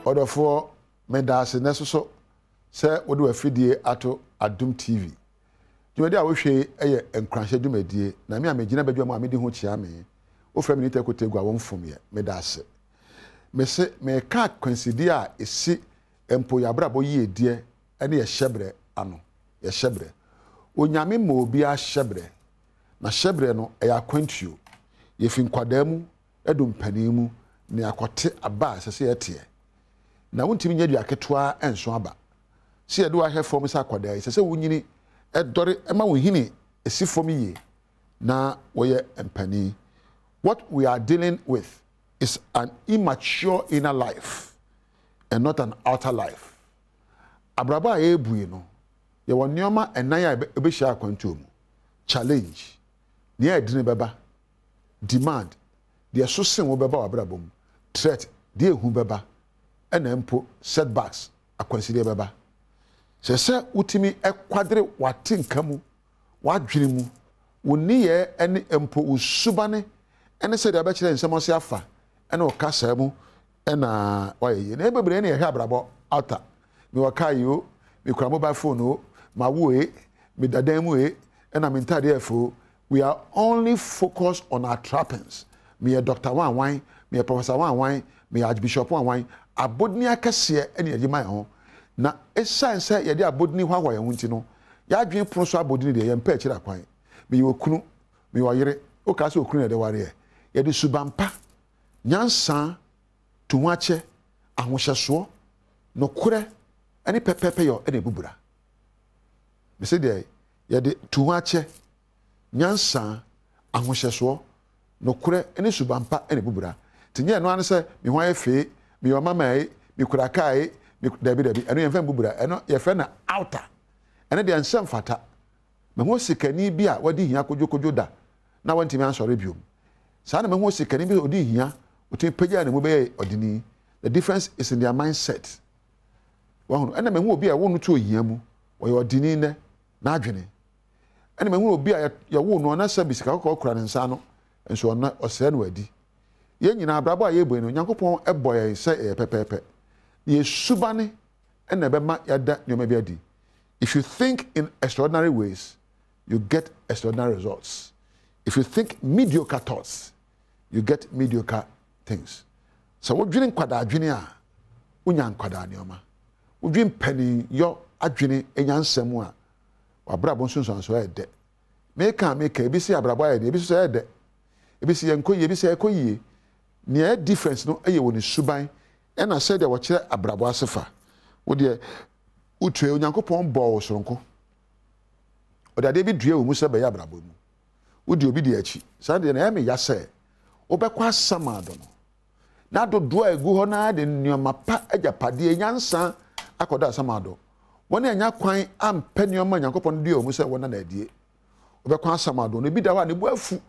Order for Medas Nesso, sir, what do a fidie ato Adom TV. You may wish and crash a dumedy, Namia Megina Badwam, meeting which yammy, or family take go one from me, Medas. Me say, me cat consider is see empoya brabo ye dear, any a shebre, ano, a shebre. Unyami mo be a shebre. Na shebre no, a acquaint you. If in quademu, edum penimu, ne akote aba se se etie na wontimi nya duaketwa enso aba se edo ahwe fom se akwada se wunyini edore ema wo hini esi fom yi na woye empani. What we are dealing with is an immature inner life and not an outer life. Abraba ebui no ye wonioma enan ya ebehia akwantu mu challenge ne edine beba demand the so sen wo beba wabrabom threat the ehu beba ena mpo setbacks akwanside beba se utimi ekwadre watinka mu wadwene mu woni ye ene mpo usubane ene se de abekire nsem ose afa ene okasa mu ena waye na ebebre ne ye hwe abrabo outer mi wakayo mi kura mobile phone o ma woe mi dadan mu ena mi ntade efo. We are only focused on our trappings. Me a Dr. Wan Wine, me a Professor Wan Wine, me a Archbishop Wan Wine, a bodni akase any of my own. Na a science say ya bodni wa ya wuntino. Ya dream proso bodni de yempe chira kwan. Me yo kunu, me wa yere, o ka se okunu de ware. Ya de subampa. Nyansa tuwache ahohyeso no kure ani pepepe yo ene bubura. Me say de ya de tuwache nyansa ahohyeso no kure ene subampa ene bubura tinye no ane se me hwan efe me yo mama e me kura kai me dabi eno yemfa bubura eno ye fe na outer ene de ansem fata me ho sikani bi a wadi hia kojokojo da na wantimi ansore biom sa na me ho sikani bi odi hia otin pagya na mu be odini. The difference is in their mindset. Wa ene me ho obi a wonu to hia mu wo ye odini ne na adwene ene me hu obi a ya wo no na sabisika kokora ne nsa no enso na osere no adi ye nyina abrabo a ye bu no Nyankopon eboye se pepepe ye subane ene be ma yada nyoma bi adi. If you think in extraordinary ways, you get extraordinary results. If you think mediocre thoughts, you get mediocre things. So what dwene kwada adwene a unya kwada nyoma udwin pani yo adwene enyansam a wabrabo nsunsun so ede make ebisi abrabo ede ebisi so ede ebisi yenkoyi ebisi ekoyi ne difference no eye woni suban e na said e wo kire abrabo asefa wo de utwe Onyankopon bo soronko o de bi dua wo mu se be ya abrabo mu wo de obi de achi sa de na me ya se wo be kwa samado no na do do egu ho na de nyoma pa ajapade nyansa akoda samado wona anya kwan ampenioma Nyankopon dua mu se wona na adie obekwa samado no bi da wa ne bu afu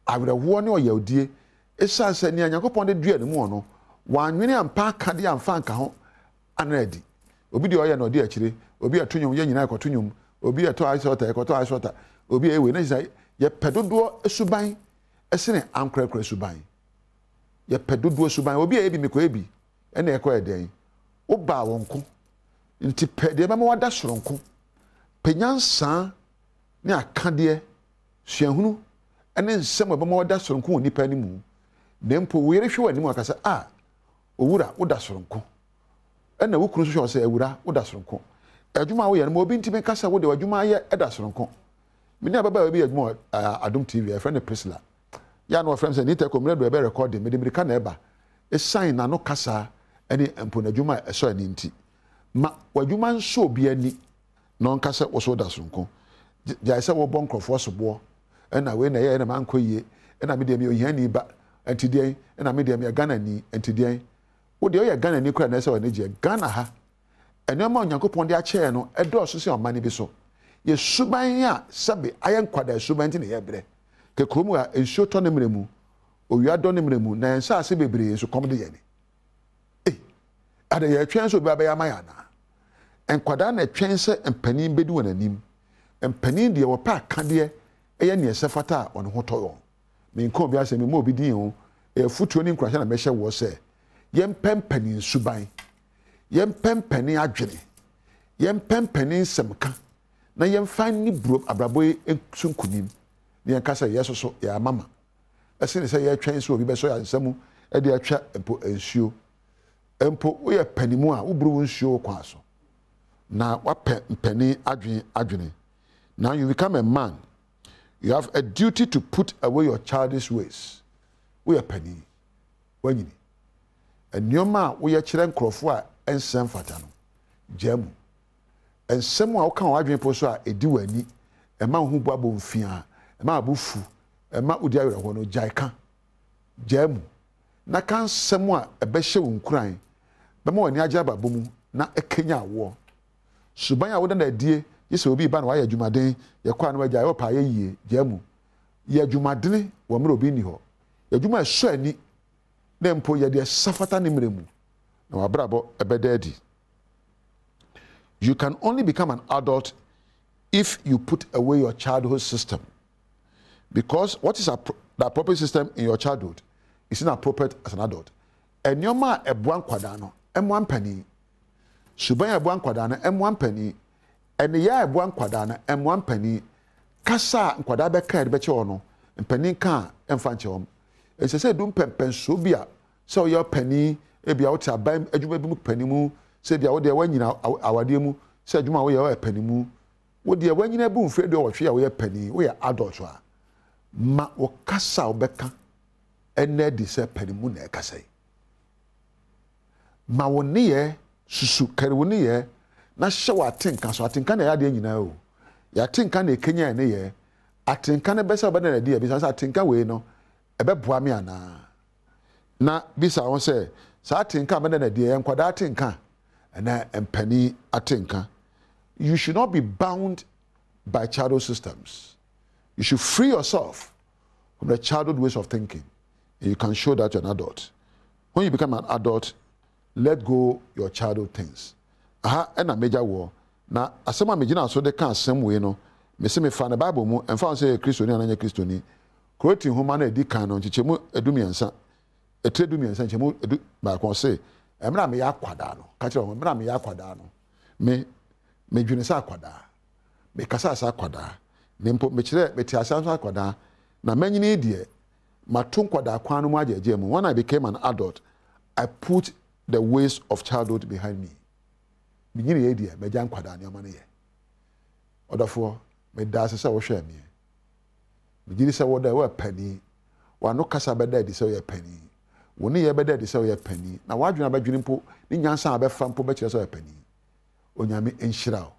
awrewo ne oyawdie esanse ne Nyankopon de dua ne mu no wanwene ampa aka de amfa anka ho anadi obi de oye na odi akire obi atonyom ye nyina ekotonyom obi eto aisota obi ewe ne sai ye pedodo esuban esene ankrakra esuban ye pedodo esuban obi ebi meko ebi ene ekọ eden wo ba wonko nti pede mama wada soronko penyansa ne akade suahunu ene nsem mama wada soronko woni pa ni mu nempo wo yere hwe wani mu akasa owura woda soronko ene wo kunu so se ewura woda soronko adwuma wo yere mo obi ntime kasa wo de adwuma ye eda soronko me ne baba bi adwuma Adom TV a friend Priscilla ya no friend say ni te komre do be recording me de ka na eba e sign na no kasa ene empo na adwuma e so ani nti ma wadwuma nso obi ani no nkasa wo so da soronko ja se wo bon krofo so bo ena we na ye na man koyie ena me de me ohiani ba antidien ena me de me Ghana ni antidien wo de o ye Ghana ni kura na se wo ne je Ghana ha eno ma Onyankopon de a che no edo so se omani bi so ye suban ya sabe ayen kwada suban ti ne ye bre ke kromu a ensuo to ne mremu owia do ne mremu na ensa ase bebre so kom de ye ni ada ye twen so baba ya maya na enkwada na twen se empanin bedu wananim empanin de wo pa kade eye ne sefata on ho toyo me nko bia se me mo bi din ho e futuo ni nkrahya na me hye wo se ye mpampanin suban yɛn pɛmpɛni adwene yɛn pɛmpɛni nsɛmka na yɛn fan ni buro abrabɔ yi sunkunim ne yɛn kasa yɛ soso yɛ amama ɛsɛ ne sɛ yɛ twɛn so obi bɛso yɛ nsɛmu ɛde atwa mpo nsuo mpo woyɛ panimu a woburu nsuo kwa so na wapɛ mpani adwene. Now you become a man, you have a duty to put away your childish ways. We are penny. When you and your man, we are children crofwa and sem fatano. Jemu. And someone can have been poswa a do any, a man who babu fia, a man bufu, a man who died one jaika. Jemu. Na can someone a besho crying, but more nyajaba boom, na a Kenya war. Subaya wouldn't a dear. Yes, will be ban why Jumaden, your quan where Jayo Paye, Jemu. Ye Jumadene, Wamro Biniho. Your Juma Shani, then po ye dear Safata Nimremu. No, a brabo, a bedaddy. You can only become an adult if you put away your childhood system. Because what is the appropriate system in your childhood is inappropriate as an adult. And your ma a buan quadano, M1 penny. Subaya a buan quadana, M1 penny. And the year one quadana and 1 penny, Cassa and quadabeca bechono, and penny car and fanchom. As I said, don't pen so be up. So your penny, a be out a bam, a jubilee penny moo, said the other when you know our demu, said you my penny moo. Would the when you a boom fred or fear we penny, we are adults. Ma o cassa or becca, and Ned said penny moon casse. Ma one near, susu carwunier. Na show atinka so atinka na yade nyina o ya atinka na Kenya na ye atinka na besa ba na de bisa atinka we no ebeboa me ana na bisa won say sa atinka ba na de enkwada atinka na empani atinka. You should not be bound by childhood systems. You should free yourself from the childhood ways of thinking. And you can show that you're an adult. When you become an adult, let go your childhood things. Aha, and a major war. Now, as some imagine so they can't same way, no. Me say me find the Bible mu and found say Christian and Christian. Quoting human a decan on Chichemu edumiansa, a tredumiansa, Chemu edu by con say, Emra me aquadano, catch on Emra me aquadano. Me junisa quada, me casasa quada, nimpo me chere, me tiasa quada, na many idea, matun quada quanumaja gem. When I became an adult, I put the ways of childhood behind me. Beginning idea, me jan kwada ni amane ye. Odafo, me da se wo hwe me. Beginning se wo da wo penny. Wa no kasa be da di se wo penny. Wo ne ye be da di se wo penny. Na wa dwena ba dwene mpo, ni nyansa abe fa mpo be kire se wo penny. Onyame enhira o.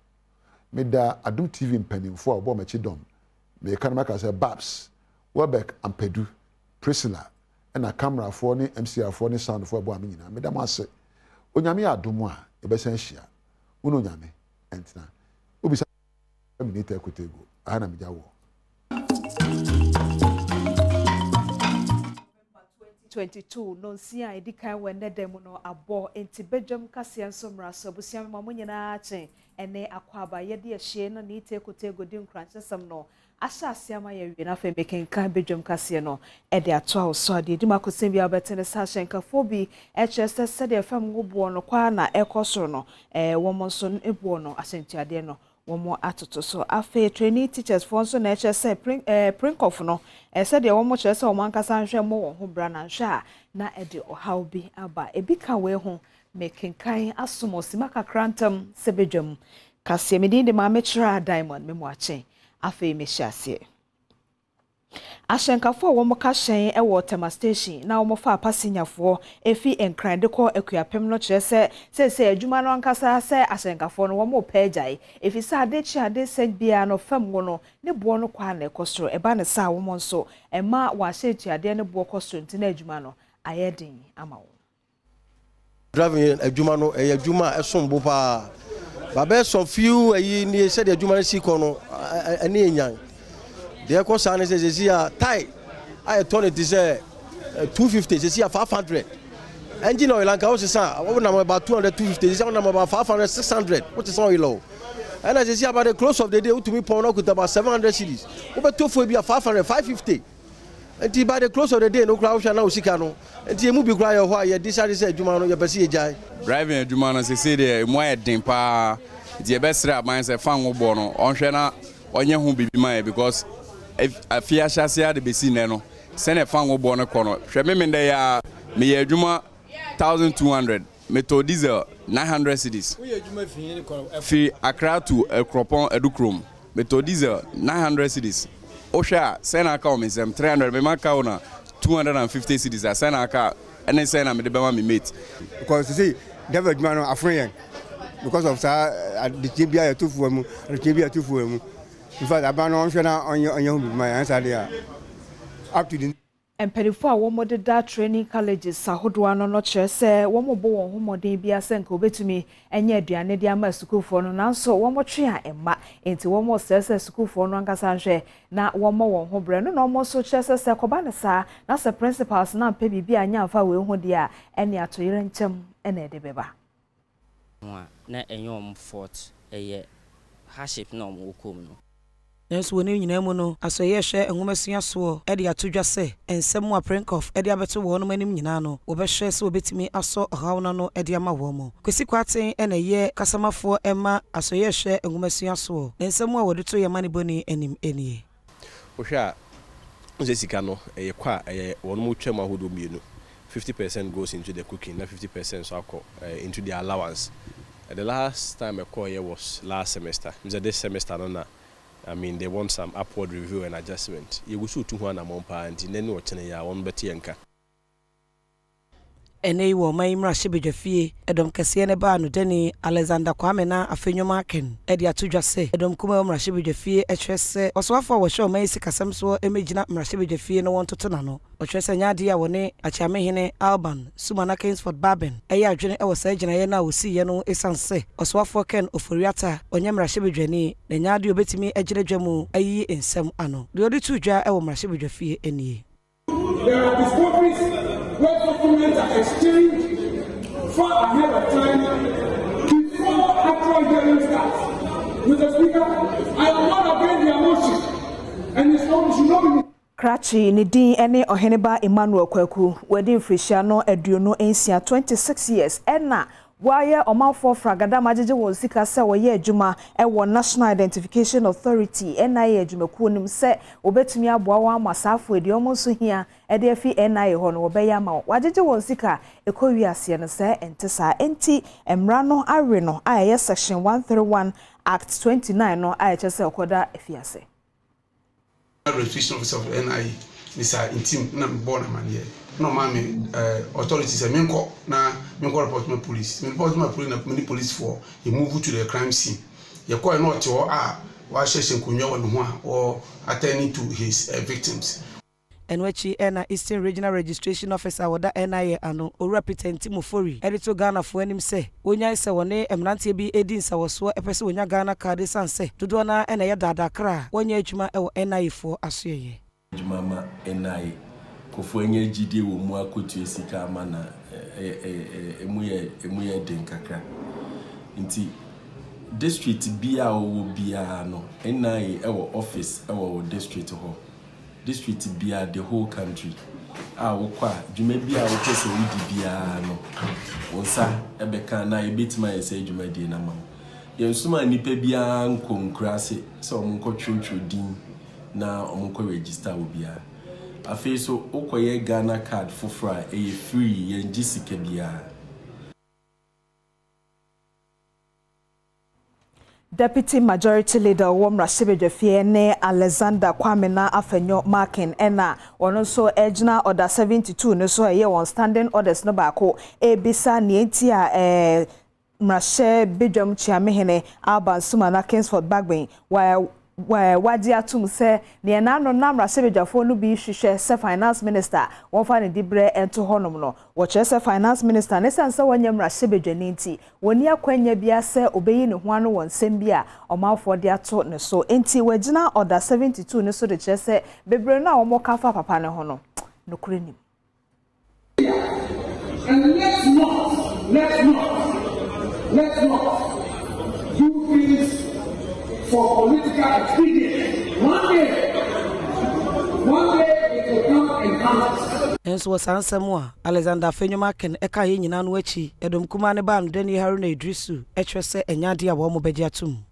Me da Adom TV mpanimfo a obo ma chi dom. Me kan maka se Babs, Webek Ampedu, Priscilla, na camera for ni MCR for ni sound for abo amina. Me da mo ase. Onyame adom a e be san hia. Uno nyame entina obisa minute ekotego ana mejawo 2022 no nsia edikan wenne dem no abo enti bedwam kase nsomra so busia mamo nyina achen ene akwaba yede ahye no ne tekotego di nkranchesem no asase ama ye wi na fe mekenka bedwam kase no e de ato awso ade di makosem bia betene sa hyenkafo bi hs sede fam ngobo no kwa na ekosoro no womonso ebo no asentiade no womo atoto so afa trainee teachers for so na hs print off no said de womo chere se womo ankasa nhwe mo wo ho bra na nhwe na e de ohaw bi aba ebi ka we ho mekenkan asomosima kakrantam sebedwam kase medin de ma mechira diamond memo achen afa me hyase Ashenkafo wo moka hyen e wo tema station na wo mofa passenyafo efi enkran de ko akuapem no kire se adwuma no ankasa se ashenkafo no wo mo pagyae efi sa ade chi ade se bia no fam wo no ne bo no kwa na ekosoro eba ne sa wo mo nso ema wa hyetu ade ne bo kosoro ntina adwuma no ayedin ama wo driving adwuma no adwuma esombo pa ba be so few ayi ni se de adwuma si ko no ene enyan the cost and says here tie I turn it is 250 is here 500 engine oil and house is about 200 250 is about 500 600 what is oil low and as you see about the close of the day to me pound out about 700 cedis over 2 for be 500 550 Nti by the close of the day no crowd shall now sika no. Nti emu bi kura ye ho aye decide say adwuma no ye pese ye jai. Driving adwuma no say dey mo aye den pa. Nti e be sre aban say fan wo bo no. Onhwe na onye ho bibi man because afia hyase de besi ne no. Se ne fan wo bo no kono. Hwe me dey ya me ye adwuma 1200 meto diesel 900 cedis. We adwuma fi kono. Fi Accra to Ekropon Edukrom meto diesel 900 cedis. Osha sena aka o mesem 300 me maka ona 250 cedis sena aka ene sena me de bema me mate because you see David man afren because of the tibia to fuamu the tibia to fuamu in fact abano onhwe na onye hu bi my answer there up to the Empedifo a wɔn deda training colleges ahodoɔ no no kyerɛ sɛ wɔn bɔ wɔn ho mmɔden bi asɛ nka obetumi enye aduane de ama sukuufoɔ no nanso wɔn twe a ɛma enti wɔn sɛ sukuufoɔ no ankasa nhwɛ na wɔn ho brɛ no na wɔn so kyerɛ sɛ kɔba ne saa na sɛ principals na mpɛ bibi anya amfa wɔ ho de a ɛne atoyere nkyɛm ɛna ɛde bɛba na enye wɔn fort ɛyɛ hardship na wɔn kom no Nenso woni nyina mu no asoye hwe enwomasua so e de atodwa se ensem a prankof e de abeto wo no manim nyina no wo be hwe se obetimi aso haw no e de ama wo mo kwesi kwaten e na ye kasamafo ema asoye hwe enwomasua so ensem a wode to ye mane boni enim enie wo hwa nse sika no ye kwa wo no twam ahodo mienu 50% goes into the cooking na 50% so akọ into the allowance. The last time I called here was last semester. This semester no I mean, they want some upward review and adjustment. You will shoot 200 mompa and then no ya one better yanka. Ene wo mai mra shebedwafie edom kese ne ba no deni Alexander Kwame na afenyo maken e de atodwa se edom kuma mra shebedwafie ehwese oswafo wo hwe mai sikasem so emegina mra shebedwafie no wontoto na no ohwese nyaade ya woni achiamehene Alban Sumana Kingsford Baben e ya adwene e wo sa gina ye na wo si ye no esanse oswafo Ken Oforiata onye mra shebedwani na nyaade obetimi agiredwamu ayi ensem ano de odi tudwa e wo mra shebedwafie enie. There are discoveries where documents are exchanged far ahead of time before actual hearing starts. Mr. Speaker, I am not against the motion, and it's not, should not be. Krachi ni din ene Oheneba Emmanuel Kwaku wedding frisia no aduonu ensia 26 years ena waye omanfo fragada majeje won sika se woye adwuma e wo National Identification Authority NIA adwumakuo nim se obetumi aboa wa amasafo edi omo so hia e de afi NIA ho no obeya ma wajeje won sika ekowi ase no se entesa enti emra no awe no aye section 131 act 29 no aye chese okoda afiase registration officer of the NIA Mr. Intim na born man here. No man authorities say menko report my police. Me report my police na many police for he move to the crime scene. You call not to wa sheshe kunyo won ho or attending to his victims. Enwechi ena Eastern Regional Registration Officer wada NIA ano o represent Mufori edito Ghana fo anim se onya se woni emrantie bi edin sa woso epese onya Ghana card sanse dodo na ena ya dadakra wonya adwuma e wo NIA fo asoye adwuma ma NIA kofo enya gide wo mu akotu esika ama na emu ye den kakra nti district bia wo bia no NIA e wo office e wo district ho district bia the whole country wokwa dwuma bia wo pese wudi bia no wonsa ebeka na ebetima ese dwuma die na ma yensuma nipa bia nkonkrase se omonko twetwe din na omonko register wo bia afi so ukoye Ghana card fofra e free yenji sika bia. Deputy Majority Leader Womra Shebedwafie ne Alexander Kwame na afenyo marking ena ono so ejina order 72 no so eye won standing orders no baako ebisa ne enti a mrashe bedwam chiamehene Alban Sumana Kingsford Bagbin wadi atum se ne na no na mrasebedwafo no bi hwehwe se finance minister won fa ne dibre ento honom no wo che se finance minister ne sanse wonye mrasebedwani nti woni akwanya bia se obeyi ne ho ano won sem bia omafo de ato ne so enti wagina order 72 ne so de che se bebre na wo kafa papa ne ho no nokure nim. And let's not do things for political expedience. One day it will come encounters. And so was Ansamwa, Alexander Fenyumaken, Eka Yinan Wechi, Edom Kumane Ban, Denny Haruna Drisu, Etrese, and Yadia Womobejatum.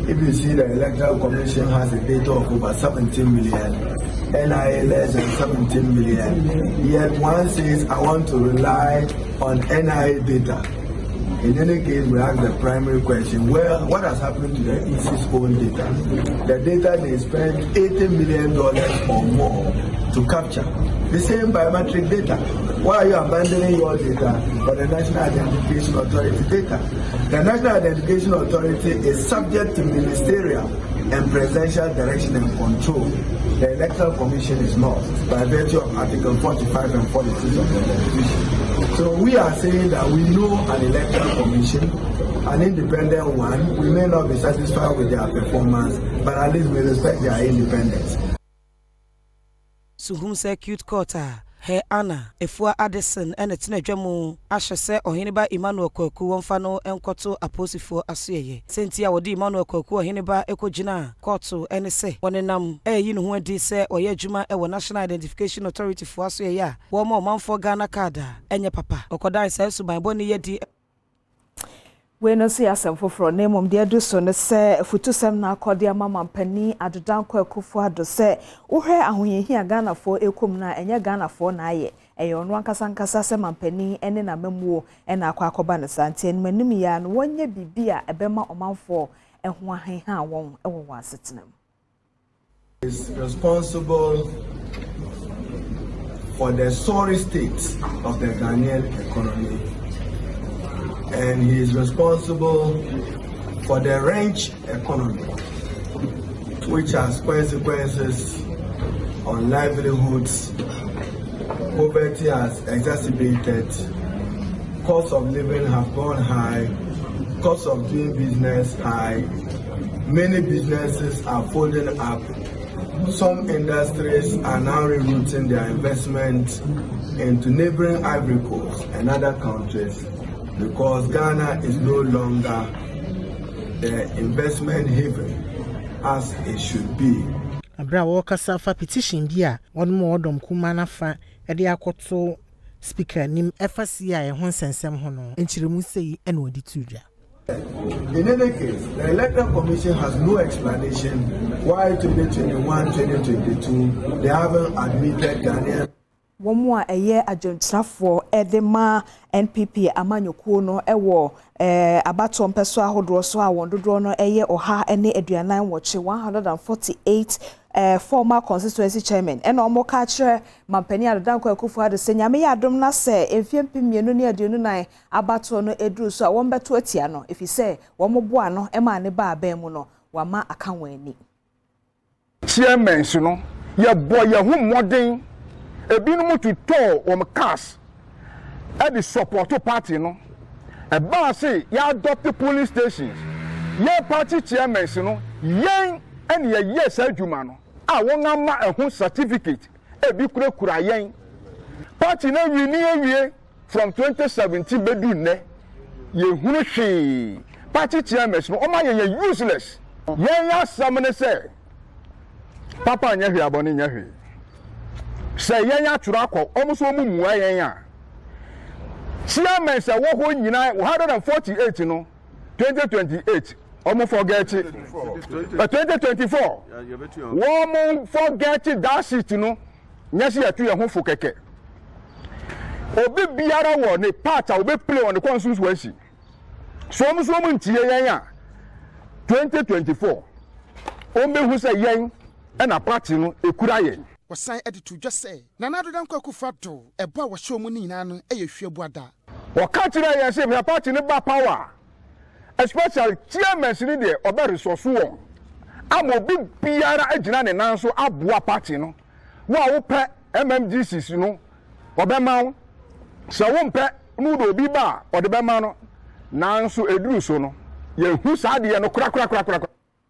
If you see the Electoral Commission has a data of over 17 million, NIA less than 17 million, yet one says I want to rely on NIA data. In any case, we ask the primary question, well, what has happened to the EC's own data? The data they spent $80 million or more to capture. The same biometric data. Why are you abandoning your data for the National Identification Authority data? The National Identification Authority is subject to ministerial and presidential direction and control. The Electoral Commission is not, by virtue of Article 45 and 46 of the Constitution. So we are saying that we know an Electoral Commission, an independent one. We may not be satisfied with their performance, but at least we respect their independence. Suhum Circuit Court, Hey Anna, Efua Addison, and it's Nejamu, Asha se or Hiniba Emmanuel Koku, one fano, and Koto Aposifo Asue. Sentia would Emmanuel Koku, Hiniba Ekojina, Koto, and say, one in you know when they say, or Yejuma, a National Identification Authority for Asue, one more man for Ghana Kada, and your papa, Okodai says to my bonny yedi. We no see asem foforo na mom de adu so ne se futusem na akode mama pani adodan kwakufu ado se wohwe ahoyehia Ghana fo ekom na enye Ghana fo na aye eyo no ankasa se mampani ene na mamuo ena akwa akoba ne sante en manim ya no wonye bibia ebema omanfo eho ahenha won ewo wasetenam is responsible for the sorry state of the Ghanaian economy. And he is responsible for the ranch economy, which has consequences on livelihoods. Poverty has exacerbated, cost of living have gone high, cost of doing business high, many businesses are folding up. Some industries are now rerouting their investment into neighboring Ivory Coast and other countries, because Ghana is no longer the investment haven as it should be. Abra Walker fa petition dia one more Adom Kumana fa ede akoto speaker nim FCI ho sensem ho no enchiremu sei ene odi tudwa. In any case, the Electoral Commission has no explanation why 2021-2022 they haven't admitted Ghanaian. Womwa eye ajontrafo edema NPP amanyokuo no ewo abato mpeso ahodo so a wondodo no eye oha ene aduanan woche 148 former constituency chairman ena omo ka kire mampani adodan kwakufu ade se nyame ya adom na se emfiempimienu ne aduonu nan abato no eduru so a wombeto atia no efise womoboa no ema ne ba aban mu no wama aka wani chairman no ye boy ye hu modern ebinum to tell cars at the support party no e ba say ya adopt polling stations ye party chairman no yen and ye yes adwuma no a won ama ehun certificate e bi kura yen party na wie from 2017 bedu ne ye hunu hwe party chairman no o ma ye useless yen ya samne say papa nya hwe abone nya hwe say yen ya turu akọ omuso mu muwa yen ya chairman say wo ho nyina 148 no 2028 omo forget 2024 womo forget that shit no nyasi ya tu ye ho fo keke obi biara wo ne part a obi play on the constituency so omuso mu ntie yen ya 2024 ombe hu say yen na party no ekura yen wasan editu just say Nana Adodan Kwakufu Addo ebo a wo show mu ni nyina no hwehwe buada o ka kire yen say me party ne ba power especially chairman ni de oba resource won amobi biara agina ne nan so aboa party no wo a wo pe MMGCs no obema wo so wo mpe no do bi ba o de bema no nan so eduru so no ye hu sa de no kura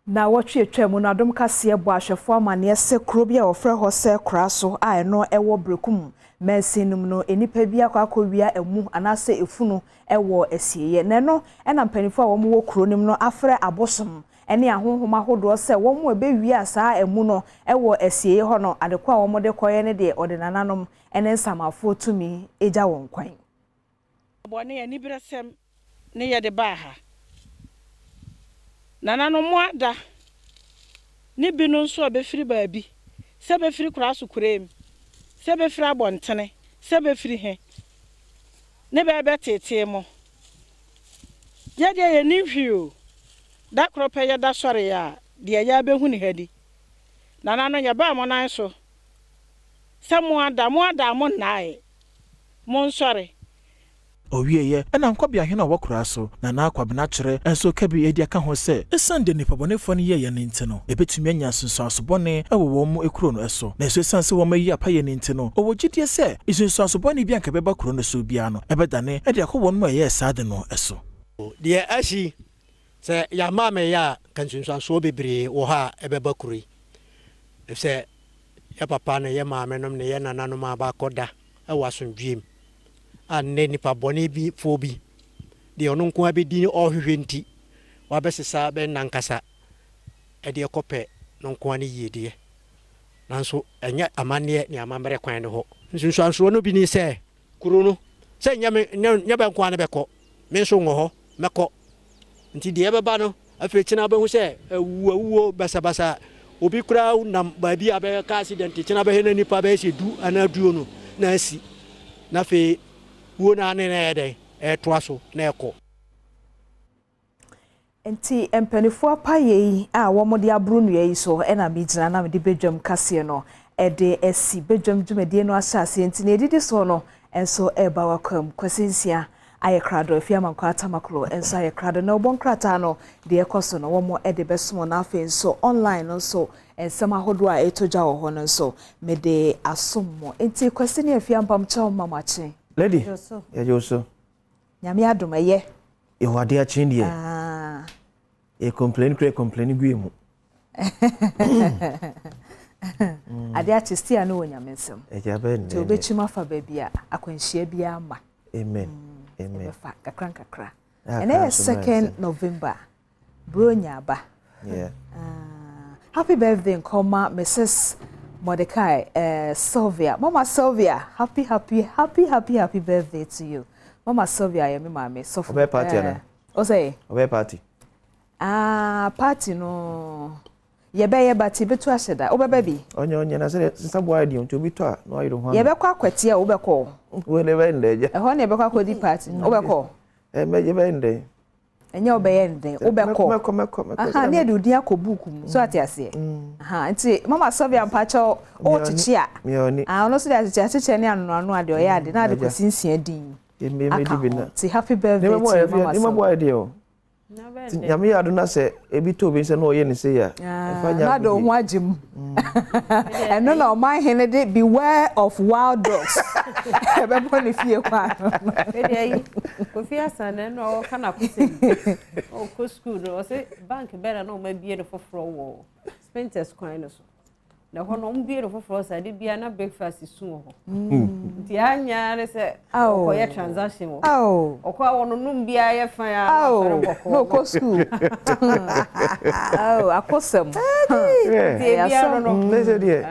na watwe atwam no Adom kase bo ahwefo amane se kro bia ofre ho se kra so a eno ewo brekum mensinum no enipa bia kwakowia emu anase efunu ewo esieye ne no ena mpanifo a wo mo kro nim no afre abosom ene ahohoma hodo se wo mo ebewi asa emu no ewo asie ho no adekwa wo mo de koye ne de odinananom ene nsamafo tumi eja won kwan bone ya nibresem ne ye de baha nananom ada ni binu nso obefiri baabi se befiri kuraso kurem se befiri abontene se befiri he ne bebe tete mo ye de ye ni hwio da krope ye da sore ya de ya behu ni hadi nanano ya ba mo nan so se mo ada mo nae mo nsore owieye na nkobia hena wokura so na akwabena kire enso kabi edi aka ho se esande ni pabonefo ne ye ne ntino ebetumi anya sunsuasobone ewo wo mu ekuro no eso na eso sanse wo mayi apaye ne ntino owo gidie se sunsuasobone bi anka beba kuro no so bia no ebedane edi akọ won mu ye sade no eso de ashi se ya mame ya kan sunsuaso bebre wo ha ebeba kuri se ya papa ne ye mame nom ne ye nananom aba koda ewa sondwiem anne nipa bone bi fobi de ono nko abedi ohwehwe nti wabesesa be nankasa e de kope no nko ani yedie nanso enya amane ne amamre kwan ne ho nsunsuanso no bi ni se kuro no se nya be nko ani beko me nso ngo ho meko nti de beba no afechina be hu se awuwo basabasa obi kura nam ba bi abe ka accident china be he nipa be se du anaduo no na asi na fe wona ne na ede toaso na eko enti empanifo apaye a wo mo de abro nu yi so e na bigina na de bedwam kase no e de esi bedwam dwumade no ahyase enti na edidi so no enso e ba wakwam kwasensia aye krado afia manko atamakro enso aye krado na obonkrata no de ekoso no wo mo e de beso na afa enso online no so ensama hodo a etoja wo ho no so me de asommo enti kwaseni afia mpam chawo mamache lady ya joso nyame adom eye e wade a chen die e complain gwe mu ade a chestia no nyame nsem e ja be ne to obechima fa ba bia akwanhia bia ma amen amen fa kakra and then 2nd November bronya ba yeah happy birthday nkoma Mrs. Mordecai Sylvia Mama Sylvia happy birthday to you Mama Sylvia ya me mama so for party na o say obe party party no ye be bati betu aheda o be bi onye na se nsabo adi on to bi to a no ayiro ho ye be kwa kwati a o be ko we le be ndeje e ho na be kwa kwadi party o be ko me je be nde enye obeyende obeko aha ne de odi akobuku so atiase aha nti mama Sylvia mpacho o chichi a ono so de achiche ne anu ade o ya ade na ade kosinsia din me di bina ti happy birthday to mama Sylvia ni mabo ade o nyame ya do na se ebi to bi se no ye ni se ya na do ho agim eno na o man hene de beware of wild dogs ebe bo ni fie kwa Pedei, Kofia Sana no kana kusi. O ko school no say bank better no ma bie no foforo wo. Spenters kwan no so. Na ho no mbie no foforo sa de bia na breakfast su ho. Nti anya ne se ko ye transaction wo. O ko awon no mbia ye fan ya no ko school. Akosem. Nti bia no no se die.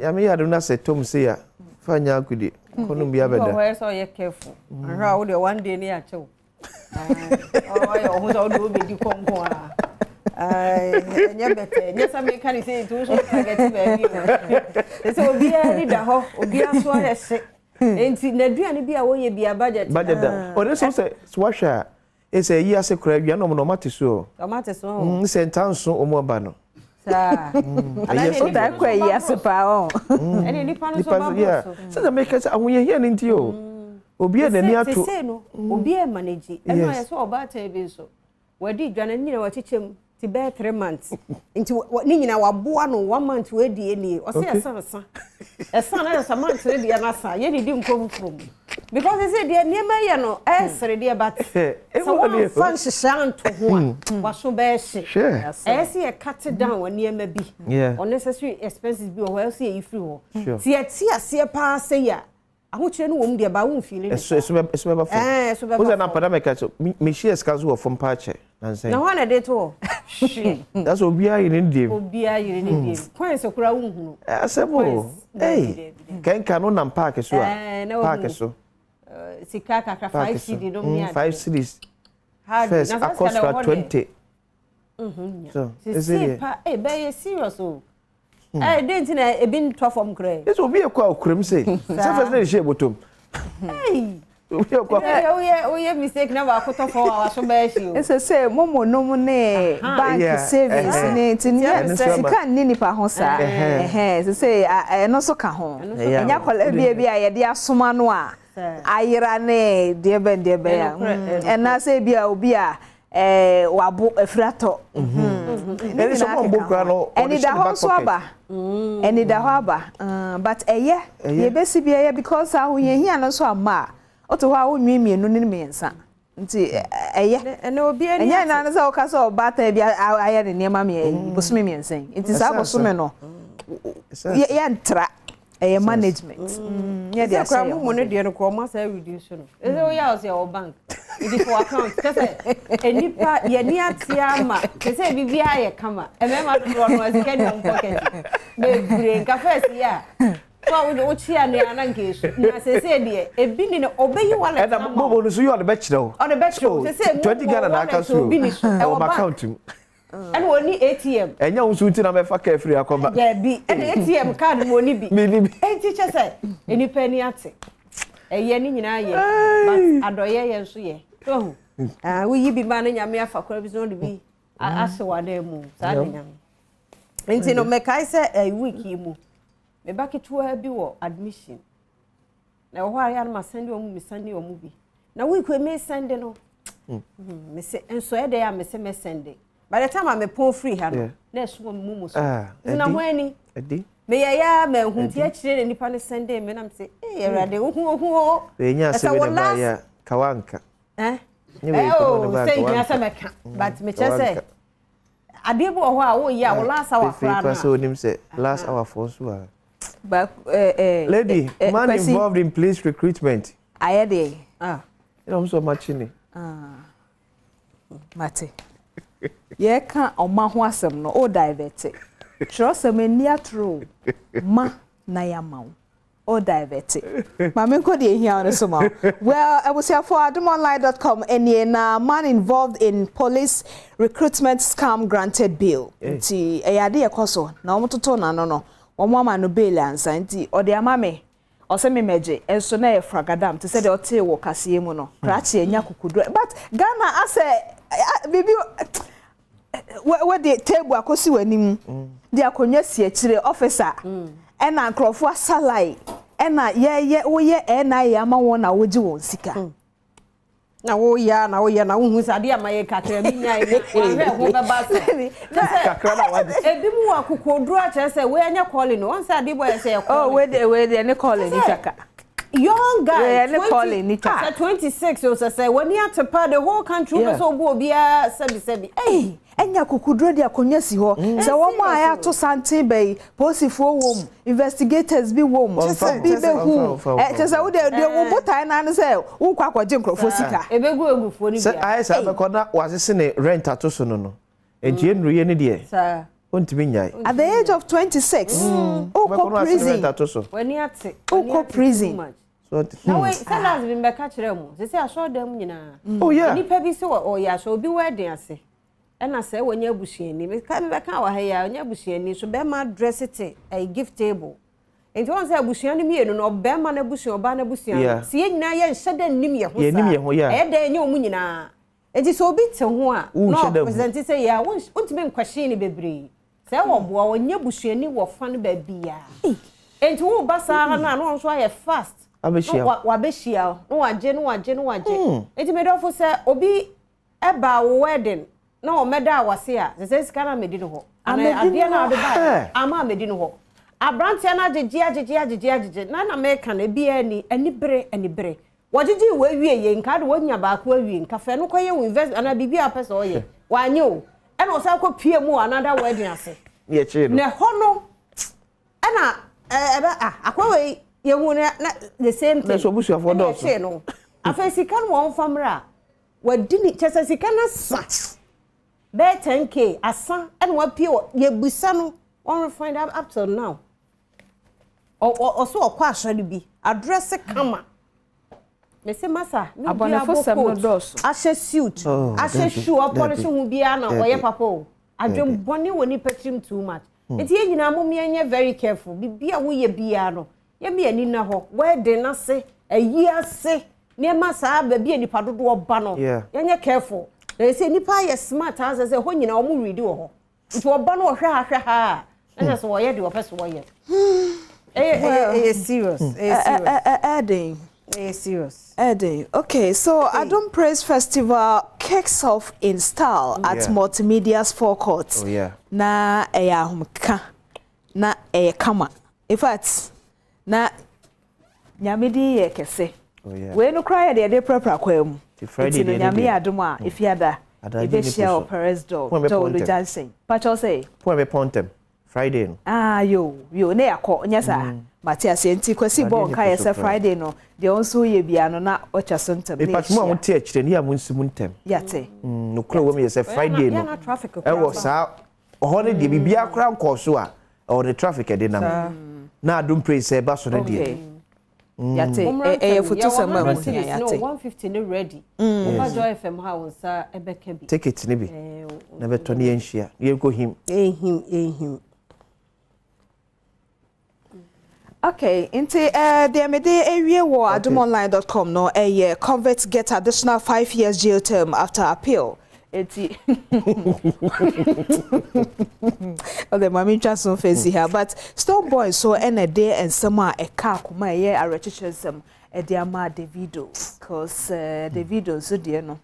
Ya me ya do na se tom se ya. Fanya akudi. Kono bia beda. Oh, so you careful. Aha, wo de one day ni achew. Oh, yo hu so do be di konko a. Nya bete. Nya sa me kan say to so target be. So obi a ni da ho, obi a so hese. Enti na duane bia wo ye bia budget. Budget da. O de so say swasha e say yi ase kura bia no no mate so. Tomate so. Se ntanso o mo ba no. Sa. Ana ni da kwa yi ase pa o. Ene ni pa no so ba so. Se da make say ahun ye here ni nti o. Obi e na ni ato. Se no, obi e manage. E no ye so oba ta bi so. Wadi dwane nyina wa chichem ti be 3 months. Nti ni nyina wa boa no 1 month we di eni. O se esan. Esan na esan month we di na sa. Ye ni di nkom from. Because they say the niema ye no esre de bat. So fan shishan to ho. Wa so be she. Ese ye cut down wa niema bi. Unnecessary expenses bi o well see you free ho. Ti ase pa say ya. Ahochire no wom de ba won feel it. So be ba fo. So be na pada make so me share scans wo from patch. Na ho na de to. That's obia in dim. Obia in dim. Kwan se kura unhunu. Asebo. Hey. Kenka no nam park so a. Park so. Sika kakra 5 cd do me 5 cds. First cost for 20. So, is it? Eh, be serious oh. Eh, didn't na e bin to form kra. It's obi e kwa okram say. Say first na share bottom. Hey. Oye mistake na ba koto for our so be shi. Ese say momo no mu ne bank savings ne tinye sika ni nipa ho sa. Say no so ka ho. Enya kola bia ye de asoma no a. Ayira ne de be ya. Na say bia obi a wabo efrato. Eni so mo bokra no. Eni da ho so aba. Eni da ho aba. But ye besi bia because ahu ye hia no so ama. Oto ho awu nwiemienu ne mensa. Nti ene obi eni. Enya na so ka so bata bia aye ne niam me bosome mensa. Nti sa bosome no. Ye ntra management. Yeah, they are money there no come say reduce no. Is o ya o say o bank. It is for account. Say enipa ye ni atiama. Say bibia ye kama. E me ma do no as can your pocket. Be brain ka first ya. So we chia ne ananke na say de e bi ni obeyi wallet. Na bobo no so you on the bench now. On the bench. Say 20 Ghana na account so. E o account. And we ATM. And you want to make a free account. Yeah, be an ATM card money be. Hey, teacher said, any penny at it. A yenny in a year, but adoye and so ye. Oh, we be manning a mere for crabs not to be. I asked one day move. And no make I say a week you move. Me back to her be admission. Now, why I must send you a Sunday or movie. Now we could may send no. Miss and so there I may send it. By the time I'm a poor free hand, next one mumus. Na mweni. Me ya me hunti achire ni pa Sunday me na say, eh rade ohu. We nya se we na ya kawanka. Say nya se meka. But me che say adebo ho a wo ya wo last hour fra na. So nim say last hour for so. But lady, man involved in police recruitment. Aye dey. You know so much ni. Mate. Ye kan oma ho asem no o divert. Trust me near true. Ma na ya ma o divert. Ma me ko dey here on so ma. Well, I was here for adomonline.com and na man involved in police recruitment scam granted bail. Nti eyade ekoso na omototo na no. Omo ama no bail ansa nti o de ama me. O se me meje enso na e fragadam te se de o te wo kase mu no. Krache enya kukudo. But Ghana ase bibi what the table akosi wanim the akonya si akire officer e na nkrofo asalai e na ye wo ye e na ye ama won na woji won sika na wo ya na wo hu sade ama ye kakra mi nya ye ho be ba se kakra na wadi e bi mu akokodro a che se we anya calling no on sade boy se oh we the any calling ni chaka young guy, 26 or say when you have to pay the whole country so go be a 77. Hey, enya kukudro dia konya si ho. Se wo mo aya to santin bay, posifo wom, investigators bi wom. Bi be hu. Che se wo de wo botai na say wo kwa kwaje nkrofo sika. Ebegu egufo ni bia. Se ai sa be kona wasese ne rent atoso no no. Enti enruye ne de. Sir. At the age of 26, prison. When you ate, prison. No wait, sellers been back at them. They say I saw them, you know. Oh yeah. Any pebby so oh yeah, so be wedding I say. And I say when you're bushing, me come back our hair, when you're bushing, so be my dress it a gift table. And once I bushing me, no be man a bush or banner bushing. See now you sudden nimia. Yeah. Eh, there no munina. It is so bit to one. No, present it say yeah, won't be question baby. Say wo boa onye busuani wo fan ba bia enti wo basa na no so aye fast wa behia no waje enti me do fo say obi eba wedding na o meda awase a say sika na medi no ho ana ade na ade ba ama medi no ho abrante na agege na make na bia ani bere wajiji we wie ye nka de wonya ba ko awie nka fe no koye invest ana bibia pese oye wanye o and also I could pay more another wedding. I say, yeah, chill. Ne hono, and I you won't the same thing. So, Bush, for those. No, I face he can one famra. What didn't it just as he cannot such? Be 10K asa and what pure ye busano on find out up till now. Or so a question be address a kama. Me say massa, no be a ashe suit, ashe shoe up polish who be an or your papa. I don't bonny when he pet him too much. It's here you know, me and you're very careful. Be a way a piano. You be a nina ho, where they not say a year say near massa, be any part of a banner. Yeah, you're careful. They say nipa ye smart as I say when you know we do. It was banner ha. And that's why you do a person why yet. It's serious. Adding. Serious. Eddie. Okay, so Adom Praise Festival kicks off in style at Multimedia's forecourt. Oh yeah. Na humka. Na kama. In fact, na nyamidi ye kese. Oh yeah. We no cry de prepare kwam. Friday de nyami adom a ifia Ebeshia Perez do Johnson. Pacho say. Poor me pontem. Friday no. Ah yo ne yakọ nyasa. Matias enti kwasi bon kai say Friday no. De onso ye bia no na ocha sontem. E patmo a wote akire ni amunsimu ntem. Yate. No kro wo me say Friday no. E wo sa ho ne de bibia kra nko so a or the traffic e de nam. Na Adom Praise say ba so na de. Yate futu sama mu yate. No 150 ne ready. Oba Joy FM house ebeka bi. Ticket ni bi. Na beto ne enhia. Ye go him. Him. Okay, into the Amede area war adomonline.com no convicts get additional 5 years jail term after appeal. The mami transfer face here, but Stone Boys so a day and summer a car kuma a registered some a diama Davido, cause Davido so dear no.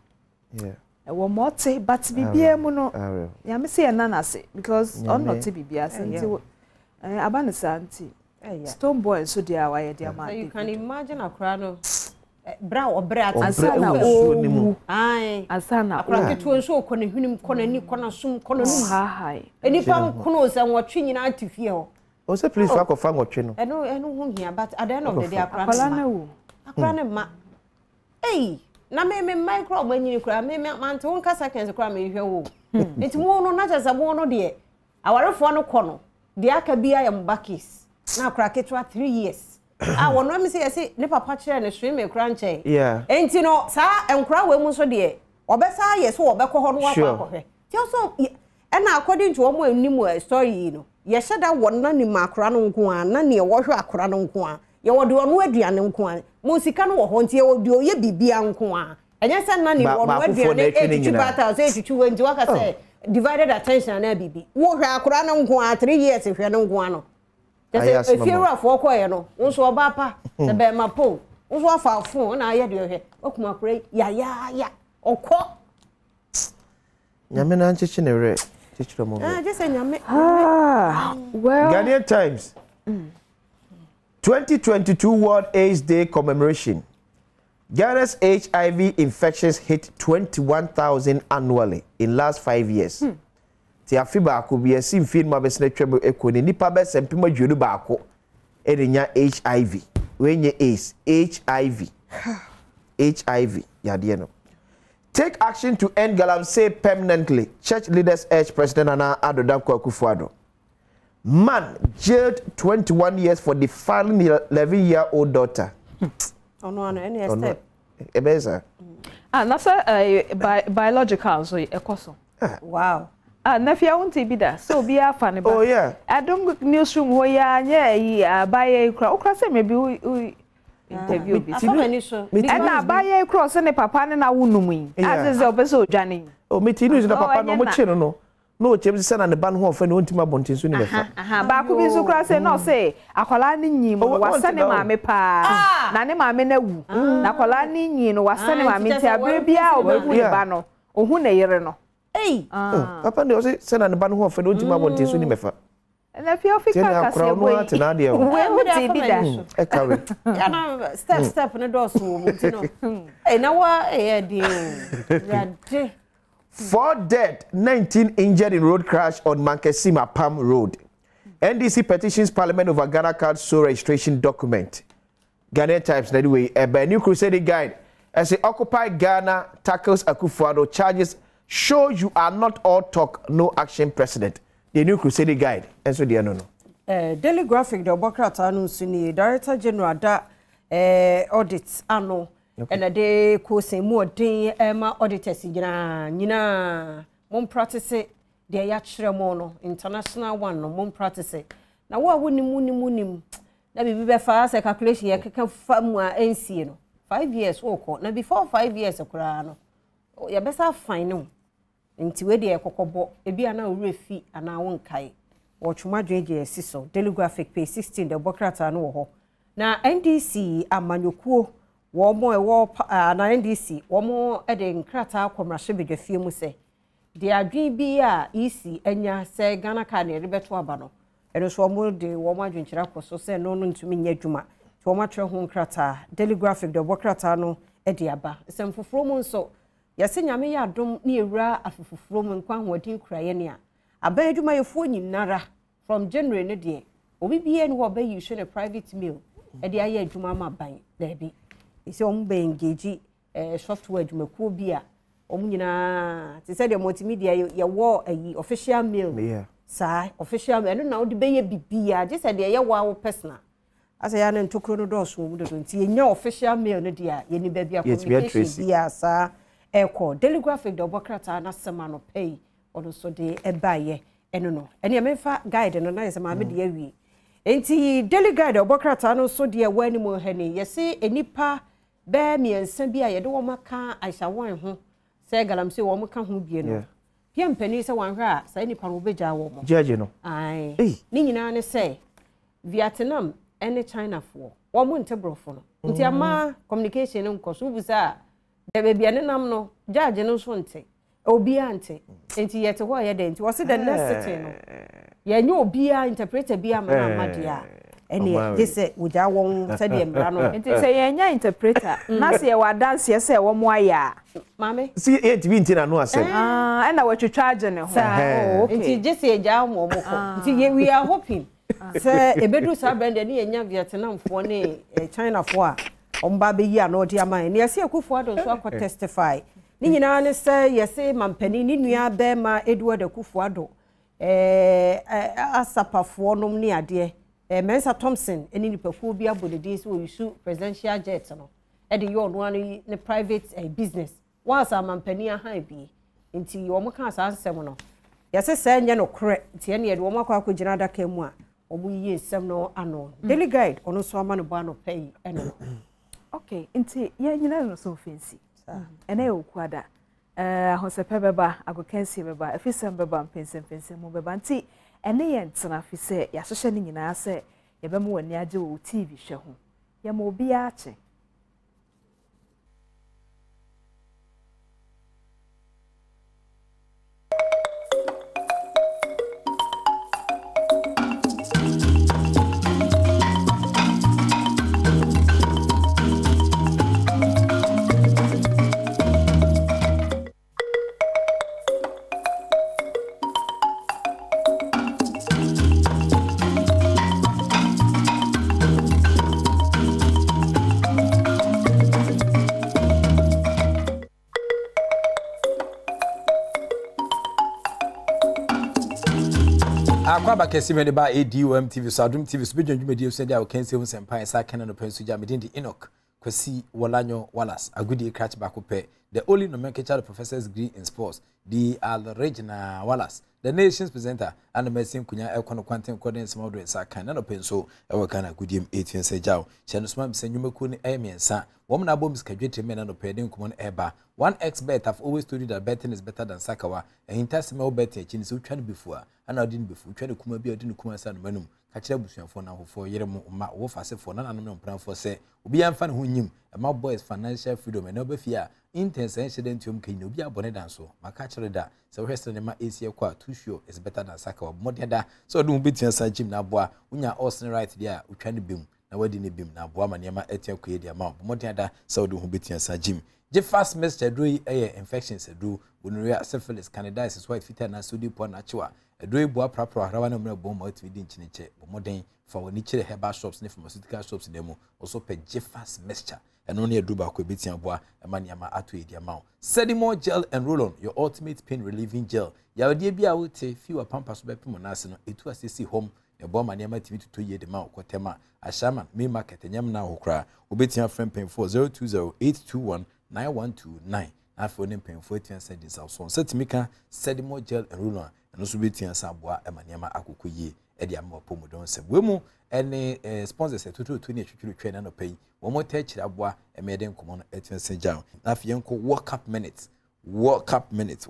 Yeah. One more say, but BBM no. Ya me say nana say because on not to BBM until Abanasa auntie. Stone Boy so dear why dear man. You can imagine a crano bra or brat asana o ai asana akra keto nso ko ne hwenim ko na ni ko na sum ko na num ha hai enipa kono se nwotwe nyina atifie ho o say please fa ko fa nwotwe no eno ho hia but at the end of the day akra na ma ei na me micro manyini kra me mante won ka seconds kra me hwe wo enti mo no na chese mo no de awarefo no ko no de aka bia ya mbakis na akra ketwa 3 years wono me say ne papa kire ne hwe me kra nche enti no sa enkra we mu so de obesa yes wo obekọ ho no wa akọhwe ti so na according to omo animu story no ye sheda wonna ni makra no nko a na ne wo hwe akra no nko a ye wo de ono aduane nko a mo sika no wo ho nti ye wo de ye bibia nko a enye se na ne wo no aduane etutu bata so etutu we nti waka say divided attention na bibi wo hwe akra no nko a 3 years hwe no nko a no just if you are for koye no nso oba pa se be mapo nso afa fon na aye de hwe okuma kure ya okọ nyame na ncheche ne re chichiro mo just nyame well Ghanaian Times 2022 World AIDS Day commemoration. Ghana's HIV infections hit 21,000 annually in last 5 years. Ti afiba ko bi asim feed ma besna twem ekoni nipa be sempema dwenu ba ko edenya HIV wenye AIDS HIV yade no. Take action to end galamsey permanently. Church leaders urge President Nana Addo Akufo-Addo. Man jailed 21 years for defiling 11-year-old daughter. No, any step. Ebeza. That's biological so ekoso. Wow. Nafia won't be that. So be a funny. Oh yeah. I don't newsroom where yeah buy a crowd. Say maybe we interview bit. And I buy a cross and a papa and I wouldn't win. As is also Johnny. Oh, me tinu is the papa no much no. No, James son and the ban ho and won't my bontin soon. Ba ku bi so cross no say akwala ni nyim wasane ma me pa. Na ne ma me na wu. Na akwala ni nyi no wasane ma me ti abre bia obebu ni ba no. Ohu na yere no. Hey. Papa no say send and the ban ho and won't my bontin soon mefa. Na fi ofika ka se we. We mu ti bi da. E kawe. Ya na step na do so mu ti no. Eh na wa di. Rade. 4 dead, 19 injured in road crash on Mankesima Palm Road. NDC petitions Parliament over Ghana card sole registration document. Ghanaian Times, anyway, a new crusade guide as the Occupy Ghana tackles Akufo-Addo charges show you are not all talk no action president the new crusade guide and so the no daily graphic the Obokrata no suni director general da audit ano and a day course more day ma auditors nyina mom practice the yachre mono international one no mom practice na wo wonimunim na bibi be fa as calculation ye keka fa mu a NC no 5 years wo na before 5 years okura no ya besa fine no nti we de ekokobo ebi ana orefi ana wonkai wo twumadwe siso daily graphic page 16 the Obokrata no ho na NDC amanyokuo wo mo ewo na NDC wo mo de nkrata akomrahye bedwafie mu se de adwen bi a isi enya se Ghana ka na rebeto aba no eno so mo de wo mo adwenkyira koso se no ntumi nya adwuma to wo matwe ho nkrata daily graphic the Obokrata no de aba semfoforo mu nso yase nyame ya adom na ewura afofoforo mu nkwa hodin kuraye ne a aba adwuma yefo nyinara from January ne de obi bia ne wo ba use ne private mail e de aye adwuma ma ban da bi ise o mbe engage software adwuma ko bi a nyina ti say the multimedia ye wo ayi official mail sa official mail na odi be ye bibia je say de ye wo personal asa ya na ntokro no do so mu do nti ye nya official mail no dia ye ni ba bia communication bia sa eko daily graphic the Obokrata na sema no pay ono so de ebaye eno no ene ye memfa guide no na ye sema me de awie enti daily guide Obokrata no so de wani mo hane ye se enipa be miensa bia ye de wo maka aisha wan ho se galamse wo maka ho bie no pia mpani se wan hwa sa enipa no beja wo mo jeje no ai ni nyina ne se Vietnam ene China fo wo mo ntebrofo no nti ama communication no nkoso busa de be bia ne nam no judge no so nte obi ante enti yete ho ye de nti wo se the next sitting no ye nyo obi a interpreter bia ma na madia ene dise uja won se de mbra no nti se ye nya interpreter na se ye wa dance ye se wo mo aya mame si e tv nti na no asem na watwetwa age ne ho okay nti dise ye ja mo mo ko nti we are hoping se ebedu sa brand ne ye nya Vietnam fo ne China fo a omba be yi ano de ama ne se akufo adon so akọ testify ni nyina ne se ye se mampani ni nua be ma Edward akufo ado asapafo nom ni ade Mensa Thompson eni nipafu bi abodede so issue presidential jet no e de yo no ani ne private business once amampani aha bi nti wo mo kan sa nsem no yase sa nya no kre nti ene ye de wo makwa akogina daka mu a wo mu yi nsem no ano daily guide ono so ama no ba no pay ene okay nti ye nyina no so fancy ene ye okwada ahosepe beba agokensi beba efisem beba mpensempense mu beba nti ene ye ntena fi se ya hwehwe ni nyina se ye be mu wani age wo TV hwe ho ye ma obi ache Akwaba kesi me de ba Adom TV so Adom TV so bedwandwuma die so dia o kan se hu sempan sa kan no pen so ja medin di Enoch Kwasi Wolanyo Wallace agudi crash back up the only nomenclature professor's degree in sports the Regina Wallace the nation's presenter and the medicine kunya ekono quantum coordinates model sa kan no pen so e wo kan agudi 18 se jaw chano sma bi sanyumaku ni emiensa wom na bom skadwete me na no peden kumon eba 1xbet have always told you that betting is better than sakawa and intasime betting chin so twa before ana odin before twa kuma bi odin kuma sa no manum ka kire busuafo na hofo yere mu ma wo fasefo na nanom no mpranfo se obi amfa ne ho nyim ma boys financial freedom and obafia intense incident yom kan obi abone dan so maka kire da se wo hwesere ne ma AC kwa too sure is better than sakawa modern da so odun betia sa gym na aboa unya all right there utwa ne bem na wadi ne bim na aboa ma ne ma etia kwa dia ma modern da so odun betia sa gym je fast message do infections do gonorrhea syphilis candidiasis white fever na sodium pon na chiwa edro ebu aprapra harawa na mra bom ma timi di nchiniche bomoden fa woni kire herbal shops ne pharmaceutical shops dem also pe Jeffas mixture eno ne edro ba ko betia boa ema niama ato edi ama Sedimo gel and roll-on, your ultimate pain relieving gel ya odi bia wote fiwa pampas be pimo na ase no etu asisi home e bo ma niama timi to ye de ma okotema Ashaman me market enyam na hokra obetia friend pen for 0208219129 afọ ne mpemfo etia send this out so setimika Sedimo gel and roll-on eno so betia saboa ema niama akoko ye e de ama pomodon se wemu ene sponsors etutu ni twitwi na no pay wo mo ta kira boa e me den komo no etia send jam afi yenko World Cup minute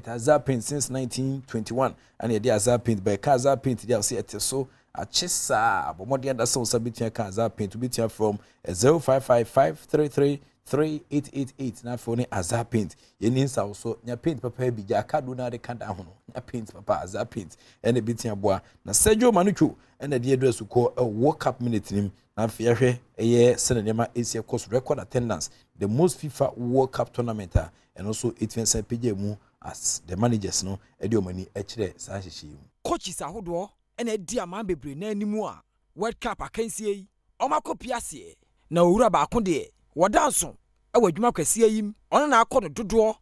has happened since 1921 and the has paint by Kaza paint they say it so a chisa bomodi under so sabitia Kaza paint to be from 0555333888 na phone azar paint yenin sa also nya paint papa bi ja kadu na de kanda ho nya paint papa azar paint and bitia boa na Sergio Manucho and the address ko World Cup minute nim na fiahwe eye senema Asia course record attendance the most FIFA World Cup tournament and also 8 PJ mu as the managers no ediomani ekire sa hyehyem coaches ahodo na edi aman bebre na animu a World Cup akansie yi omakopiase na owura ba ko de wodanso awadwuma kwasie yim ono na akọ no dodo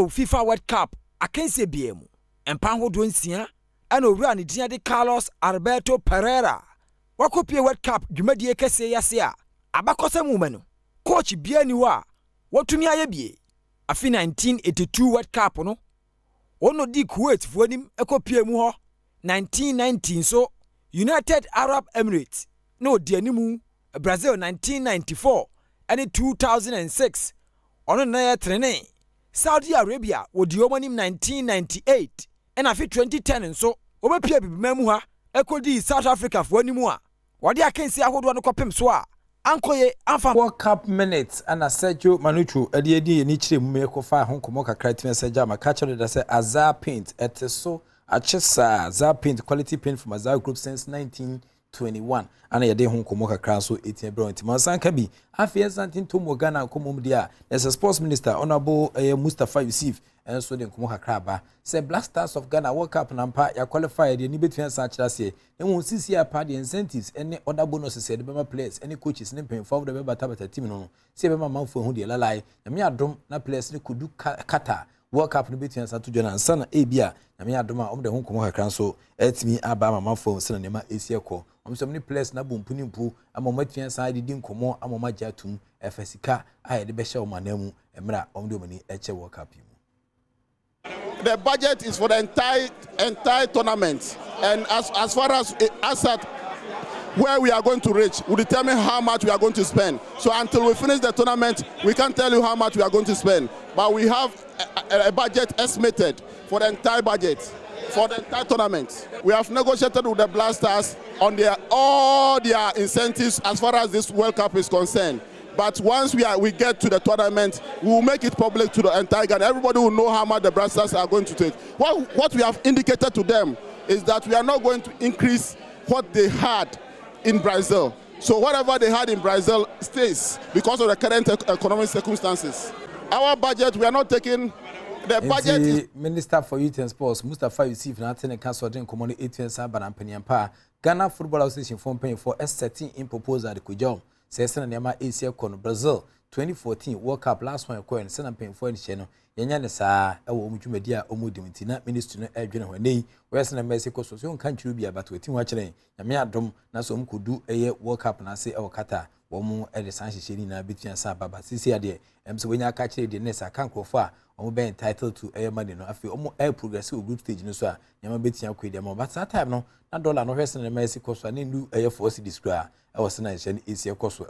FIFA World Cup akansie biemu empa ahodo nsia ana owura ne dia de Carlos Alberto Pereira wakopie World Cup dwumadie kese yase a abakosam mu no coach bia ni wa watumi aye bie afi 1982 World Cup no ono di Kuwait fuanim ekopie mu ho 1919 so United Arab Emirates no di animu Brazil 1994 and 2006 ono na ya trene Saudi Arabia wodi omonim 1998 and afi 2010 so obepia bibimam ha ekodi South Africa fuanimu a wadi akensi ahodo no kopem so a ankoye anfa World Cup minutes ana Sergio Manucho edi ni kire mu ekofa ho komo kakra timi Sergio ma catch the say Azar paint eteso achesa Azar paint quality paint from Azar group since 1921 ana yede ho komo kakra so etia bronti mansanka bi afia santin to Ghana komom dia as a sports minister honorable Mustafa Yusuf and so den komo kakra ba say Black Stars of Ghana World Cup nampa ya qualify de ni between sa kira se e won sisi apa the incentives any other bonuses de bema players any coaches ne pen for the beba tabata team no se bema manfo hu de lalai na me adom na players ne kudu kata World Cup no between sa to Jona sana e bia na me adom a omde hu komo kakra so etimi aba manfo se na ma esie ko omso many players na bompu ni mpu amoma twen sa de din komo amoma jatum efasika a de be hye o manamu emra omde omani eche World Cup. The budget is for the entire tournament, and as far as at where we are going to reach will determine how much we are going to spend. So until we finish the tournament, we can't tell you how much we are going to spend. But we have a budget estimated for the entire budget for the entire tournament. We have negotiated with the Black Stars on all their incentives as far as this World Cup is concerned. But once we get to the tournament, we will make it public to the entire Ghana. Everybody will know how much the Black Stars are going to take. What we have indicated to them is that we are not going to increase what they had in Brazil. So whatever they had in Brazil stays because of the current economic circumstances. Our budget, we are not taking the budget. The Minister for Youth and Sports, Mustafa Yusuf, na atene council den common 8 Banampenyanpa, Ghana Football Association for paying for S13 in proposal the Kujom. Says Nema Asia Con Brazil 2014 World Cup last one coin send paying for channel Yanya sa media omudimintina ministry no edwene hwane where send Mexico so you can be about wetin wachire nyame adom na so mkodu eye World Cup na se e kata wo mu e de sanhyehyeni na between sa baba sisi ade so wenya aka kire de nesa kan krofo a wo be entitled to eye money no afi wo air progressive group stage no so a nyama betia kwede mo but that time no na dollar no hwese na Mexico so na ndu eye force discra I was in Asia cost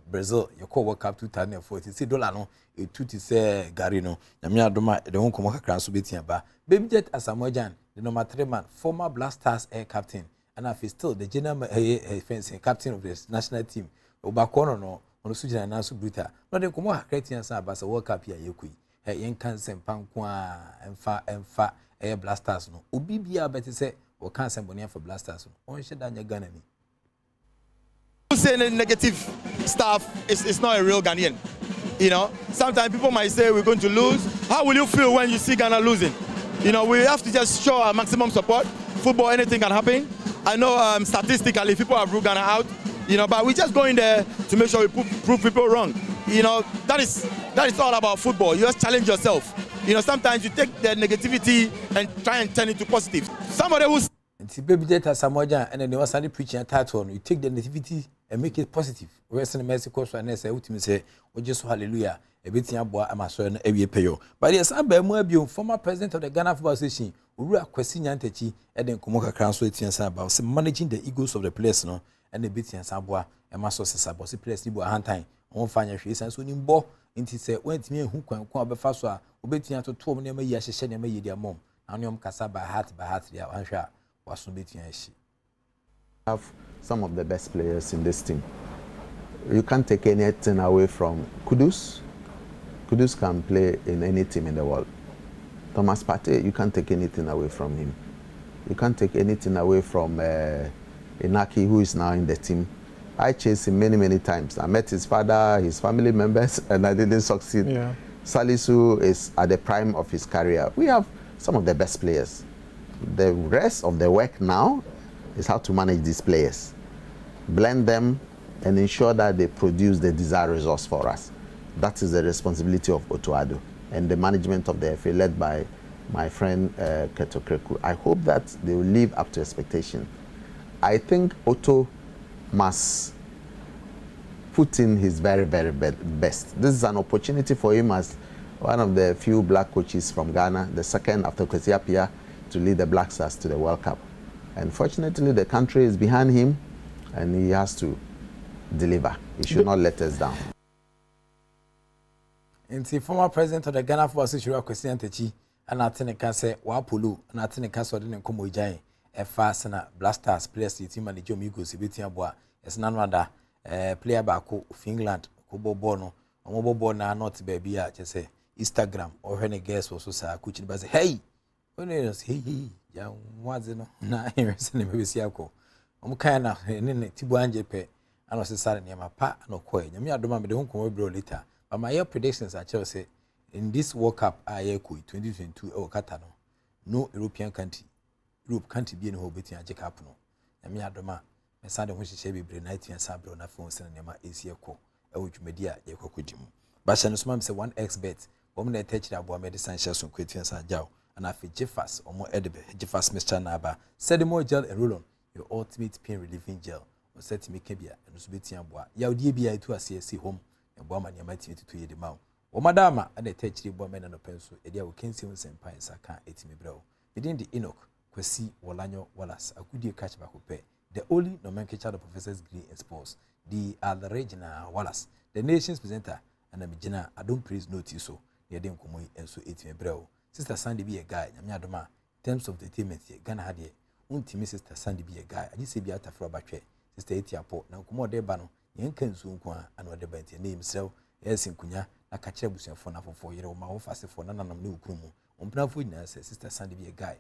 Brazil, your call World Cup 2040. See dollar no, a tuti say Garino. Yamia Doma, the home Comoca Cross beating ba. Baby Jet as a Mojan, the number 3 man, former Black Stars air captain, and I feel still the general fencing captain of the national team. Obakono no, on the Sujan and Nasu Bruta. Not the Comoca Cretin Sabas a World Cup here, Yukui. Hey, young cancer, Pankwa, and fa, air Black Stars no. Ubibia better say, or cancer bonia for Black Stars. On shed down your gun. Saying negative stuff is not a real Ghanaian. You know, sometimes people might say we're going to lose. How will you feel when you see Ghana losing? You know, we have to just show our maximum support. football, anything can happen. I know statistically people have ruled Ghana out, you know, but we just go in there to make sure we prove people wrong. You know, that is all about football. You just challenge yourself. You know, sometimes you take the negativity and try and turn it to positive. Somebody who's baby data Samoja and then they was started preaching a title. You take the negativity and make it positive. Whereas in Mexico, so I say, ultimately say, we just hallelujah. A bit in boy, I'm a son every payo. But yes, I'm a former president of the Ghana Football Association. We are questioning Antechi and then Kumoka Council about managing the egos of the players, no, and the bit in Samboa and my sources about the players. Nibu Hantime on financial and so in Bo into say, went me who can come up fast, obeting to 2 million a year, she said, and their mom. Anium Casa by heart, their answer was no bit. Have some of the best players in this team. You can't take anything away from Kudus. Kudus can play in any team in the world. Thomas Partey, you can't take anything away from him. You can't take anything away from Inaki, who is now in the team. I chased him many, many times. I met his father, his family members, and I didn't succeed. Yeah. Salisu is at the prime of his career. We have some of the best players. The rest of the work now is how to manage these players, blend them, and ensure that they produce the desired results for us. That is the responsibility of Otuado and the management of the FA, led by my friend Keto Kreku. I hope that they will live up to expectation. I think Otto must put in his very, very best. This is an opportunity for him as one of the few black coaches from Ghana, the second after Kwesi Appiah, to lead the Black Stars to the World Cup. And fortunately, the country is behind him, and he has to deliver. He should not let us down. And the former president of the Ghana Football Association, Kwesi Antechi, and Ateneka say, Wapulu, and Ateneka so didn't come with Jai, a fast and Black Stars players, the team and the Joe Migos, Ibitia Boa, as none other player back of England, Kobo Bono, or Mobo Bona, not baby, just say Instagram or any guest or so, coaching, but say, hey, when it was, hey, yeah, what's it? Nah, here's the baby Siako. Kind of, and then Tibuanje pay, and was a sad near my pa, no coin. You may have done the home come later. But my year predictions are Chelsea in this World Cup, I 2022 or Catano. No European country, Europe country being whole between Jacob. And me Adoma, my son, when she be brain 90 and Sabro on a phone, and Yama ACO, which media, Yako Kudim. But Shanus Mam say 1x bet, woman that touched about medicine shells on Quitian San Jow, and I feel Jeffas or more edible, Jeffas Mr. Naba, said more gel and roll on your ultimate pain relieving gel, or set to me Kebia and Subitian Bois. Yaw DBI to a CSC home. And woman, you might need to the mouth. O Madama, and a touch the woman and a pencil, a dear will can see and pines. I can't eat me, bro. Within the Enoch, Kwesi, Walanyo, Wallace, a good dear catch back pay. The only nomenclature of professors degree in sports. The other Regina Wallace, the nation's presenter, and a Mijana, I don't praise notice so. Near them come and so eat me, bro. Sister Sandy be a guy, Yamiadoma, terms of the team, Ghana had ye. Unti Sister Sandy be a guy, I just say be out of rubber tray. Sister Etiapo, now come on, there, Bano. Yankan soon and what the name so, yes, in Kunya, a catcher was your phone for 4 year old mouth fast for none of new Kumu. On Bravo, Sister Sandy be a guy,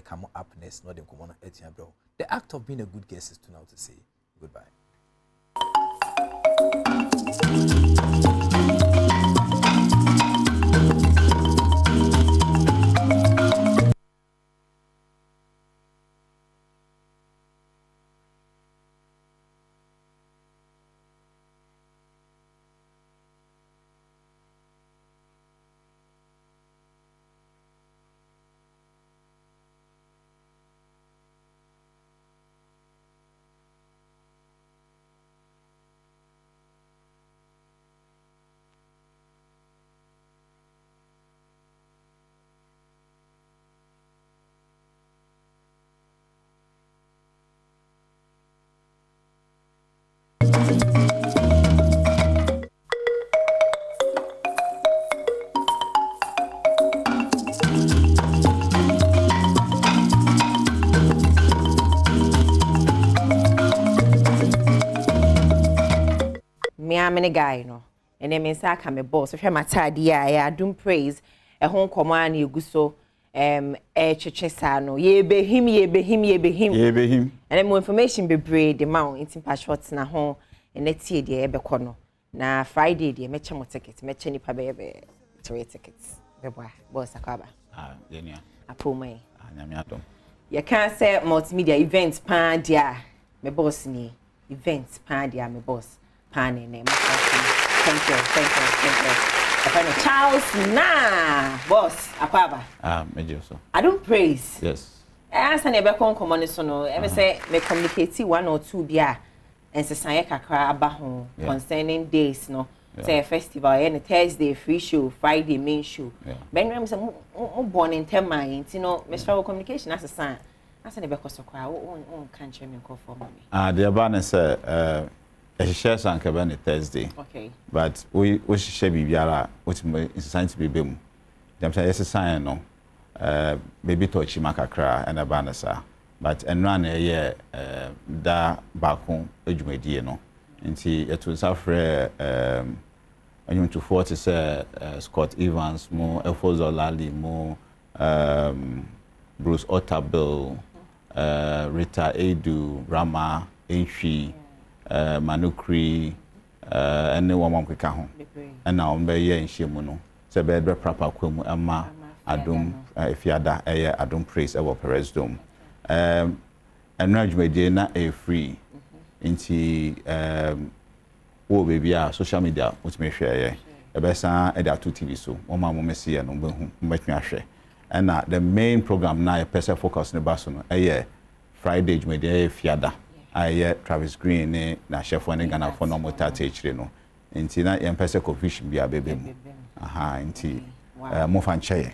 come up next, not in Kumona Etienne bro. The act of being a good guest is to now to say goodbye. I'm a guy, no, and then I come a boss. If I'm a tidy, I don't praise a home command you guso, chesano, ye be him, ye be him, ye be him, and then more information be braid the mount in passports na home, and let's see the Ebecono. Na Friday, the Mechamo tickets, Mechani Pabe, 3 tickets. Boss Akaba. Denia. A poor may. Yamiato. You can't say multimedia events pan dia me boss ni events pan dia me boss pan name. Thank you. Charles na boss Akwaba. Major so. I don't praise. Yes. As an ebe kon komo ne so no, e say me communicate one or two bia and say kakra aba ho concerning days no. Say a festival and Thursday free show, Friday main show. Ben say mo born in 10 minds, you know, me struggle communication as a sign. As an ebe koso kwa on country me call for me. The abane say share sanka be Thursday. Okay. But we share bibiara what me society be bem. Dem say yes sign no. Baby touch makakra and abane sa. But and run a da baako edwumadie no. Nti etu safre anyum to 40 say Scott Evans mo Efozo Lali mo Bruce Otabil Rita Edu Rama Enchi Manukri ene wo mam keka ho na on be ye nhyiemu no se be proper kwamu ama Adom Efiada eye Adom Praise ewo Perez Dome enragumedie na free inti wo baby social media what me hweye ebesa Adom TV so o ma mo mesi ye no behu mbetwa hwe and the main program na person focus ne baso no Friday jumedie fiada Travis Green ne na chef one Ghana for no motata echire no inti na ye person confusion bia bebe mu aha inti mo fan cheye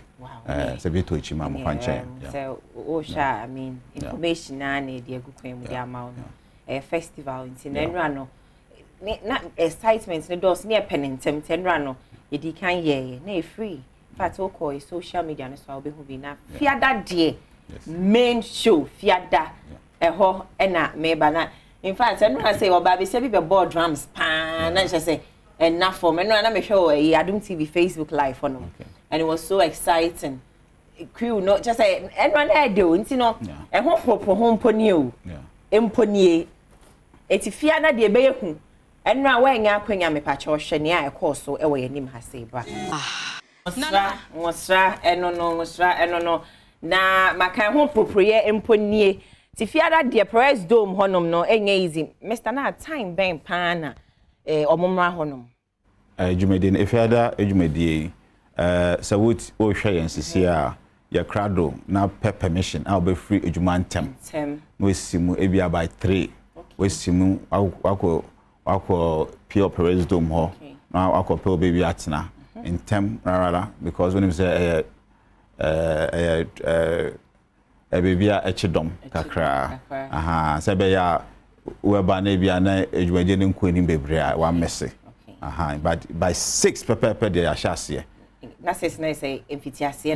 se beto ichima mo fan cheye so o sha I mean information na na de agukwan mu dia ma no festival inti na nra no na excitement ne dos ne penentem tenra no ye di kan ye na free fact o call social media no so obehu bi na fiada de main show fiada eho na meba na in fact I say oba be say be board drums pan na just say enough for me no na me show Adom TV Facebook live for no and it was so exciting crew no just say everyone there do nti no eho popo ho mponi o emponi etifia na de be yehu enra wa nya akwanya me pa cha ohwe ne a ekọ so e wo yanim ha sei bra Musra eno na makan ho poproye emponi tifiada de Perez Dome honom no enye easy Mr. na time ben pana omomra honom jumedi na efiada ejumedi sawut o hwe yensisi a ya crado na permission a be free ejuma ntem we simu ebia by 3 we simu akọ pure Perez Dome ho na akọ pure baby atena ntem rara because when you say baby a echidom kakra aha se be ya weba na bia na ejumade ne nkwani bebre a wa messe aha but by 6 pepe de ya shase na 6 na say emfitiase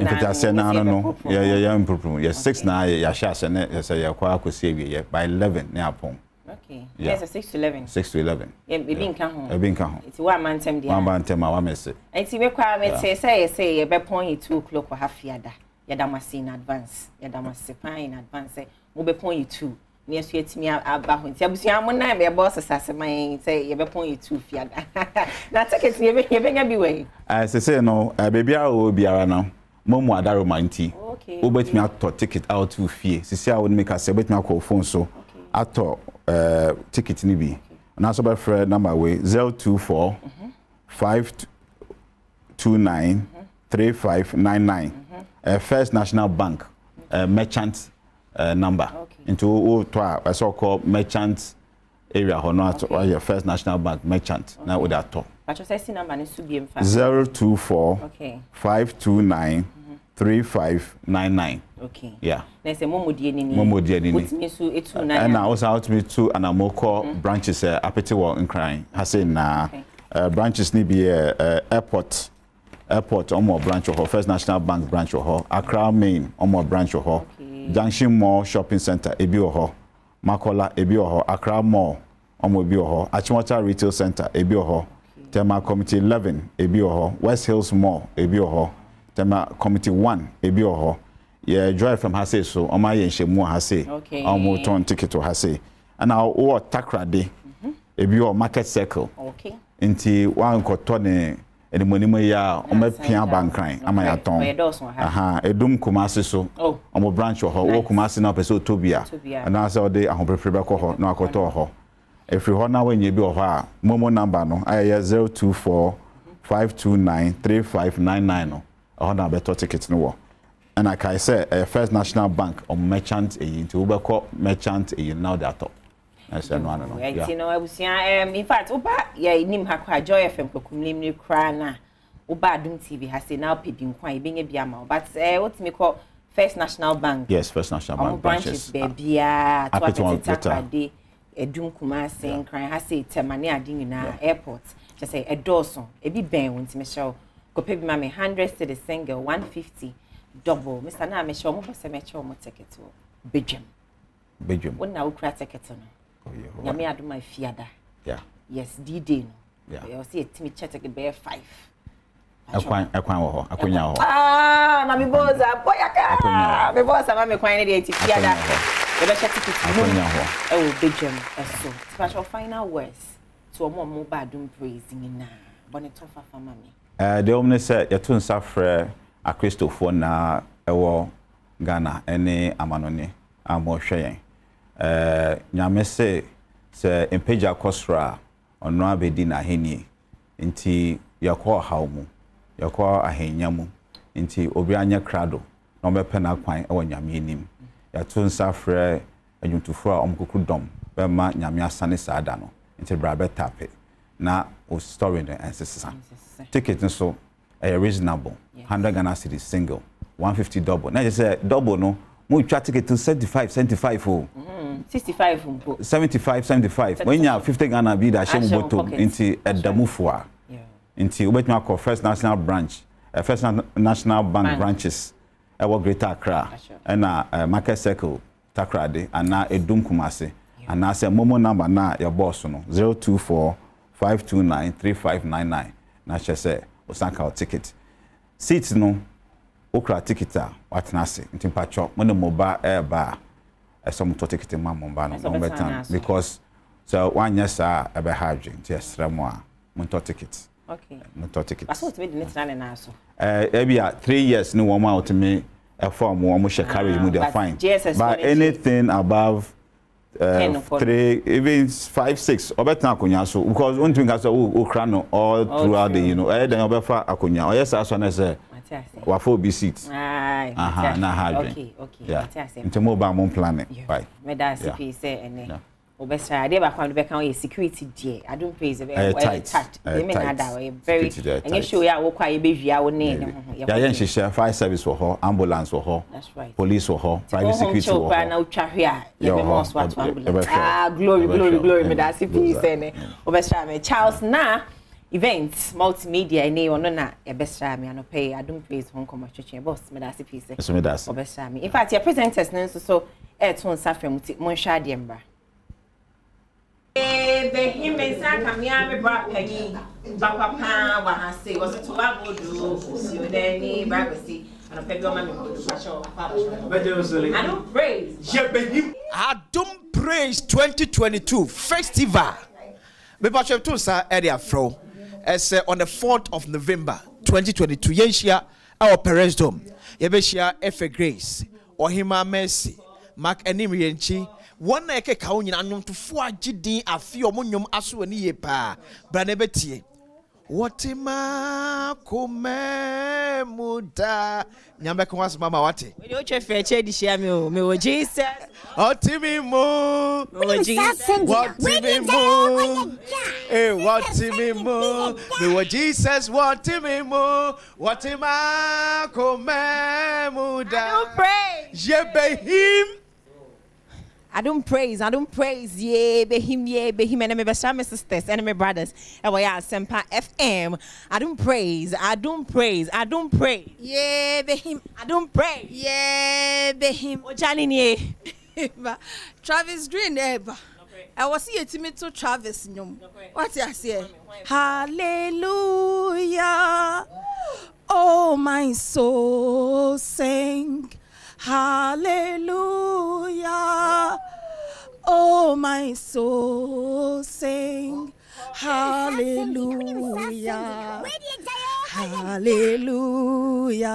na no ya improve ya 6 na ya shase na say ya kwa akosi ewie by 11 na apon okay yes 6 to 11 6 to 11 ebi nka ho ebi nka ho it's one man tem dia one man tem a wa messe enti we kwa me say ye be pon 2 o'clock ha fiada yadamasi in advance yadamasi in advance mo be pon 2 ne asu etimi aba ho nti abusu am na me boss sase man say ye be pon 2 fiada na ticket ye be nya bi we say no baby a o biara na momu adaro manti o betimi ato ticket out to fie sisi a won make us betimi akọ phone so ato ticket ni bi na so be free number we 024 529 3599 First National Bank merchant number into to so called merchant area hono First National Bank merchant na we that to but you say number ni su biem fa 024 529 3599 okay yeah na say momodie ni utimi su etu na na also out me to and amoko branches apete wo nkran ha say na branches ni be airport omo branch ho First National Bank branch ho Accra main omo branch ho Junction Mall shopping center ebi ho Makola ebi ho Accra Mall omo ebi ho Achimota Retail Center ebi ho Tema Committee 11 ebi ho West Hills Mall ebi ho Tema Committee 1 ebi ho yeah drive from Hase so omo ye nhemu Hase omo ton ticket Hase and our Takrade ebi ho Market Circle okay inti wan koto ne ene monimo ya o me pia bankran ama ya ton aha edum Kumasi so omo branch ho wo Kumasi na pese otobia na se ode ahoprepre be ko ho na akoto ho efri ho na wenye bi ho a momo number no aye 024 529 3599 no ho na beto ticket no wo and like I say First National Bank or merchant into Ubako merchant now they are top. I said no no. You know I was in fact oba yeah nim ha kwa Joy FM kokumlim ni kra na oba Adom TV has now pidin kwan be nya biama but what me call First National Bank. Yes, First National Bank branches bebia to atete Edum Kumasi kran ha say temane ade nyina airport just say edoso e bi ben wonti me show ko pe bi ma me 100 to the single 150 double Mr. Na me show mo se me show mo ticket wo Bedwam wona wo kra ticket no nyame Adom my fiada yes D-Day no you see it me check ticket be 5 akwan wo ho akonya ho na me boza boya ka me boza ma me kwan ne de fiada e be check ticket akonya ho e wo Bedwam so special final words to mo ba Adom praise ni na bonito fafa mami de omne say ya tun safre a Christopher na ewo Ghana ene amanone amo hwe nyame se empeja kosra ono abedi na henie nti yakọ hawmu yakọ ahenyamu nti obi anya krado na obepe na kwan ewo nyame enim ya tun safre adwuntufo a omkuku dom be ma nyame asane saada no nti brabe tape na o story no ensesa ticket nso reasonable 100 Ghana cedis single 150 double na just say double no mo twa ticket to 75 oh 65 mpo 75 when you 50 Ghana bi da shem bottom into edamufo a into obetuma call First National Branch First National Bank branches ewo Greater Accra na Market Circle Takrade ana Edum Kumasi ana say momo number na your boss no 024 529 3599 na say osanka ticket seats no okra ticket a watnase ntimpacho mo no mobile airba esom to ticket ma momba no betan because so one yes ebe hardge ntiesremo a mo to ticket mo to ticket aso to be the national na so ebia 3 years no one out me form one mo share carry mu dey fine but anything above 3 even 5 6 obetan akonya so because one thing as okra no all throughout the then obefa akonya oyesa so na say wa for be seats na hard okay yeah into mobile mon planet right me da CP say ene obesha dey ba kwando be kan security there Adom praise be tight they me na da very and you show ya wo kwa ye be hwia wo ne ya yen hwehwe fire service wo ho ambulance wo ho police wo ho private security wo ho na utwa hwia ye be mo swat ambulance glory me da CP say ne obesha me Charles na events multimedia ene ono na ebesra me anope Adom praise hon komo twetwe boss me da CP say so me da obesra me in fact your presenters no so eton safrem mo hwa de mbra the him insaka me ame bra pani papa wa ha say was to abodu si odeni bragosi anope bi o ma me bodu fashion Adom praise Adom praise 2022 festival me ba chef to sa area fro as on the 4th of November 2022 yenhia our parents dome yebehia Efe Grace Ohima Mercy Mark Enim Yenchi one na eke ka onyina nwomtofo agidin afi omonyom aso ani ye pa bra na betie Watima kumemuda nyambe kwa mama wate we do chef eche di share me o me wo Jesus Otimi mo Jesus Watimi mo Watimi mo me wo Jesus Watimi mo Watima kumemuda Adom praise Yebehim Adom praise ye behim and me best my sisters and my brothers and we are Sempa FM Adom praise ye behim Adom praise ye behim ojani ni Travis Green eba I was here to meet to Travis nyom what you say hallelujah oh my soul sing hallelujah oh my soul sing hallelujah Hallelujah.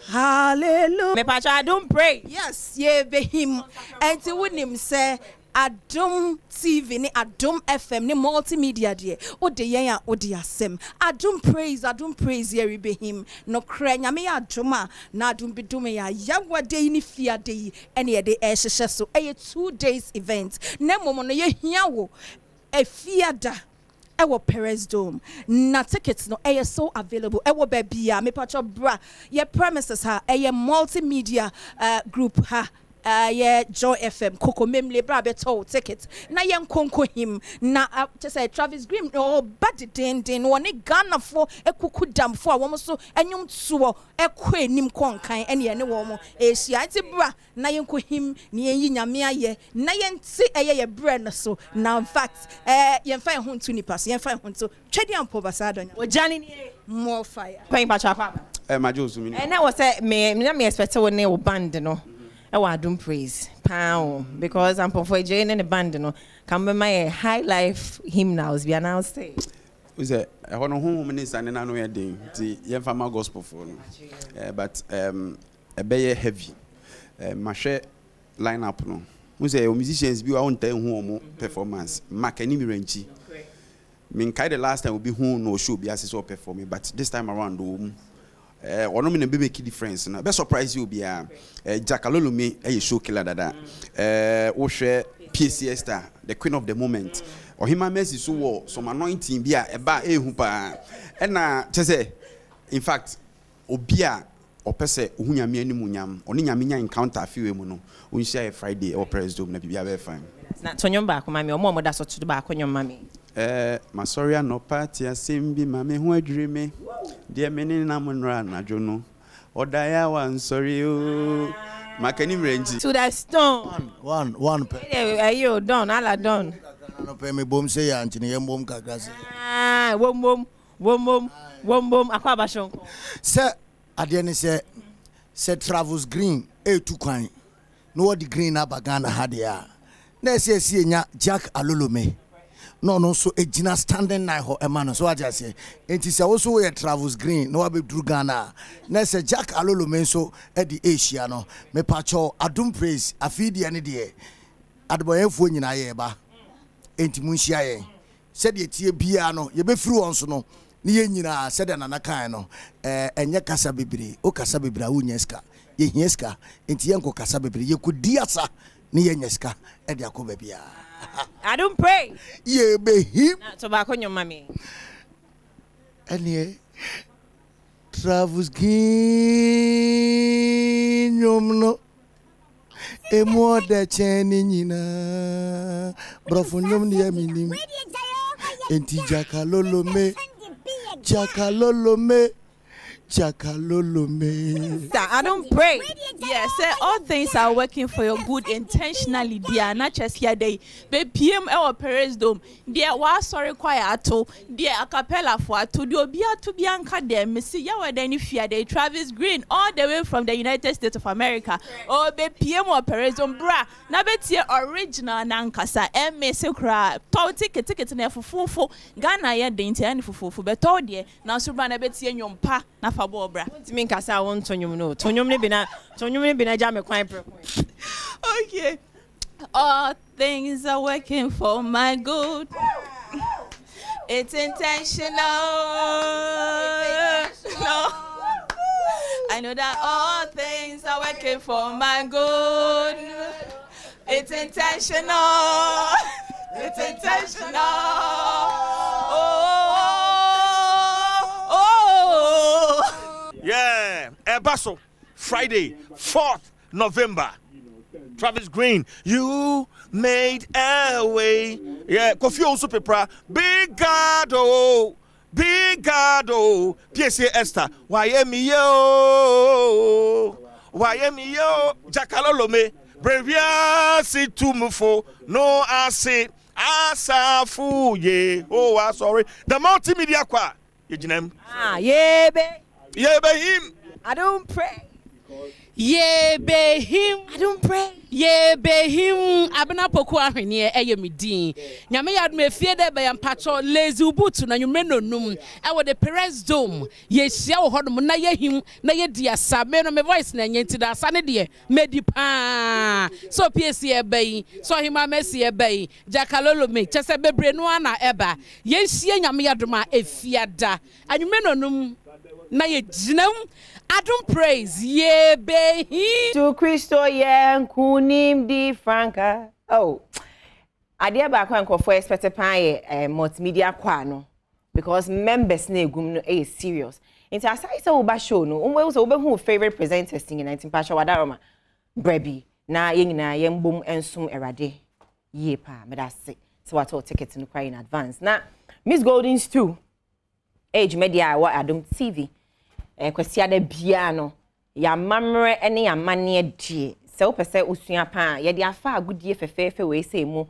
Hallelujah. Me pacha, I don't pray. Yes, yeah, be him. And to win him say Adom TV ni Adom FM ni multimedia die. O de yen o de asem. Adom praise ye be him. No kra nyame ya adoma na adom be dome ya yawa de ni fia de ene ye de ehhehye so. 2 days event. Na momo no ye hia wo e fiada. Ewo Perez Dome. Na tickets no so available. Ewo bebia me pacho bra. Ye premises ha multimedia group ha. Joy FM Coco Memle bra beto ticket na yen konko him na just say Travis Green bad den one Ghana for ekuku dam for wo so enyum tuo ekwe nim konkan ene ye ne wo mo ehia ti bra na yen ko him ne yen nyame aye na yen ti ye bra no so na in fact yen fa ho ntu ni pass yen fa ho ntu twedi ampo basado nya wo jani ni more fire pen pa cha kwa majozu mi na wo say me expect wo ne wo band no Adom praise pound because I'm for joining the band no can be my high life hymnals be announced. We say I want to home minister na no yedin ti yen fama gospel for no but e be heavy ma hwe line up no we say musicians bi wa won tan hu omo performance mark any miranchi me kai the last time we be hu no show bi as so performing but this time around one of them make difference na be surprise you be Jakalolo me show killer dada wo hwe PCS star the queen of the moment or him mercy so some anointing be e ba ehu pa e na chese in fact obia opese ohunyame animu nyam oni nyame nya encounter fiwe mu no unshare Friday or President na bibia be fine na tonyo ba ko mami omo da so to ba ko nyom mami Masoria no party asembi mame ho adwire me de meni na monra na dwono odaya wan sorry o makani mrenji to the stone one ayo don ala don no pay me bom say ya ntini yem bom kakra se wom akwa bashonko se ade ne se Travels Green tu kwan no what the green abagana hade a na se nya Jack Alolome no so ejina standing na ho emano so aja se enti se wo so we Travels Green no abe dru Ghana na se Jack Alolome so e di Asia no me pacho Adom praise afidi ene de adboyefo nyina ye ba enti munhia ye se de tie bia no ye be firi won so no ni ye nyina se de nana kan no enye kasa bebre o kasa bebre a wonyeska ye hieska enti ye nko kasa bebre ye ko diasa ni ye nyeska e de akoba bia I don't pray. Ye be him. So back on your mommy. Anyway, Travels Green no. E mo de cheni nyina. Brofo nyom ni eminim. Enti Jakalolo me. I don't pray. Yes, all things are working for your good intentionally. They are not just here. They PM our Perez Dome. They are sorry choir to. They are acapella for to do be to Bianca them. Missy Yawa then if you are the Travis Green all the way from the United States of America. Oh, be PM our Perez Dome bra. Na bet your original nankasa. MS cry. Tau ticket na fufu. Ghana ya denti and fufu. But all dear. Now Subana bet your yompa na fabobra. What mean kasa won tonyum no. Tonyum ne bina jam kwan pre. Okay. All things are working for my good. It's intentional. No. I know that all things are working for my good. It's intentional. It's intentional. Oh. Yeah, Ebaso, Friday, 4th November. Travis Green, you made a way. Yeah, Kofi also prepare. Big God, oh, PSA Esther. Why am yo? Jakalolo me. Brevia si tumufo. No, I say, Asafu ye. Oh, I'm sorry. The multimedia kwa. Yeah, be him. I don't pray. Ye be him. I don't pray. Ye be him. Abena poku ahwene eye medin. Nyame yad me fie de be yampacho lazy ubutu na nyumre no num. E wo the Perez Dome. Ye hia wo hodom na ye him na ye dia sa me no me voice na nyenti da sa ne de medi pa. So PSC e be so hima Messi e be Jakalolo me chese bebre no ana eba. Ye hia nyame yadoma efiada. Anyumre no num na ye jinam. I don't praise ye be to Christo ye kunim di franca. Oh, I dear back when for expected pie multimedia kwano because members ne gum no is serious. Into as I say oba show no we so who favorite presenters singing 19 pasha wadaroma brebi na yen na yen bom ensum erade ye pa me da se so what all tickets no cry in advance. Na Miss Golden's too age media wa Adom TV kwasi ada bia no ya mamre ene ya mane die se wo pese osua pa ye de afa agudie fefefe we se mu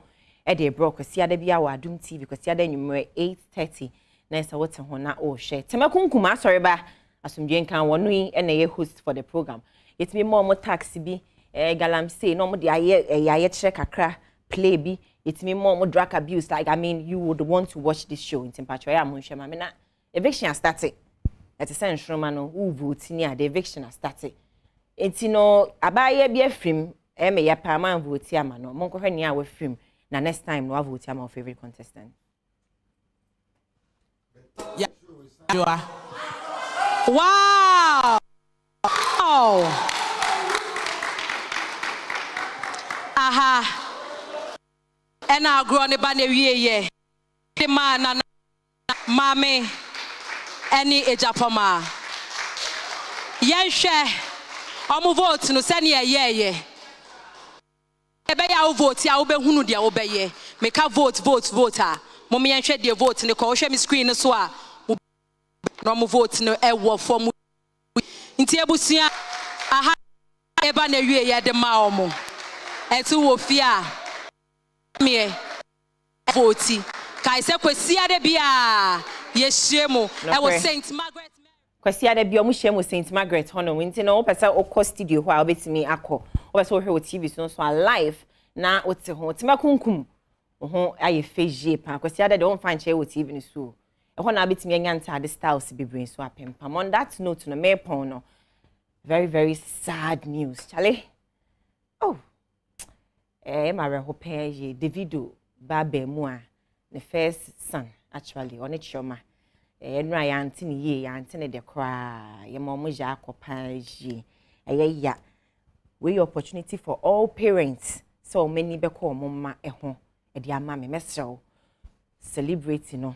e de bro kwasi ada bia wa Adom TV kwasi ada nwumre 8:30 na se wote ho na o hwe temakunkum asori ba asomdwe nkan wono yi ene ye host for the program yetimi mo taxi bi galamsey no mo de aye kire kakra play bi yetimi mo drug abuse like I mean you would want to watch this show in temperature ya mo hwe ma me na eviction has started. At a sense, Romano, who votes near the eviction has started. It's no, abaye be a film, Emma Yapama vote Yamano, Monko Henia with film. Now, next time, no vote Yama favorite contestant. Yeah, you are. Wow! Oh! Aha! And I'll grow on the banner, ye. The man, Mammy. Any ejapoma yenhwe omo vote no se ne ye ebe ya vote ya obehunu de obeye meka vote a mo me yenhwe de vote ne ko hwe me screen so a no mo vote no ewo form nti ebusia aha eba na wie ye de ma omo etu wo fi a me vote kai se kwesi ade bia Yeshemo. I was Saint Margaret. Kwasi ada bi omu shemo Saint Margaret hono winti no pesa okọ studio ho a obetimi akọ. Obesa wo hwe wo TV so live na ote ho. Timakunkum. Ho aye feje pa. Kwasi ada de won fan che wo TV ni so. E ho na obetimi anya nta de styles bibrin so apempa. On that note no me pon no. Very very sad news. Chale. Oh. Mare ho peje Davido Babe Mua. The first son actually on it shoma enra ya antini ye ya antini de kra ye momo ja akopaji ya we opportunity for all parents so many be call mama ho e de ama me mesrew celebrate no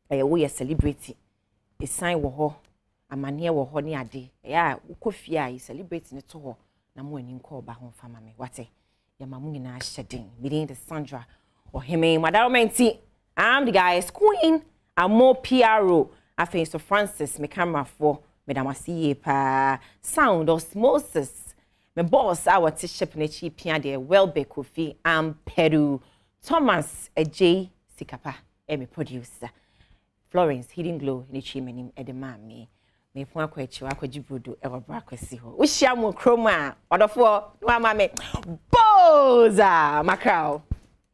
we ya celebrate e sign wo ho amane wo ho ne ade ya ukofie ai celebrate ne to ho na mo ani nko ba ho fama me wate ya mamu nyina hyeden meeting the Sandra or him madam I'm the guy's queen. I'm more PRO. I think so Francis, my camera for Madam Asiye pa sound osmosis. My boss, our t-shirt ne cheap de Welbeck Kofi. I'm Peru. Thomas J. Sikapa. My producer. Florence Hidden Glow ne chi menim edema me. Me po akwachi akwajibudu ewa brakwesi ho. Ushia mo chroma. Odofo no amame. Boza macro.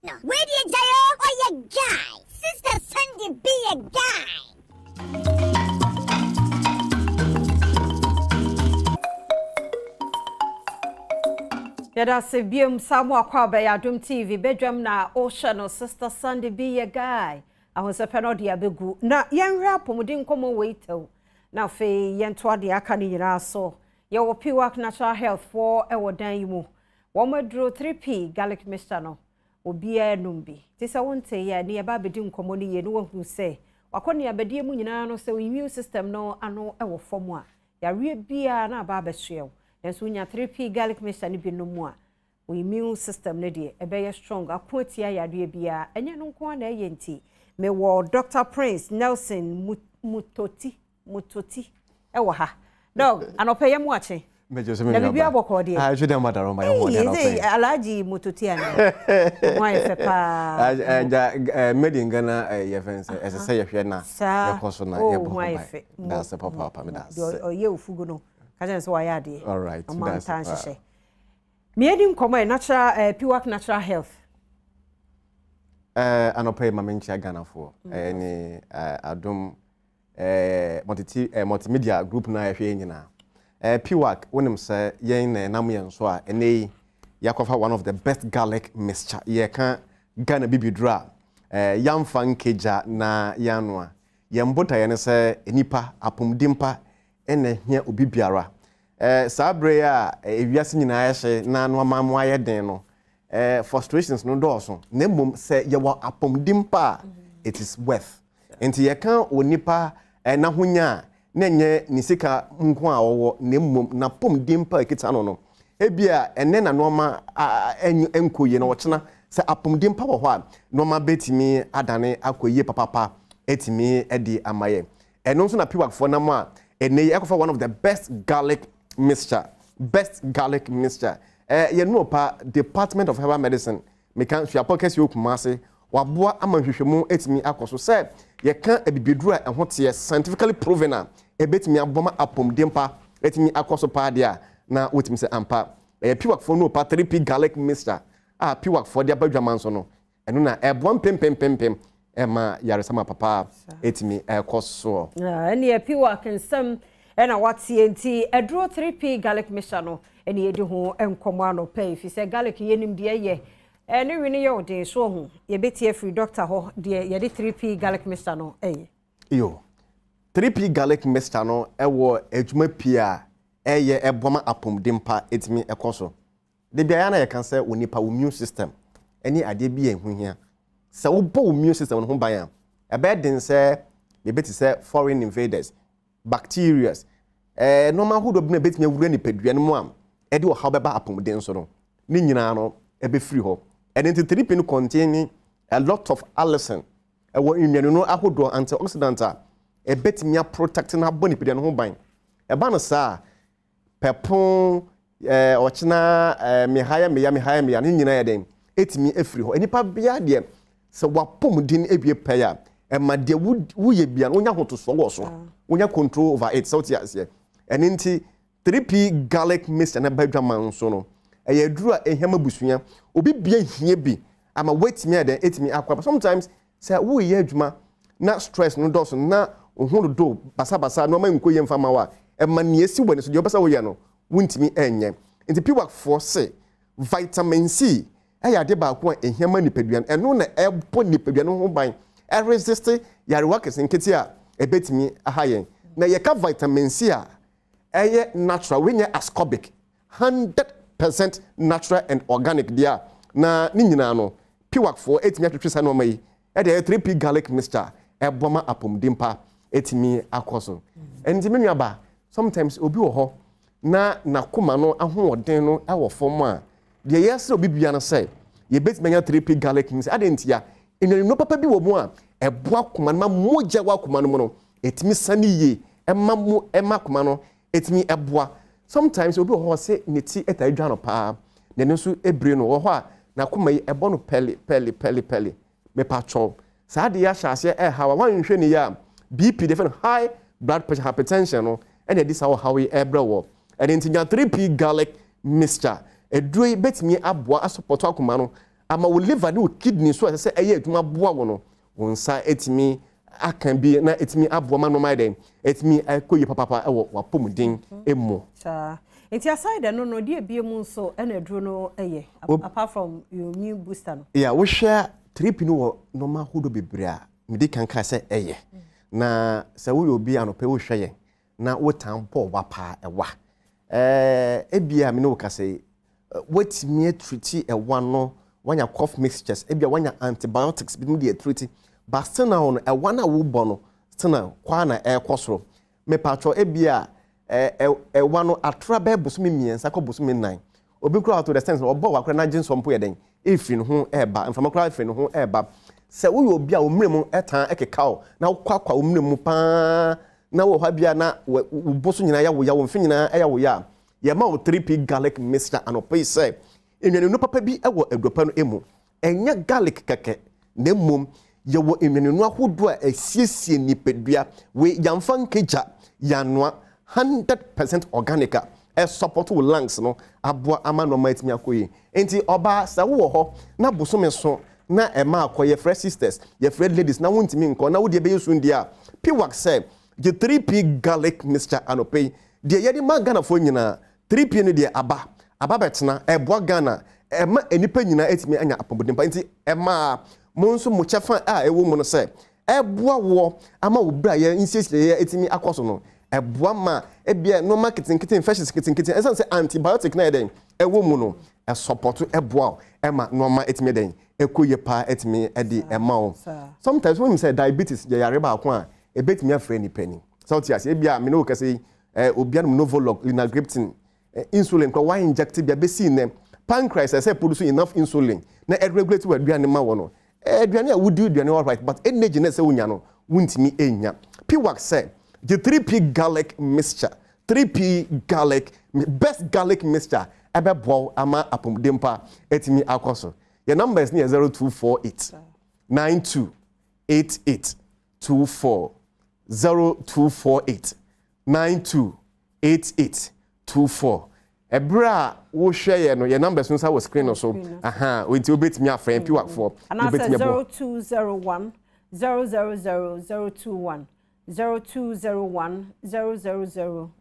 No. Where do you jail or you guy? Sister Sunday be a guy. Yada se biom samu akwa ya Adom TV Badwam na Ocean Sister Sunday be a guy. Ahun se peno de abegu. Na yenhwe apomuden komo weitew. Na fe yento de aka ni nyina so. Ye wo Piwak Natural Health for ewo dan yimu. Wo madro 3P garlic mixture no. Obia numbi tisa wonte ya ni aba bedi nkomo ni ye no hu se wakoni abedie mu nyina no se immune system no ano ewo form a ya wie bia na aba behyew enso nya 3P garlic mixture ni bi no mu a immune system ne de ebe strong akotia ya due bia enye no nko na ye nti me wo Dr Prince Nelson Mutoti ewo ha dog anope ye mu ache Mejo se me ba. Ah, jode madaro ma yo na pe. Alaji Mutoti ana. Why fe pa. Made in Ghana ye fence as say ye hwe na. Ye koso na ye bo. Why fe. That's the papa me that's. O ye ofugo no. kaje so waya de all right that's me edim komo natural pure natural health anope mamenchi Ghana for any Adom multimedia group na ehwe nyina PWAC wonim say yen na nam yen so a ene yakofa one of the best garlic mixture ye kan Ghana bibidura yamfa nkeja na yanwa yembota yen say enipa apomdimpa ene hia obi biara sabre ya ewiase nyina ahye na no amamo ayeden no frustrations no doso na mum say ye wa apomdimpa it is worth enti ye kan onipa na hunya na nye nisika nko a wo na mum na pomdimpa ekita no no ebia ene na noma enkoye na wochena se apomdimpa wo ho a noma betimi adane akoye papapa etimi edi amaye eno nso na PWAC for na mo a ene ekofa one of the best garlic mixture you know pa Department of Herbal Medicine me kan hwia podcast yo kumase waboa amanhwehwemu etimi akoso say ye kan ebibedura ehho te scientifically proven a ebetimi aboma apomdempa etimi akoso pa dia na wetimi say ampa PWAC for no pa 3P garlic mixture PWAC for dia badwaman so no eno na ebon pem ema yaresama papa etimi akoso ene PWAC nsem ena watie nti edro 3P garlic mixture no ene yedi ho enkomo ano pay fi say garlic yenim de ye ene wini ye ode so ho ye betie free doctor ho de yedi 3P garlic mixture no yo 3P garlic mixture no ewo adwuma pia eye eboma apomdimpa etimi ekoso de bia na ye kan say onipa immune system ene ade bi enhuhia se wo bo immune system no ho ban a ebe den say ye beti say foreign invaders bacteria normal hood obina betimi awura ni padua no mu am e de wo ha beba apomden so no ni nyina no e be free ho and into 3P no contain a lot of allicin e wo nnuane no ahodo antioxidant a e betimi a protect na boni padua no ho ban e ba no sa pepon ochina mihaya ni nyina ya den etimi afiri ho enipa bia de se wapomden ebie paya e ma de wo ye bia no nya hoto so wo so wonya control over it so tia se and into 3P garlic mixture na badwaman so no e dura ehema busua obi bia hie bi ama wetimi ade etimi akwa sometimes say wo ye adwuma na stress no do so na ohunu do basa no ma nkoye mfa ma wa e ma ne esi woni so de obasa wo ye no wuntimi enye nti PWAC for say vitamin C ya de ba ko ehema nipaduan eno na ebo nipaduan ho ban e resist yarewa kesen keti a ebetimi ahayen na ye ka vitamin C a eye natural we ascorbic 100% natural and organic dia na ni nyina no PWAC for etimi atwetwesa no mai e de 3P garlic mixture eboma apomdimpa etimi akoso enti menua ba sometimes obi wo ho na kuma no ahoɔden no ɛwɔ fam a de yɛsɛ obi bia no sɛ yɛbɛtumi anya 3P garlic mixture adentia enwano papa bi wɔ mu a ɛboa kuma no ma mogya wa kuma no mu no etimi sane yie ɛma kuma no etimi ɛboa sometimes obi wɔ hɔ sɛ ne ti etadwa no paa na ne nso ebre no wɔ hɔ a na kuma yi ɛbɔ no pɛli me patcho saa de ya hyase ɛhawa wanhwɛ ne ya BP different high blood pressure hypertension no ɛna di sawo hawi ɛbrɛ wɔ ɛne ntinya 3P garlic mixture eduro betimi aboa asopoto akoma no ama wo liver ne wo kidney so ɛsɛ ɛyɛ adwuma boa wo no wonsa etimi akan bi na etimi aboa ma no mai den etimi akoyi papa ɛwɔ wapomuden emu cha enti aside no no de bie mu nso ɛna aduro no ɛyɛ apart from your immune booster no yeah wo hwɛ 3P no wo normal hodo bebre a mede kan ka sɛ ɛyɛ na sɛ wo obi anopɛ wo hwɛ yɛ na wo tan bɔ wa pa ɛwa ebia me no ka sɛ wetimi treat ɛwa no wanya cough mixtures ebia wanya antibiotics bi mu de treat but still now ɛwa na wo bɔ no still now kwa na ɛkɔsoro me patro ebia ɛwa no atra bɛ bosomi miensa kɔ bosomi nan obi kura to the sense ɔbɔ wa kura na gin sompo yɛ den efiri no ho ɛba mfama kura efiri no ho ɛba sɛ wo yɛ obi a omre mu ɛtan ɛkeka na kwakwa omre mu paa na wo ha bia na wo boso nyina ya wo mfi nyina ɛya wo ya ye ma wo 3P garlic mixture anopɛ sɛ enwene no papa bi ɛwɔ adopa no emu ɛnya garlic kɛkɛ na mom ye wo enwene no ahodo a esiesie nipadua we yamfa nkeja yanwa 100% organic a support wo lungs no aboa ama no matimi akoyi enti oba sa wo ho na bosome so na ema akoye fresh sisters ye fresh ladies na wontimi nko na wo de be yesu ndia piwak say the 3p garlic mixture anopay de yedi magana fo nyina 3p no de aba betena eboa Ghana ema enipa nyina etimi anya apobodimpa enti ema mo nso mo chefa a ewo mo no say eboa wo ama wo bra ye insiesie etimi akoso no eboa ma ebia no marketing kitten infections kitten esan say antibiotic na eden ewo mu no e support eboa ema no ma etimi eden ekoye pa etimi edi ema o sometimes when you say diabetes je yare ba ko a ebetimi afre ni pani so ti ase ebia me no kase obia no novolog linagliptin insulin ko why inject bia be see nem pancreas say produce enough insulin na regulate wa aduane ma wo no aduane a wudi aduane all right but energy na say wonya no wuntimi enya piwak say the 3p garlic mixture 3p garlic best garlic mixture ebe bow ama apomdempa etimi akoso your number is near 0248 9288 24 0248 9288 24 ebra wo share no your numbers no sa screen no so we ti obetimi afren piwak for obetimi 0201 000 0201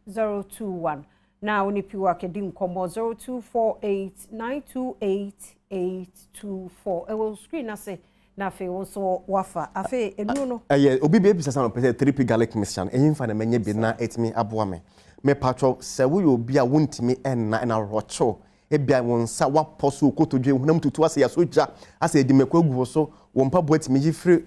000 now when you work in combo 0248 928824 I will screen I say na fe also wafa afe enu no obi be bisa sa no pese 3p garlic mixture eyin fa na menye bi na etimi aboa me patro se wo yo bi a wontimi na rocho ebia won sa wa poso kotodwe hunam tutu ase ya soja ase di mekwagu so wo mpa bo etimi yifre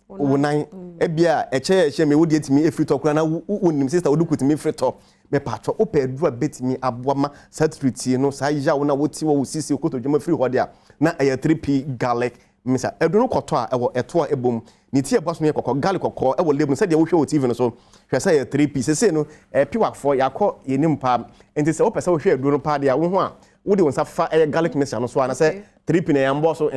wonan ebia eche me wodi etimi efri to kura na wonim sister wodukutimi efri to me patro opedu a betimi aboa ma satriti no sa ya wo na woti wo sisi kotodwe ma free hode a na 3p garlic misa edunu koto a ewo eto a ebom ni tie boso ne kokko garlic kokko ewo label se de wo hwe o TV no so hwe se ye 3p se no piwak for yakọ yenim pa enti se wo pese wo hwe edunu pa de a wo ho a wo de wonsa fa garlic mixture no so ana se 3p na yambo so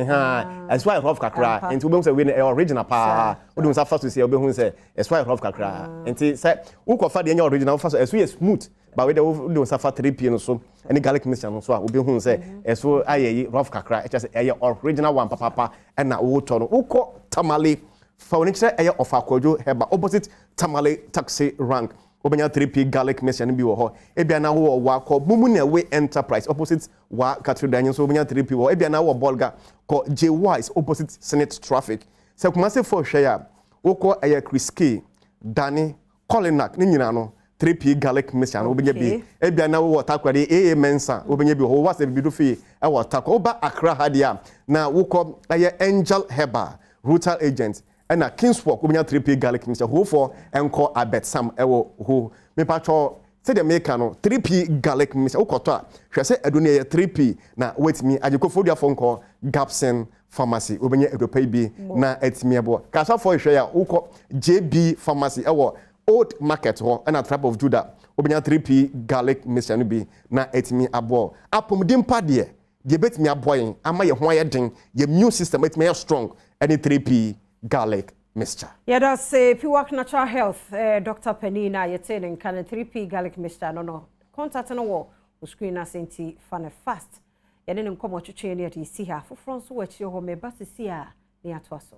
as why rough kakra enti wo be se we original pa wo de wonsa fa so se wo be hu se as why rough kakra enti se wo ko fa de nya original wo fa so as we smooth ba we de wonsa fa 3p no so any garlic mixture no so a wo be hu se as wo ayeyi rough kakra e just original one papa and na wo to no wo ko tamale furniture eye of akwojo heba opposite tamale taxi rank obenya 3p garlic mixture bi wo ho ebia na wo wa ko mumu na we enterprise opposite wa cathedral so obenya 3p wo ebia na wo bolga ko J Wise opposite senate traffic se kuma se for share wo ko eye Chrisky Dani Colinac ni nyina no 3p garlic mixture no obenya bi ebia na wo takwade mensa obenya bi ho wa se bi do fi e wo takwa oba Accra hadia na wo ko eye Angel Heba Rutal agent and a Kingswalk obenya 3p garlic mixture who for enko abet sam ewo who me patro say the maker no 3p garlic mixture ukoto a hwe say adone 3p na wait me agekofodua for nko Gapsen pharmacy obenya edopay bi na etimi ebo kasa for hwe ya uko JB pharmacy ewo old market ho and a Tribe of Judah obenya 3p garlic mixture no bi na etimi abo apomdim pa de betimi aboyen ama ye ho ayeden ye immune system etimi strong any 3p garlic mixture. Yeah, that's Piwak Natural Health, Dr. Penina, you're telling can 3p garlic mixture. No. Contact no wall, screen us into fun fast. You didn't come to chain yet, you see her for France, which your home, but to see her near Twasso.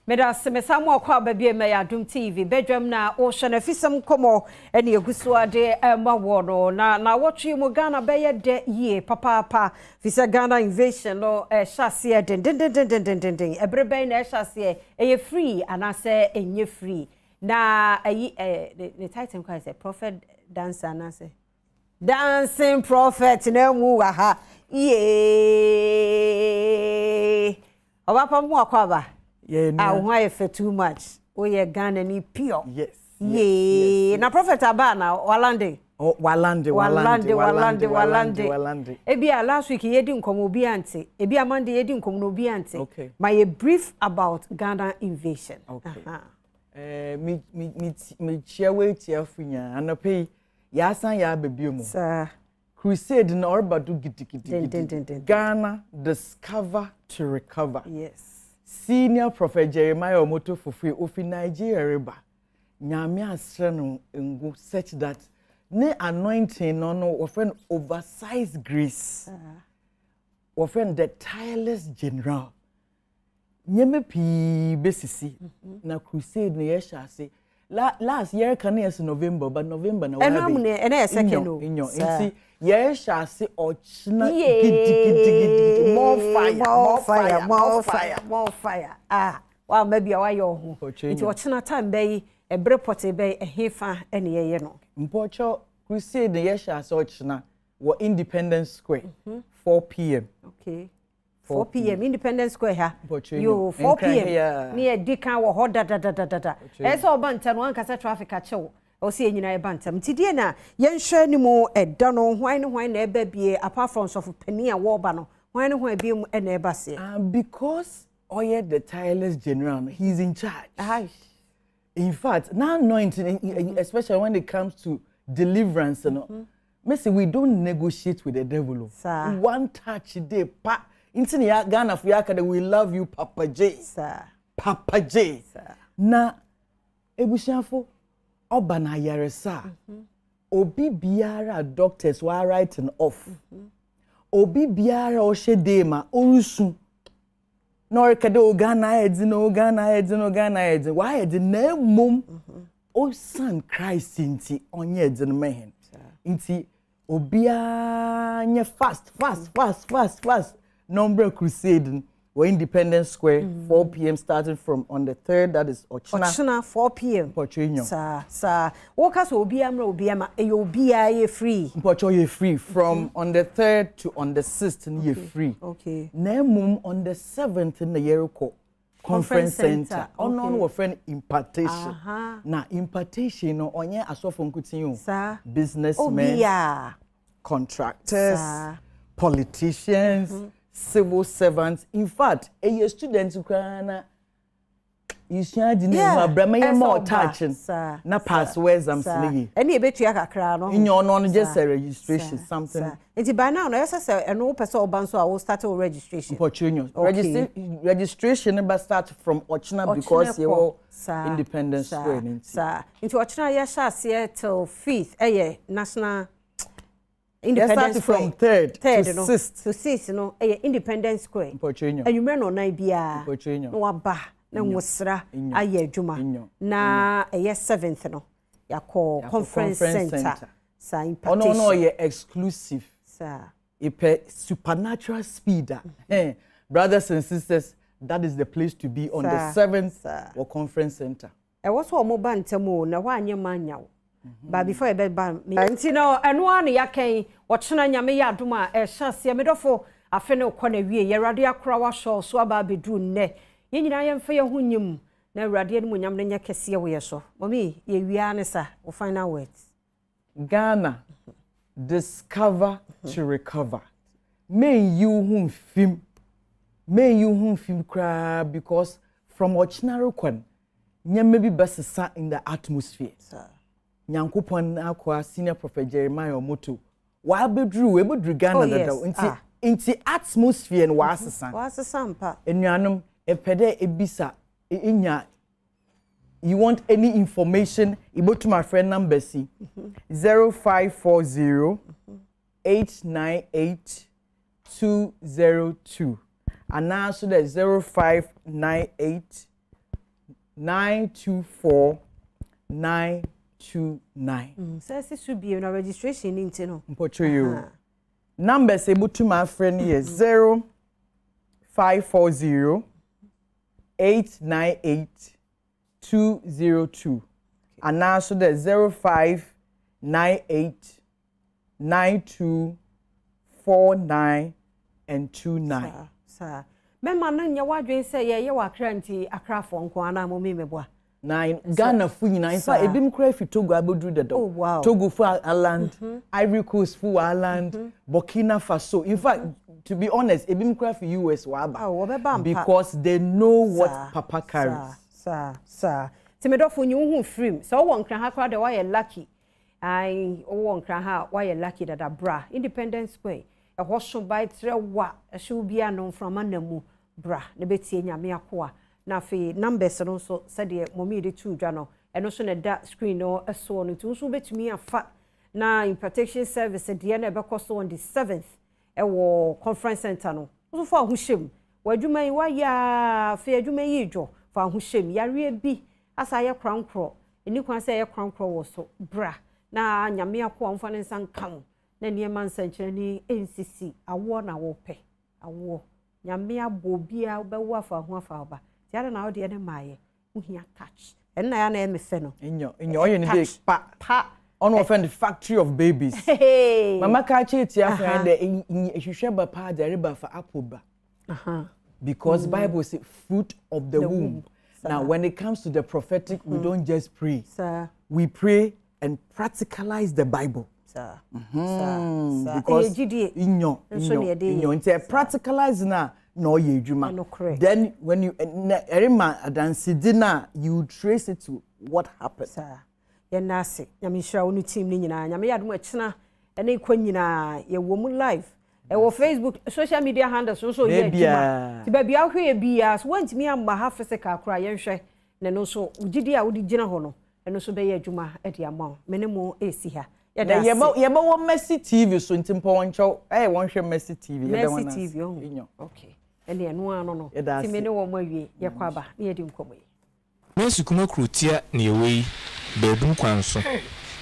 Meda se mesamo kwa babie me Adom TV Badwam na o hwe na fisam komo ene eguso ade ma wono na wotwe mu Ghana beye de ye papa fisa Ghana invasion no hyase den ebrebe na hyase eye free anase enye free na the title kwa say prophet dancer anase dancing prophet na mu wa ha ye obapa mu akwaba. Yeah, why for too much? Oh, yeah, Ghana ni pure. Yes. Yeah. Na prophet abana walande. Oh, walande. Ebia last week yedi nkomo obi ante. Ebia Monday yedi nkomo obi ante. Okay. My brief about Ghana invasion. Okay. Me chewe tiafunya. Anope yasan ya bebiomo. Sir. Crusade na orbadu gidi. Ghana discover to recover. Yes. Senior Prophet Jeremiah Omoto Fufui ofi Nigeria reba nyame asre no ngu such that ne anointing no we friend oversized grace we friend the tireless general nyame pi besisi na crusade ne yesha say last year can is November but November na ena second no inti yesha say ochina gidi more fire wa maybe why your hu inti ochina time be e brepote be e hefa ene ye no mpocho crusade yesha say ochina wo Independence Square 4 p.m. Okay. 4 p.m. Independence Square ha. You 4 p.m. Near Dikan wo ho da. Ese obanta no ankasa traffic a chew. O se nyina e bantam. Tidie na yenhwe ni mu edo no hwan na eba bie apart from of Penia wo ba no. Hwan bie mu na eba se. Because Oye the tireless general, he's in charge. In fact, now anointing, especially when it comes to deliverance, Messi, we don't negotiate with the devil. One touch a day, pa. Inti ya Ghana for yakade, we love you, Papa J. Sir. Papa J. Sir. Na ebushanfo oba na yaresa. Obi biara doctors were writing off. Obi biara o shedema orusu. No kade o Ghana edzi. Why edzi na mum o son Christ inti onye edzi no mehen. Inti obia nye fast. Number crusade or Independence Square 4 p.m. starting from on the 3rd, that is Ochina 4 p.m. Sir. Workers will be you'll be free. You're free from on the 3rd to on the 6th, you're free. Okay. Nemum on the 7th in the Yeriko Conference Center. On friend impartation. Now impartation on your asofon continue. Businessmen, contractors, politicians. Civil servants. In fact, a student who can you share more touching. Na pass where's I'm saying. Any bit you no. In your non just a registration something. It's by now. No, say an old person banso I will start a registration. Registration never start from Ochina because you are Independence Square. Sir, into Ochina yasha see till 5th. National. Independence from 3rd to 6th. To 6th, you know, Independence Square. And you remember no bia. No waba na musra aye juma. Na 7th no. Ya call conference center. Sa impartation. No, ye exclusive. Sir. Ipe supernatural speed. Brothers and sisters, that is the place to be on the 7th or conference center. E was wo mo ba ntamo na wa anye manyawo. But before I bed ban me ntino eno an yaken wochena nyame ya adom a ehyasie medofo afe ne kɔ na wie yerade akora wa show so aba bedru nne ye nyina ye mfa ye hunyim na awurade ne munyam ne nya kese wo ye so mommy ye wia ne sa wo final words. Ghana discover to recover. May you hum film cry because from ordinary kwan nyame bi besesa in the atmosphere. Sir. Nyankopon akwa Senior Prophet Jeremiah Omoto wa bedru Ghana dada inti atmosphere no wa asesa mpa enuanom epede ebisa enya you want any information go to my friend number 0540 898 202 and now so that 0598 924 929. Says it should be on a registration in Tino. Mpocho you. Numbers able to my friend is 0540 898 202. And now so the 0598 9249 and 29. Sir. Memma no nya wadwen say ye wakranti akra fo nko ana mo memebwa. Nine Ghana fu nyina in fact ebim kra fi Togo abodu the door. Oh wow. Togo fu island, Ivory Coast fu island, Burkina Faso. In fact, to be honest, ebim kra fi US wa aba. Because they know what Papa carries. Sir. Timedofo nyu hu frame. So won kran ha kra de why lucky. I won kran ha why lucky that bra. Independence Square. A horse by tre wa a should be anon from anamu bra. Ne betie nyame akoa. Na fe numbers no so said the mommy de 2 dwano and also na that screen no so no to so betumi afa na impartation service de na be so on the 7th e wo conference center no so fa ho hyem wadwuma yi wa ya fe adwuma yi dwo fa ho hyem yare bi asa ye krankro eni kwan se ye krankro wo so bra na nyame akoa mfa ne nsan kan na niema nsankyere ni NCC awo na wo pe awo nyame abobia obewo afa ho afa oba yara na odi ene maye uhia touch enna ya na eme fe no enyo oye ni dey pa on offend the factory of babies mama ka cheti afan de ehwehwe ba pa de riba for apoba because Bible say fruit of the womb. Now when it comes to the prophetic we don't just pray, sir. We pray and practicalize the Bible, sir. Because inyo into practicalize na no ye juma. Then when you erima adansi dinner, you trace it to what happened, sir. Ye nasi nyame hira wonu team ni nyina nyame yadom akina ene kwa nyina ye wo mu live e wo Facebook social media handles so ye juma ti ba bia hwe bia so wantimi amba ha physical kra ye hwe ne no so ugidi a wodi gina ho no eno so be ye juma e dia ma mene mo esi ha ye da ye ba wo Mercy TV so ntimpo woncho won hwe Mercy TV ye da won Mercy TV okay ene eno ano no ti mene wo mo awie ye kwaba ne ye di nkomo yi Mercy kuma krutia ne yewi bedum kwanso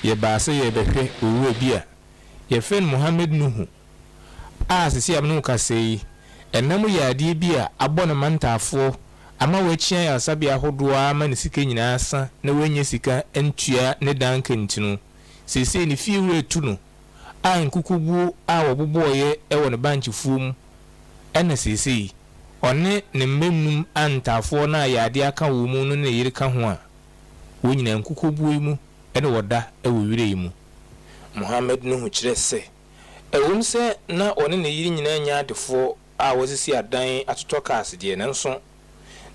ye baase ye behwe owu bia ye fen Muhammad Nuhu sisi amnu kasei enam ye ade bia abona mantafo ama wachia ya sabia hodoa ma ne sika nyina asa na wenye sika entua ne danka ntinu sisi ni fiwe tuno nkukubu woboboye ewo ne banchifuum ena sisi one ne mmennum antafo na ya ade aka wo mu no ne yiri ka ho a wonyina nkukubu mu ene woda ewo wire mu Muhammad Nuhu kire se ewum se na one ne yiri nyina nya adefo wosisi adan atotoka asede ne nso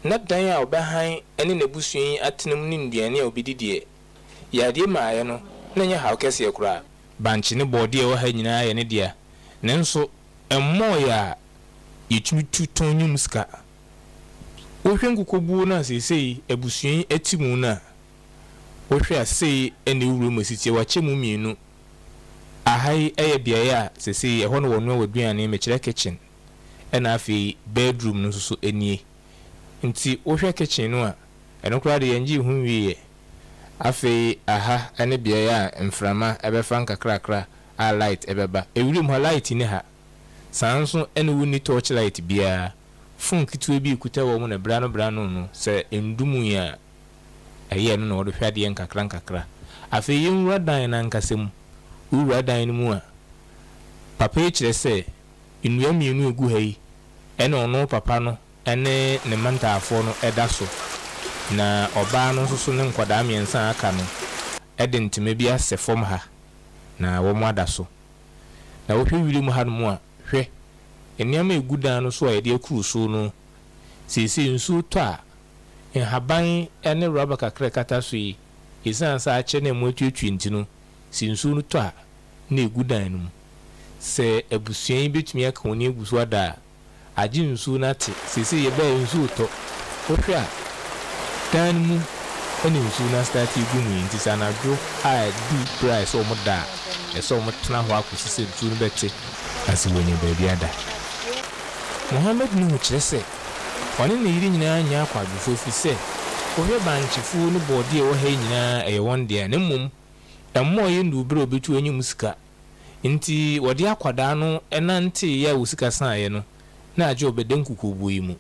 na dan a obahan ene ne busuin atenum ne ndiane a obididie yade maaye no na nya haw kese akura banchi ne bode e wo ha nyina ye ne dia ne nso emmo ya yitumi tuton nyum ska wo hwenkukobu na sesei ebusuin atimu na wo hwe asei ene wuro masitie wa chemu mienu ahai biaye a sesei e hono wonu waduane mekire kitchen ena afi bedroom no so enie nti wo hwe kitchen no a eno kura de yanji hu wiye afi aha ene biaye a mframa ebefa nkakrakra a light ebeba ewurim ha light ni ha sanso ene wuni torch light bia fun kitu bi kuta wo mu na brano no se endumu ya aye no na wo hwe de nkakra afi yinwura dan na nkasem ura dan mu a papa ekire se nnua mienu egu hai ene ono papa no ene ne mantafo no eda so na oba no so ne nkwada miensa aka no ede ntime bi asefom ha na wo mu ada so na wo hwe wiri mu ha no mu a hwe eniama egu dan no so a yede akuru so no sisi nsu to a haban ene rubber kakra kata so yi isansa ache na mu atwetwe ntino sinsu no to a na egu dan no se ebusuan betumi aka oni egusu ada agi nsu na te sisi ye ba nsu to ohwe a dan mu oni nsu na start egu mu ntisa na dwo a di price o mo da eso mo tena ho akosi se nsu no bete asiwonye ba bia da Muhammad Nuhu kire se oni ne yiri nyina anya akwadufo fi se ohwe banchifu no body e wo ha nyina e won de ne mum emmo ye ndubere obetu anyum sika nti wode akwada no enante ya usika san ye no na aje obede nkukubu yi mu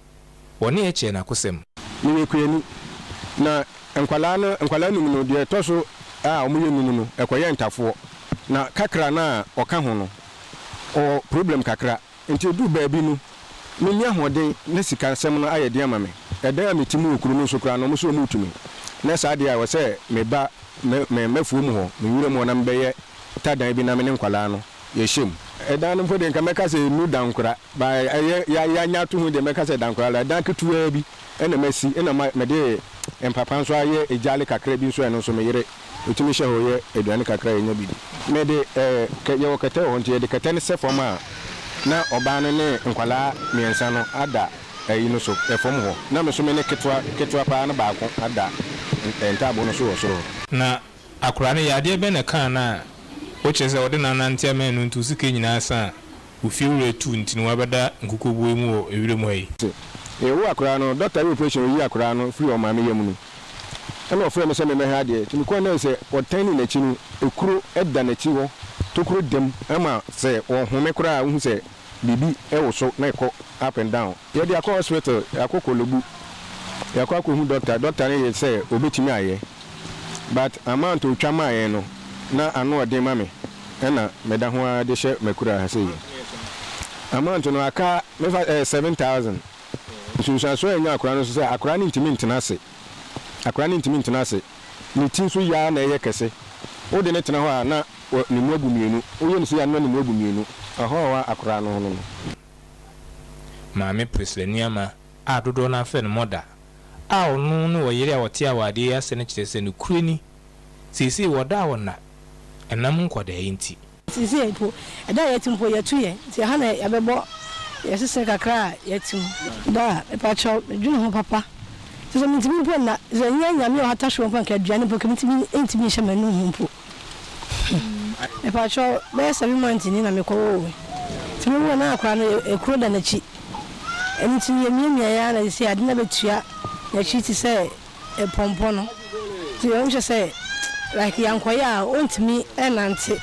woni eche na kosem ni wekuyeni na enkwala num no de toso a omuye num no ekoye ntafo na kakra na oka ho no o problem kakra nti du baabi no menya hoden na sika sem no aye de amame edan ametimu okuru no sokra no mo so mutumi na sa de a wo se meba mefu mu ho nwure mu na mbeye tadan bi na me nkwala no yeshim edan no fode nka meka se nu dankura ba ya nya to hu de meka se dankura dan ketuwa bi ena masi ena me de empapa nso aye ejale kakra bi nso eno so me yere otumi hye ho ye eduane kakra enya bi me de ye wokete ho ntie de kete ne se foma na oba no ne nkwala miensa no ada ayi no so efom ho na me so me ne ketwa pa na ba ko ada entabo no so wo soro na akura ne yade be ne kan na o chese ode na nantia men ntu sike nyina sa ufiure tu ntinu wabada nkukobuo mu o ewire mu ayi wo akura no doctor operation yi akura no free o ma me yemu no ana ofre me se me ha de timi ko na se otani na chi no ekuro eda na chi ho tokuro dem ama se o home kura hu se bibi e wo so na eko up and down ye de akọ hospital akọ lobu yakọ hu doctor ne say obetimi aye but amount o twama aye no na anu ode mame na meda ho de hye makura ha sei amount no aka 7000 sunsan so enya akura no so say akura ni ntimi ntinase ni tin so ya na eye kese o de ne tena ho na ni mu abumienu o ye no so ya no ni mu abumienu aho wa akura no no maame presleniama a dodo na afa no moda a onu no woyere a wote awade ya se ne kyerese no kureni sisi woda wona enam nkoda yinti sisi epo eda yetimpo yetuye ti ha na yabebo yesese kakra yetim da epacho dwene ho papa sisi mitimi po na zenya nyame o hata hwo panka dwane po mitimi entimi hye manu ho po epacho be 7 months ni na mekwo timi wo na akwa no ekuro da na chi enti yemia ya na sisi ade na betua ya chi ti se pompo no ti o nche se like yankwaya ontimi enante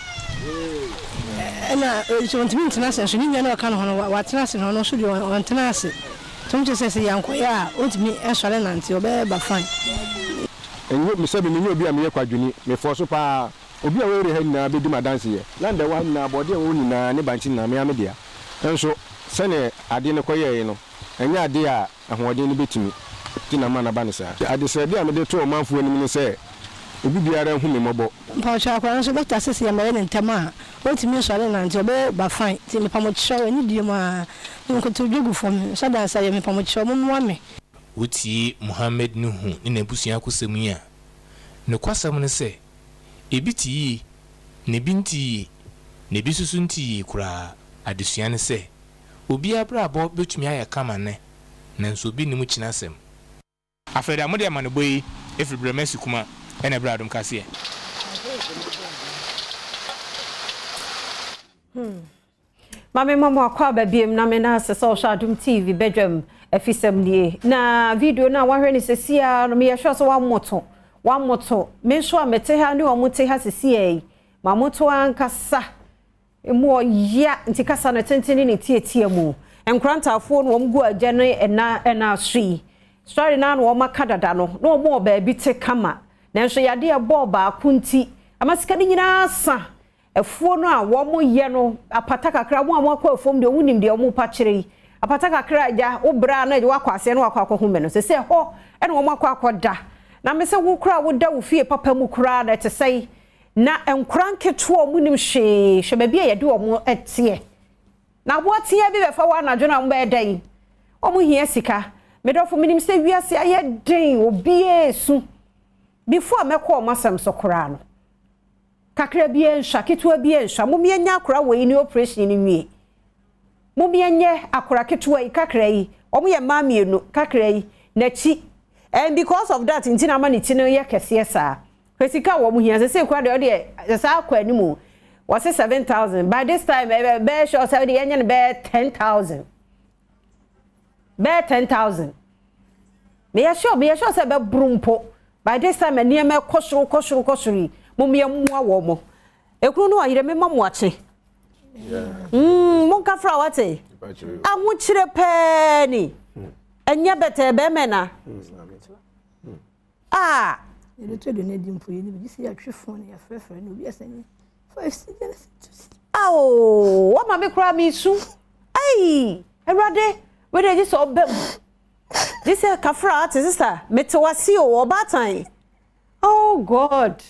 ena ontimi international so ni nyane ka no hono watena se no so de ontena se to nche se yankwaya ontimi esole nante obe ba fine enyo mi se bi ni obi a me kwadwuni me fo so pa obi a we re ha na be di madanse ye landa wa na bode wo ni na ne banchi na me amedea enso se ne ade ne koye no enya ade a ahoɔden no betimi ti na ma na ba ne sa ade se de a me de to manfo anim ne se obi biara hu me mobo mpacha akwa so doctor sisi ya mere ntema ontimi so ale na nti obe ba fine ti me pamocho ani die ma nkoto dwegu fom so da sa ye me pamocho mo mo ame uti Muhammad Nuhu ni na busua akosem yi a ne kwasam ne se ebiti ne binti ne bisusu nti kura adesua ne se obi abrabo betumi aye kama ne nanso bi ne mu kinasem afeda mo de ma ne boyi efribremesi kuma ene Badwam kase Mame mama akwa babiem na me na asese Adom TV Badwam afisem nie na video na wahwe ni sesia no me yehwe so wa moto me so amete ha ne omote ha sesia ma moto ankasa emu ya nti kasa na tenteni ne tietie mu enkrantafo no omgu agya no ena sui story na no makadada no no mo ba bi te kama nanso yade e ball ba akunti amasika ni nyina asa efuo no a wo mo ye no apata kakra mo amakwa efom de wunim de omo pa kire apata kakra ja obra na je wakwase no wakwa home no se ho e no omakwa akoda na me se wo kra wo da wo fie papa mu kra na te sei na enkranketo omunim hwe ba bia yede omo etie na bo tie bi be fa wa na dwona mba edan omo hia sika medofo minim se wiase aye den obi esu before mekọ masam sokora no kakra bi ensha ketua bi ensha mumienya akora we ni operation ni nwie mumienye akora ketua yi kakra yi omo ye mamienu kakra yi na chi and because of that ntina ma ni tino ye kese sa kwesika wo muhia se kwa de sa akwa animu was 7000 by this time be sure say the yenye be 10000 be 10000 Me ya sure say be brumpo. By this time me near me kosuru. Mo me mua wo mo. Ekunu no ayire me mamu ache. Mo ka fra wate. Amu chire pe ni. Enya bete be me na. Ah. You do the need for you. You see a tree phone ya fefe no bi asani. 5 years. Oh, what ma me kra me su. Ai, Erade, we dey just obem. This is kafra sister. Metewasi o obatan. Oh God.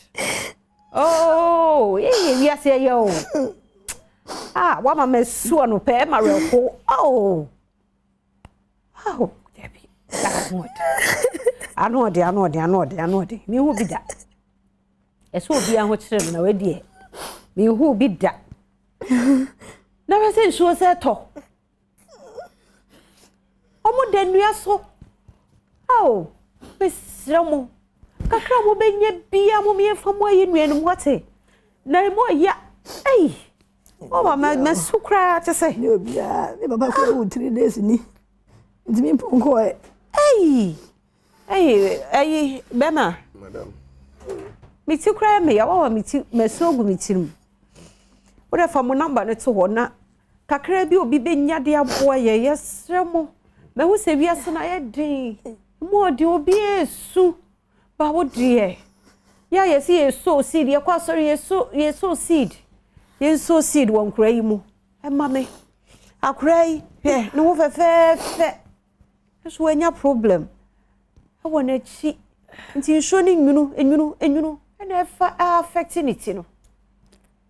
Oh, we are say yo. Ah, what ma me su anu pe ma reko. Oh. Oh, Debbie. That's good. I know de. Me who be that? Eso obi an ho kire na we die. Me who be that? Na we say so say to. Omo de nua so. Oh, besramo. Kakra mo benye bia mo me famo ayi nua no wate. Na mo ya. Ei. O ma sukra te say. Ne obia, me baba ko 3 days ni. Ntimi ponko e. Ei. Ei, Bema. Madam. Me ti kra me ya wa me ti mesogu me tirim. Wo da fa mo number ne to ho na kakra bi obi benya de aboa ye yesremo. Me hu se wiase na ye din. Mo de obi esu. Ba wo de. Ya yesi yeso seed ye kwa sorry yeso seed. Yeso seed won kra yi mu. E ma me. Akra yi, no wo fe. Eso enya problem. I want to see until showing enwunu and if affecting it no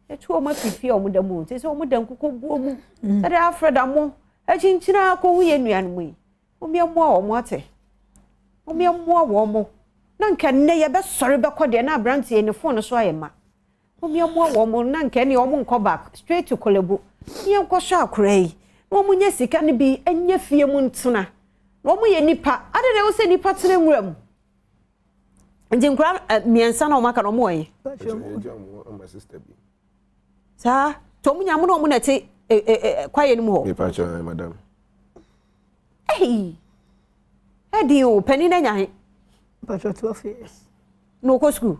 e to ma fifi o mu da mu te so mu da nkoko buo mu e da afreda mo e chinchina ko hu ye nuan mu o me mo a o mo ate o me mo a wo mo na nka ne ye be sori be kode na brantie ne phone so ayema o me mo a wo mo na nka ne o mo nko back straight to Kolebu ye nko sha akura yi o mu nya sika ne bi enya fie mu ntuna no mu ye nipa ade de wo se nipa tene nwuram nje nkura miensa na o maka no mo yi my sister bi sa to mu nya mu no mu na te kwaye ni mu ho me pa cho madam eh edi o pani na nya he pa cho 12 years no ko school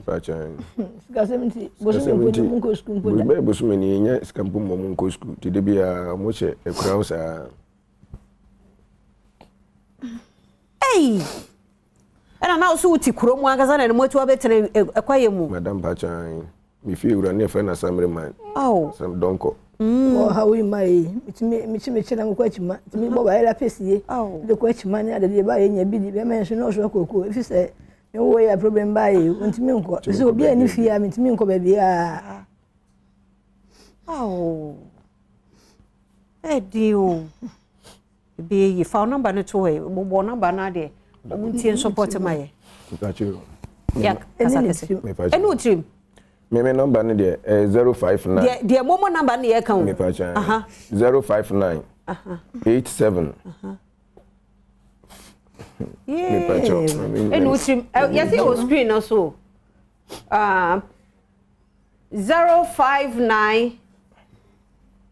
pa cho ska 70 bosu mu ko school ko be bosu me ni nya ska mpo mu ko school ti de bia mo che ekura ho sa Hey! Ana na osu uti kuro mu agaza na mo tu abetere ekwaye mu. Madam Bachan, mi fi ura ne fa na samre man. Oh. Sam donko. Oh, how we mai. Mi chira ngwa chima. Mi bo ba era pesie. Oh. De kwa chima ni ade ba ye nya bi di be mention no so kokoko. If say me wo ya problem ba ye, ntimi nko. So obi ani fi ya, ntimi nko ba bia. Oh. Edio. Be ye phone number no to we. Mo number na de. Muntie support my. Yeah, enu trim. Me number ni de 059. De momo number ni e kan. Me pa cha. 059. 87. Yeah. Me pa cha. Enu trim. You see o screen also. 059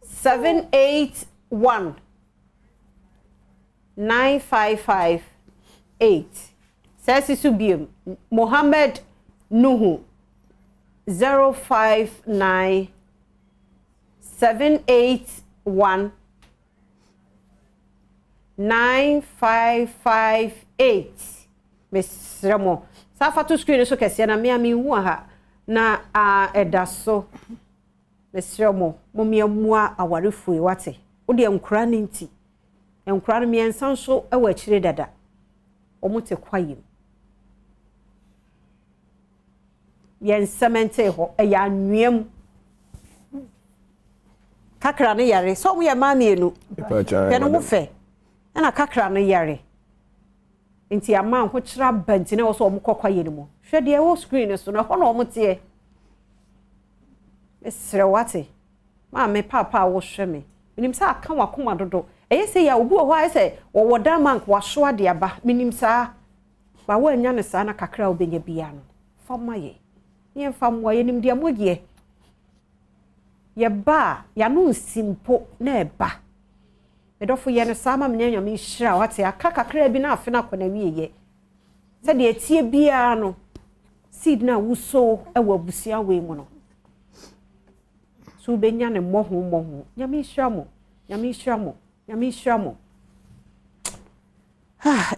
781 9558 says Subim Mohammed Nuhu 059 781 9558 Miss Ramo Safa to screen so kesi na me ami hu ha na edaso Miss Ramo mo me mua awarefu e wate wo de nkura ne nti nkura no me ensan so e wa chire dada omote kwayem yen semente ho e ya nwem kakra ne yare so mo ye ma mienu pe no mo fe na kakra ne yare nti ama ho chira banti na wo so mo kokwaye ni mo hwe de wo screen so na ho na mo te esre wate ma me papa wo hwe me minim sa aka wakoma dodo eyese ya obu ho ayese wo wodan mank waso ade aba minim sa ba wa nya ne sa na kakra obenya bia no fama ye ye fama ye nim dia mogie ye ba ya no simpo na eba medofo ye no sama me nyame hira wate aka kakra bi na afe na kona wieye se de etie bia no seed na wuso ewa busia we mu no so benya ne moho nyame hira mo nyame hira mo nyame hira mo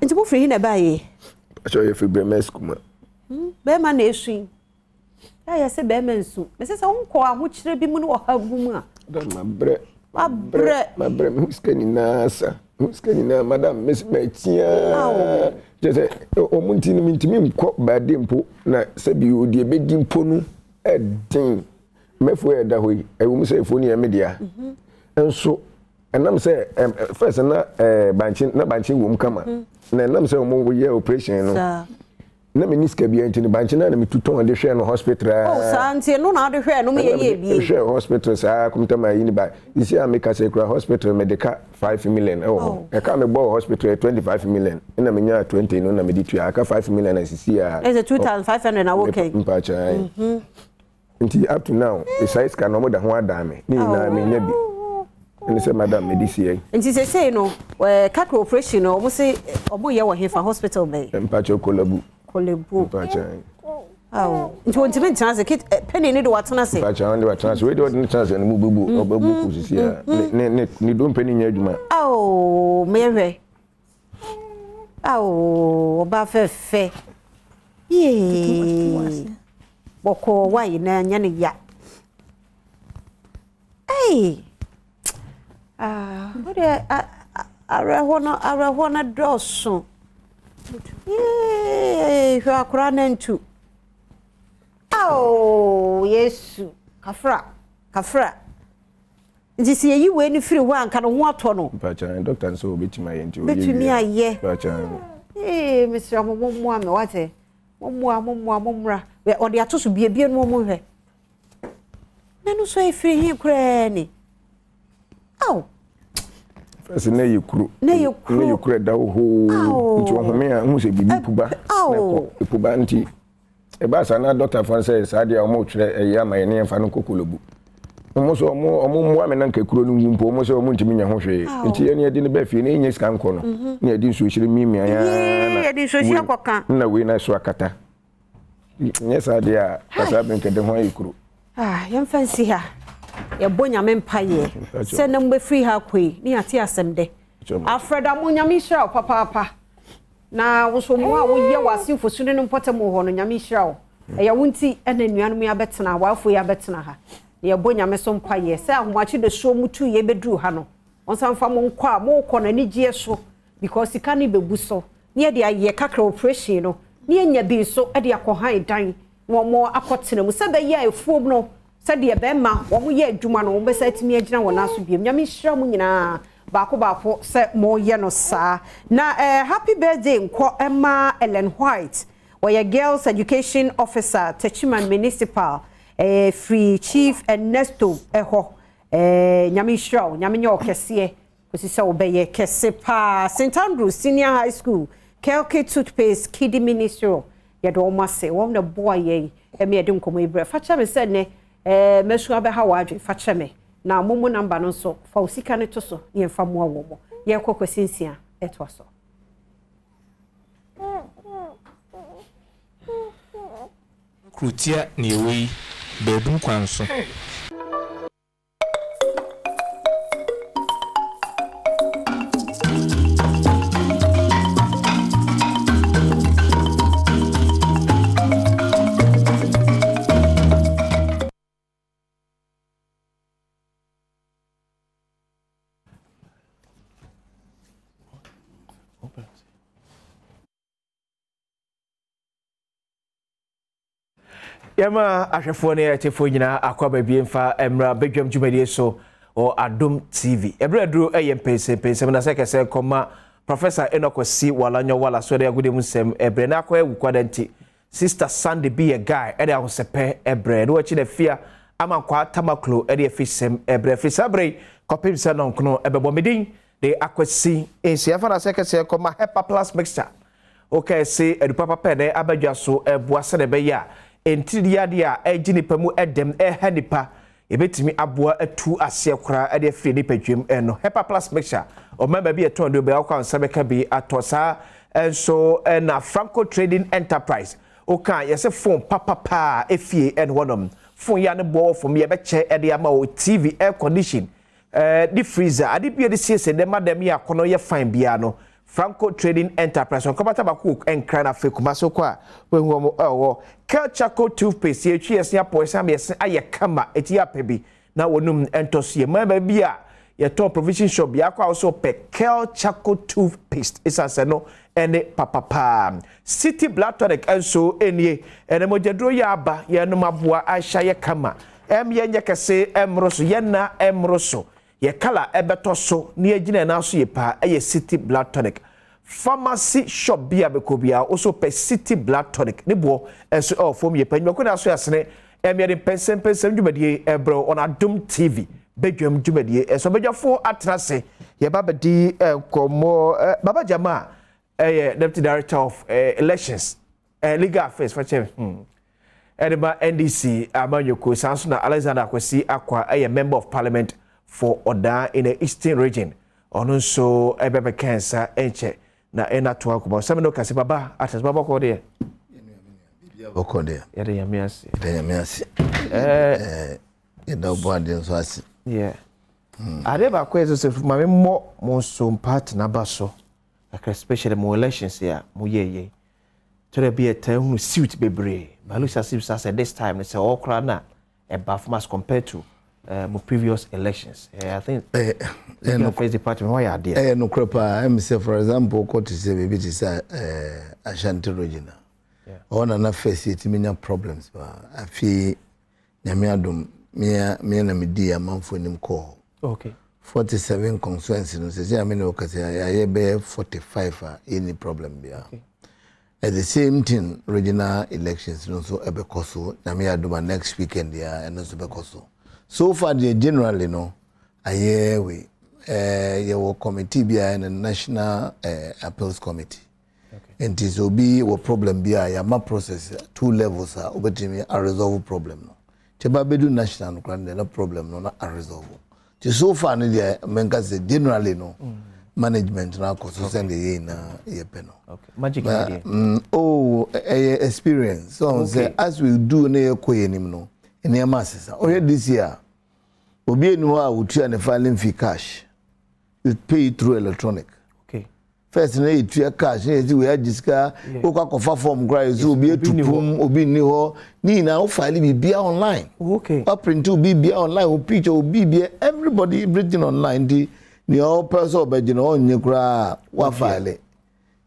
enti mo free na bae aso ye free bremes kuma be ma na esuin ya se be ma nsu me se wonko a ho kire bi mu no ha bu mu a mabre muskani nasa muskani na madam miss metia je omunti ni mintimi mko bade mpo na sabi odi ebedi mpo no edin mefo eda hoyi ewu se efo ni emedia enso enam se first na banchin wom kama na enam se omo wo ye operation no na meniska bia ntini banchin na me tuton de hwe no hospital santi no na de hwe no me ye bi hwe hospital sa kumta ma yini ba isi ameka se kura hospital medica 5 million e ka me bo hospital 25 million na me nya 20 no na me ditua aka 5 million asisi a is 2500 na okay mpacha nti up to now the size can no da ho adame ni na me nya bi ni se madam medicine nti se say no cat operation no mo se omo ye wo hefa hospital me mpacha kolabu mpacha nti won timen chance kit penny ni do watena se mpacha ndi watena se we do ni chance ni mububu obabu kusisi a ni do penny nya adwuma mehwe oba fefe ye boko wai na nya ne ya ode arahona doso hwa akura na ntu yesu kafra nti se yi we ni firi ho anka no ho ato no pacha doctor so betima ye nti o betumi aye pacha misra mo ame wate mo mra we ode atoso bie no mo hwe na no so e firi hi kura ni first na yekuru da ho nti o home a hu se bibi puba na puba nti e ba sa na doctor for say sa dia o mo twere e ya ma ye ne fa no kokolobu mo so mo ame na nkekuro no wumpo mo so mo ntimi nya ho hwe nti ye ne edi ne ba fie ne nya sika nko no ne edi nso hire mimia ya na edi nso hire akoka na we na so akata nye sa dia kasa ben kede ho ayekuru yam fancy ha ye bonya me mpaye se na mbe free ha koi ni ati asemde afreda mo nyame hira papa na wo so mo a wo ye wase fosune no mpota mo ho no nyame hira ya wunti ena nuanum ya betena wafo ya betena ha ye bonya me so mpaye se ahomachi de so mutu ye bedru ha no onsan fa mo nkwa mo kọ na ni gie so because sika ni bebu so ni ye de aye kakra operation no ni enya bi so e de akohan dan wo mo akotena mu se be ye efuom no se de be ma wo mo ye adwuma no wo be sa timi agina wona so biem nyame hira mu nyina baako se mo ye no sa na happy birthday nko Emma Ellen White where girls education officer Techiman municipal free chief Ernesto eho nyame hira nyame nye okese osisa obeye kese pa St Andrews Senior High School Kelke toothpaste kiddie ministry ye do mase won the boy ye me ede nkomo ibre facha me se ne mesu abe ha wadwe facha me na momo number no so fa osika ne to so ye mfa mo awo mo ye kokwasinsia eto so krutia ne ewe bedum kwanso Yama ahwefo ne atefo nyina akwaba biemfa emra bedwam dwumadie so o Adom TV ebredru pense na sekese koma Professor Enokwasi Walanyo Wala so de agudem nsem ebre na akwa ewukwada nti Sister Sunday be a guy e de ahosepe ebre no achi na fia amankwa tamaklo e de afisem ebre fisabre kopim se no nkono ebebo medin de akwasi ensia fa na sekese koma Hepa Plus mixture okay say edupapa pe de abadwa so eboase de be ya entidiade a ejinipa mu edem hanipa ebetimi aboa atu ase kora e de free ni padwem no Hepa Plus mixture o member bi eton do be akwa nsabeka bi atosa enso na Franco Trading Enterprise oka yese phone papa efie en wonom phone ya ne bo for me e be che e de ama o TV air condition the freezer ade bi de siese de madam ya kono ye fine bia no Franco Trading Enterprise on komata ba cook enkra na fekuma so kwa we hu mo Kelchaco toothpaste ye twi ese apoisa me ese aye kama eti apebi na wonum entosie ma ba bia ye top provision shop bia kwa also pe Kelchaco toothpaste isa no ene papa City Blood Tonic enso enie ene mojedro ya aba ye no maboa ahya ye kama ye nyekese emroso ye na emroso ye kala ebeto so ne agina na so ye pa ye City Blood Tonic pharmacy shop bia bekobia also pe City Blood Tonic ne bo enso form ye pa nwako na so yasene ye de pensem dwumadie ebro on Adom TV bedwam dwumadie enso bedwafo atrase ye baba di komo baba jama Deputy Director of Elections Legal Affairs for Edinburgh NDC Amanyoko Sansuna Alexander Kwesi Akwa Member of Parliament for Oda in the Eastern Region. Onunso Ebebe Cancer Enche na ena to akuba. Samino kasi baba atas baba ko de. Boko de. Yede yamiasi. Yede yamiasi. Yede obwade so asi. Yeah. Adeba kwezo se mame mo so partner baso. Especially more elections here, more ye. To be a time who suit bebre. Malusha Sibsa said this time it's all crana a buff mass compared to more previous elections. I think no face department why are there? No cropa, I'm say for example, what is a baby is Ashanti Regina. On an face it many problems, but I feel Yamiadum, me and me dear man for him call. Okay. 47 constituencies. I mean, I have 45 any problem there. Okay. At the same time, regional elections, so Ebekoso, Namiaduma next weekend there, and also Bekoso. So far, generally, no, I hear we, your committee behind the National Appeals Committee. Okay. And this will be a problem behind my process, 2 levels are over to me, a resolve problem. No, Chebabedu National, no problem, no, not a resolve. So far, generally no management na koso send ye na ye peno. Okay. Magic idea. Experience. So say as we do na ye koye nim no. Ene masesa. This year. Obi enu a utua ne filing fee cash. You pay it through electronic. Okay. First na you tria cash, na we register, o ka kofa form gra so obi etupum, obi ni ho. Ni na o file bibia online. Okay. O print to bibia online, o picture o bibia everybody everything online the all person obeji no onye kra wa file.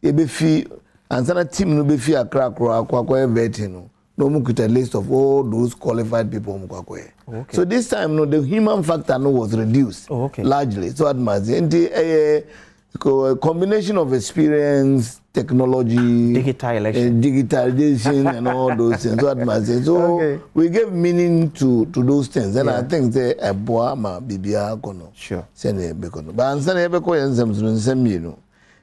E be fi ansana team no be fi akra akwa vetting no. No mu kuta list of all those qualified people mu kwakwe. Okay. So this time no the human factor no was reduced largely. So admaz a combination of experience, technology, digitalization and all those things. So we gave meaning to those things. And I think the Aboama Bibia Kono. Sure. Sene Bekono. But Ansana Ebeko and Samson, you know.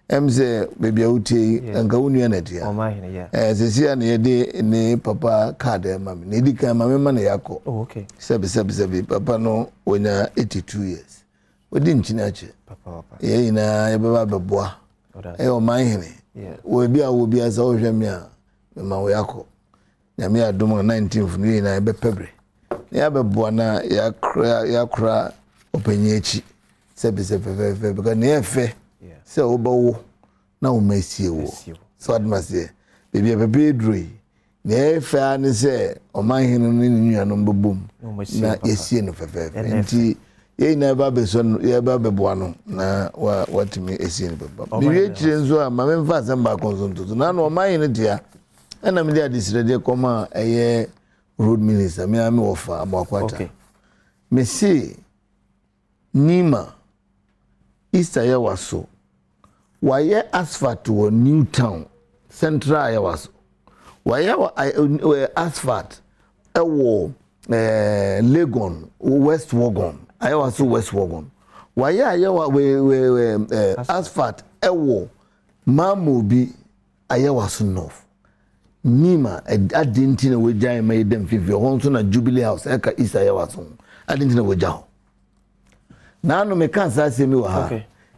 Mze baby uti anga unioneti ya. Sisi ni papa kade mami. Nidika mami mane yako. Okay. Sabi papa no wenya 82 years. Wadi nchini ache. Papa. Ye ina yababa bebwa. Omahine. Webia za ojemia mama yako. Nyamia Adom 19th ni na yabe pebre. Yabebwa na yakra openyechi. Sabi because ni efe. Se obawo na umesie wo so admase bebia bebedroi na efa ne se omanhene ne nuano mbobom na yesie no fefe nti ye na ba beso ye ba beboa no na watimi esie no beba biwe kire nzo a ma memfa samba konsonto na no omanhene dia na me dia disrede koma eye road minister me ami ofa abakwata me see nima Easter ya waso waye asphalt to New Town Central Yawas waye asphalt ewo Legon West Wagon ayawaso West Wagon waye ayawa we asphalt ewo Mamobi ayawaso North Nima adinti na we jai mai dem fifi hon so na Jubilee House eka East ayawaso adintina wojaho na no me kan sa se mi wa ha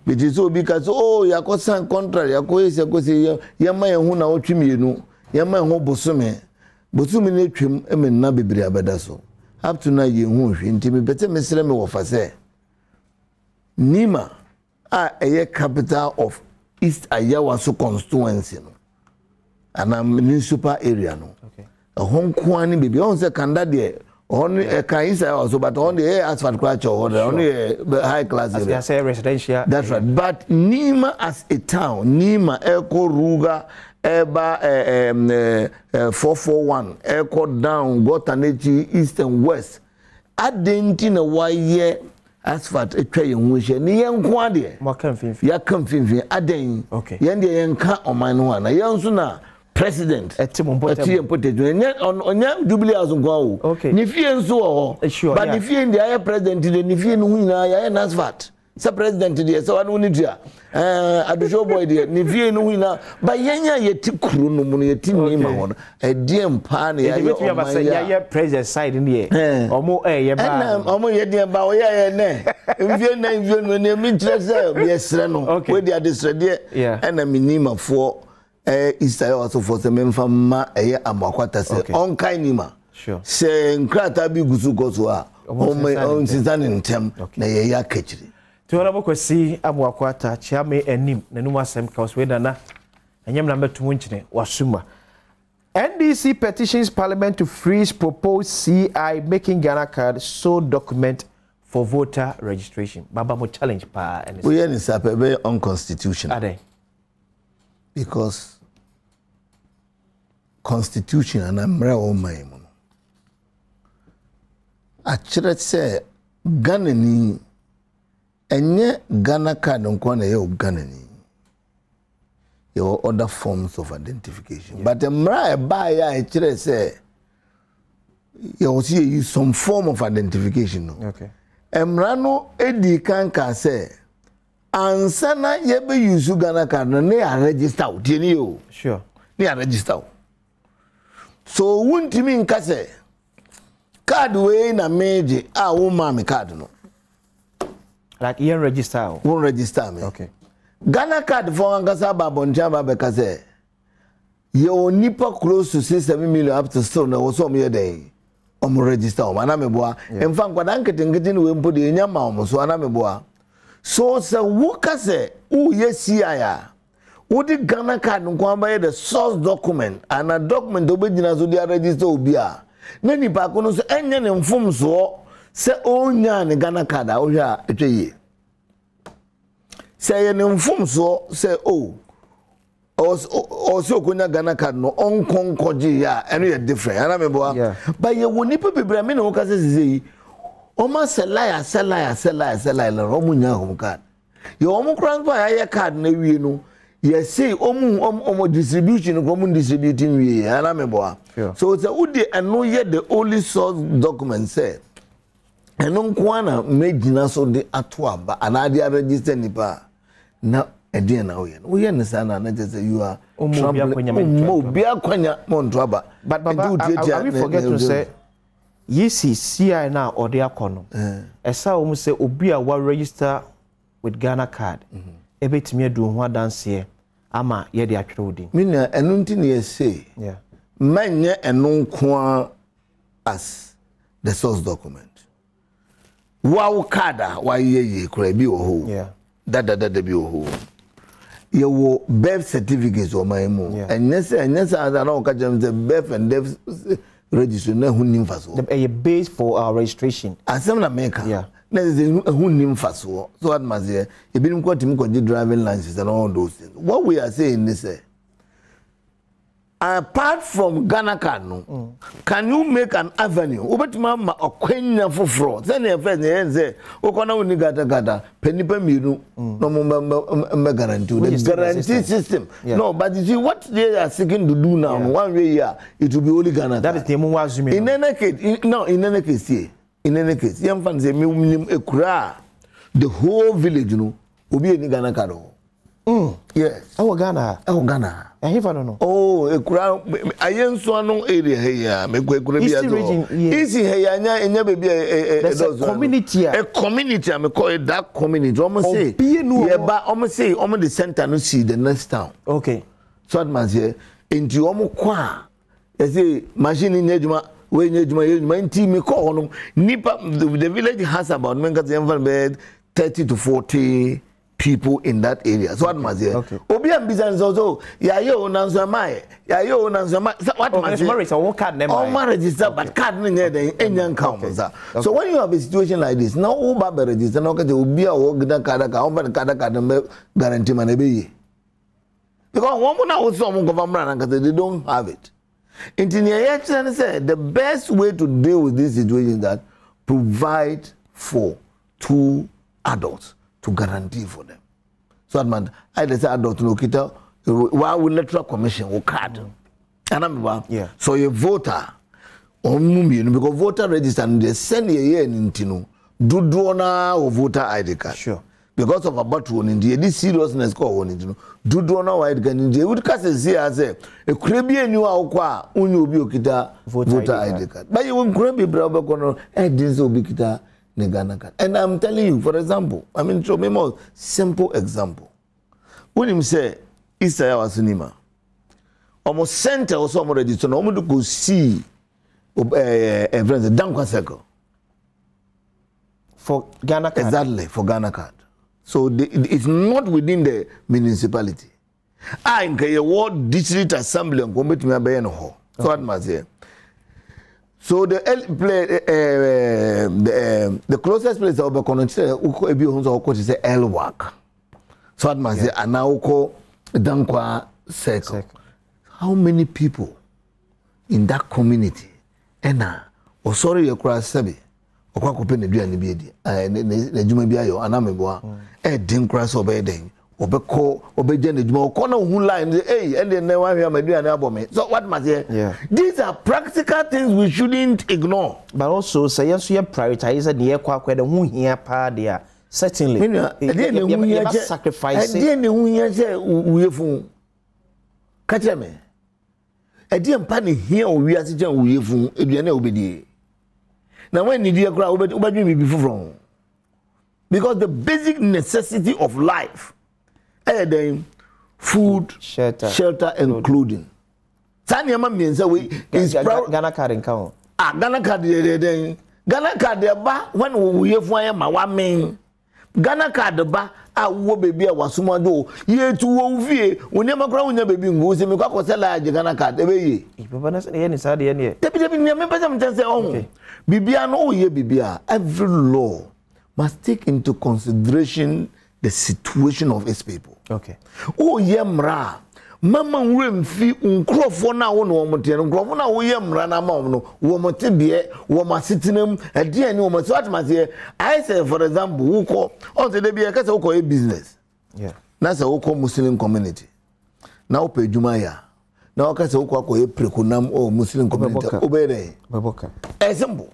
it is so because oh yakọ san contract yakọ ese ko se yema yehu na otwe mienu yema yehu bosome na twem emenna bebre abeda so up to now yehu hwe ntimi bete mesere me wo fa se Nima a capital of East Ayawaso constituency no ana municipal area no a hon kwani bibi on se kanda de on e kan East Ayawaso but on the asphalt culture on the high class area as residential. That's right. But Nima as a town, Nima Eko Ruga Eba 441 Eko down Gotanechi East and West adenti na waye asphalt etwa ye hunhye ni yenko ade ya kan finfin aden yen de yenka oman no na yenso na president etimpotejo onya jubilee azunko wo ni fie nso wo but ni fie ndi aye president de ni fie no nyina ya na asphalt sa president de so anu ni dia adusho boy de ni fie no nyina ba yenya yeti kuru no mu yeti ni ma ho e die mpa na ya ya president side ni e omo ye ba omo ye die ba o ya ne mfie no ne mi kire se bi esre no we dia desrede na minima fo Israel also for the memfa ma amakwata se on kai nima se nkrata bi gusu goso a on sizane ntem na ye ya kachiri to ora bokwasi amakwata chiame enim nanum asem ka so na enyem na metum nchine wasuma NDC petitions Parliament to freeze proposed CI making Ghana card so document for voter registration. Baba mo challenge pa NDC. We are very unconstitutional. Ade. Because constitution and amra o mai mo. A chere se Ghana ni enye Ghana card nko na ye o Ghana ni. Your other forms of identification. Yeah. But the mra ba ya e chere say you see use some form of identification no. Okay. Emra no edi kan say ansana ye be use Ghana card no na ya register o tie ni o. Sure. Na ya register o. So wuntimi nka say card we na meje a wo ma me card no. Like you register o. Won register me. Okay. Ghana card for Angasa Babonja Babekaze. You nipa close to 6-7 million up to still na so me dey. Register o ana meboa. En fa nkwada nketenkete we mpo de nya ma o so ana meboa. So se wo ka se wo yesi aya. Wo di Ghana card nko amba the source document and a document obegina so dia register obi a. Na nipa ko no so enye ne mfom so se onya ne Ghana card a wo hwa etweye. Say an inform so say also kunya Ghana card no on konkoji ya and you different and remember but you woni people be me no ka say o ma sell omunya home card you omu transfer ya card na wie no you say omu distribution ko omu distributing wie and remember so say udi eno ye the only source document say eno nkwana megina so de ato aba anade register nipa na edin na we na sana na just you are obi akwanya montoaba but baba are we forget to say yesi CI na ode akono esa o mu say obi a wa register with Ghana card ebetimi adu ho adanse ama ye de atwere odin mina enu nti na say manye enu nko as the source document wa card wa ye kura bi wo ho that be who you will birth certificates or my mom and yes I don't catch them the birth and death register na hunim faso a base for our registration as some America na is hunim faso so what must here you been got him driving license and all those things what we are saying is apart from Ghana card no can you make an avenue obetima ma okwenya foforo say na first say okona woni gata penipa miru no mo guarantee the guarantee system no but you see what they are seeking to do now one way here it will be only Ghana that is the mo assume in any case yam fan say me ekura the whole village no obi eni Ghana card Yes. Oh, Ghana. Oh, Ghana. I don't know. Oh, a crowd. I am so no area here. Make we could be easy here. Anya baby a community. A community. I call it that community. Almost say. Yeah, but almost say almost the center no see the next town. Okay. So that man say into almost kwa. I say machine in Nejuma. When Nejuma team me call on Nipa. The village has about 30 to 40 people in that area. So what must say? Obi and business also. Yeah, you answer my. Yeah, you answer my. What must say? Marriage or card number. All marriage register, but card near the Indian council. So when you have a situation like this, now Uber register, no can you be a work that card guarantee man be. Because one more now some government because they don't have it. Engineer said the best way to deal with this situation is that provide for 2 adults to guarantee for them. So that man, I just say adult no kita. Why will electoral commission or card? And I'm so a voter, because voter register and they send a year in Tino, do or voter ID card. Sure. Because of about one in the this seriousness call one in do white can in the would cast as a Caribbean you are qua unyu kita voter ID card. But you won't grab a brother corner and this will be kita. And I'm telling you, for example, I mean, show me more simple example. When him say, Easter was cinema, almost center or some already, so no one to go see a friend, the Dankwa Circle. For Ghana card. Exactly, for Ghana card. So it's not within the municipality. I think a ward district assembly and commit me a bayano ho. So what must say? So the closest place I will consider uko ebi honzo uko is Elwak. So what must say? And now uko Dankwa Circle. How many people in that community? Ena, or sorry you cross sabi. Okwa kope ne dua ne bi edi. Ne juma bi ayo anameboa. Din cross obeden. Obeje ne juma okona hu line eh and then one here madua na abome. So what must say? Yeah. These are practical things we shouldn't ignore. But also say yes you prioritize the ye kwa the hu hia pa there. Certainly. You sacrifice. Ne hu hia say uyefu. Kache me. Mpa ne hia o wi ase jan uyefu eduane obedie. Now when you do from because the basic necessity of life, food, shelter and clothing. Sanyama means we is Ghana card in count. Ghana card Ghana card ba when we have one main Ghana card ba wo baby wasuma do ye tu wo vie onema kra wonya baby ngo se me kwa sela Ghana card e be ye papa na se ye ni sa de ye debi me pesa mtense on bibia no ye bibia every law must take into consideration the situation of its people. Okay. Oh yemra mama nwemfi nkrofo na wo no omote no nkrofo na wo yemra na ma no wo mote bie wo masitinem ade ani wo mote atmase I say for example wo ko on say bie ka say wo ko a business. Yeah. Na say wo ko Muslim community. Na wo pe djuma ya. Na wo ka say wo ko a prekunam o Muslim community. Obere. Baboka. Example.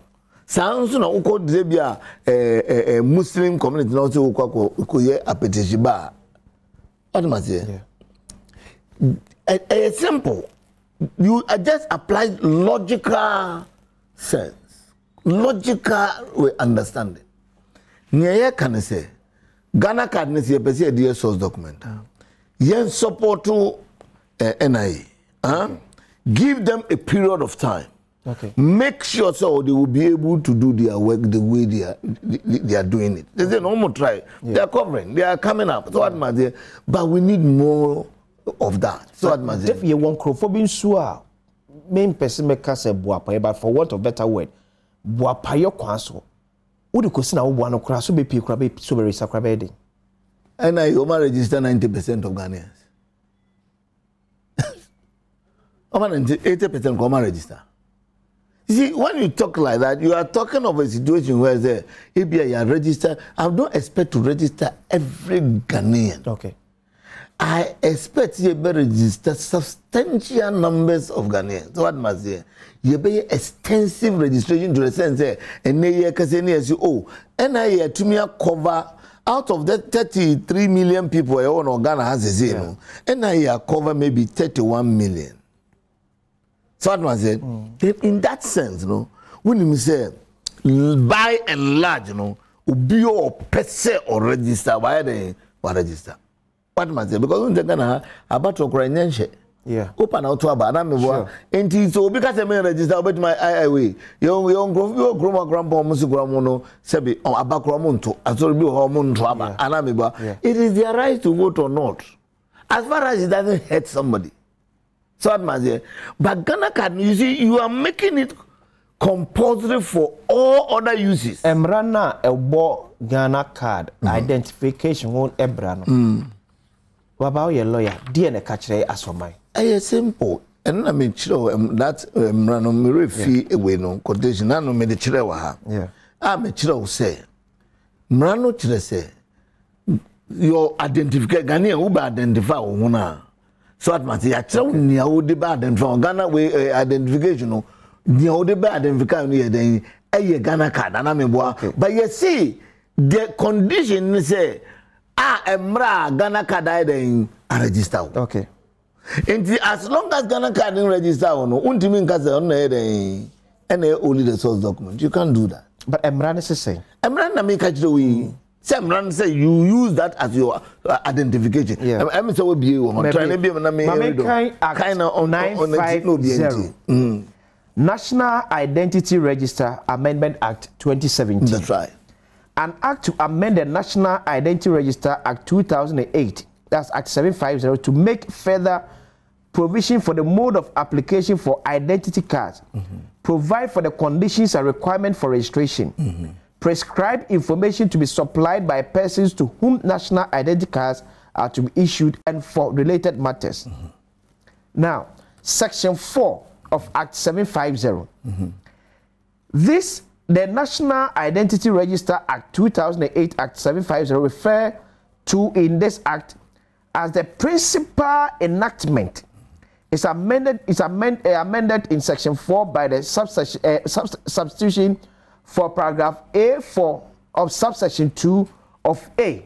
Sanso na wo ko de bia Muslim community na wo say wo ko ye appetition bar. Atmase. Yeah. It's simple. You just apply logical sense, logical understanding. Nyaya can say Ghana card ne se pese the source document. Yen support to NIA. Give them a period of time. Okay. Make sure so they will be able to do their work the way they are doing it. They say no more try. Yeah. They are covering. They are coming up. So what matter? But we need more of that. So what matter? If you want crofobin sua, main person make us a boapa, but for want of better word, boapa yo kwaso. Udi kusina ubu no kraso be pi krabe so be sakrabedi. And I register 90% of Ghanaians. Over 80% come register. You see, when you talk like that, you are talking of a situation where if you are registered, I don't expect to register every Ghanaian. Okay. I expect you to register substantial numbers of Ghanaians. So what must say? You be extensive registration to the sense and you can say oh, and I to me cover out of the 33 million people Ghana has a zero, and I cover maybe 31 million. So what was it? In that sense, when you say by and large, be your pese or register, why they register? What must say? Because when Ghana about Ukrainian shit. Yeah. Open out to about and so because I may register about my IIW. Young grandma grandpa Musugramono, Sebi, or Abakramonto, as will be hormone to Abba, Anamiba. It is their right to vote or not. As far as it doesn't hurt somebody. So that must say. But Ghana card, you see, you are making it compulsory for all other uses. Emrana ebo Ghana card identification won't ebrano. What about your lawyer? DNA catch asomai. It's simple. And I mean, that random fee away no quotation. I know me the chilewa. Yeah. I'm a chilo say. Mrano chile say. Your identification Ghanaian uba identify una. So at mati ya chilo ni ya udi ba identify Ghana we identification. Ni ya udi ba identify ni ya den. Eye Ghana card. And I'm a but you see the condition say. Emra Ghana card then register. Okay. And as long as Ghana card didn't register, untimin kase on only the source document. You can't do that. But Emran is saying. Emran na make catch the way. Say Emran say you use that as your identification. Yeah. I'm say we be on. Try to be na me. Kind of on 950. National Identity Register Amendment Act 2017. That's right. An act to amend the National Identity Register Act 2008, that's Act 750, to make further provision for the mode of application for identity cards, provide for the conditions and requirements for registration, prescribe information to be supplied by persons to whom national identity cards are to be issued, and for related matters. Now, Section 4 of Act 750. The National Identity Register Act 2008, Act 750, refer to in this act as the principal enactment. It's amended in Section 4 by the substitution for paragraph A4 of subsection 2 of A.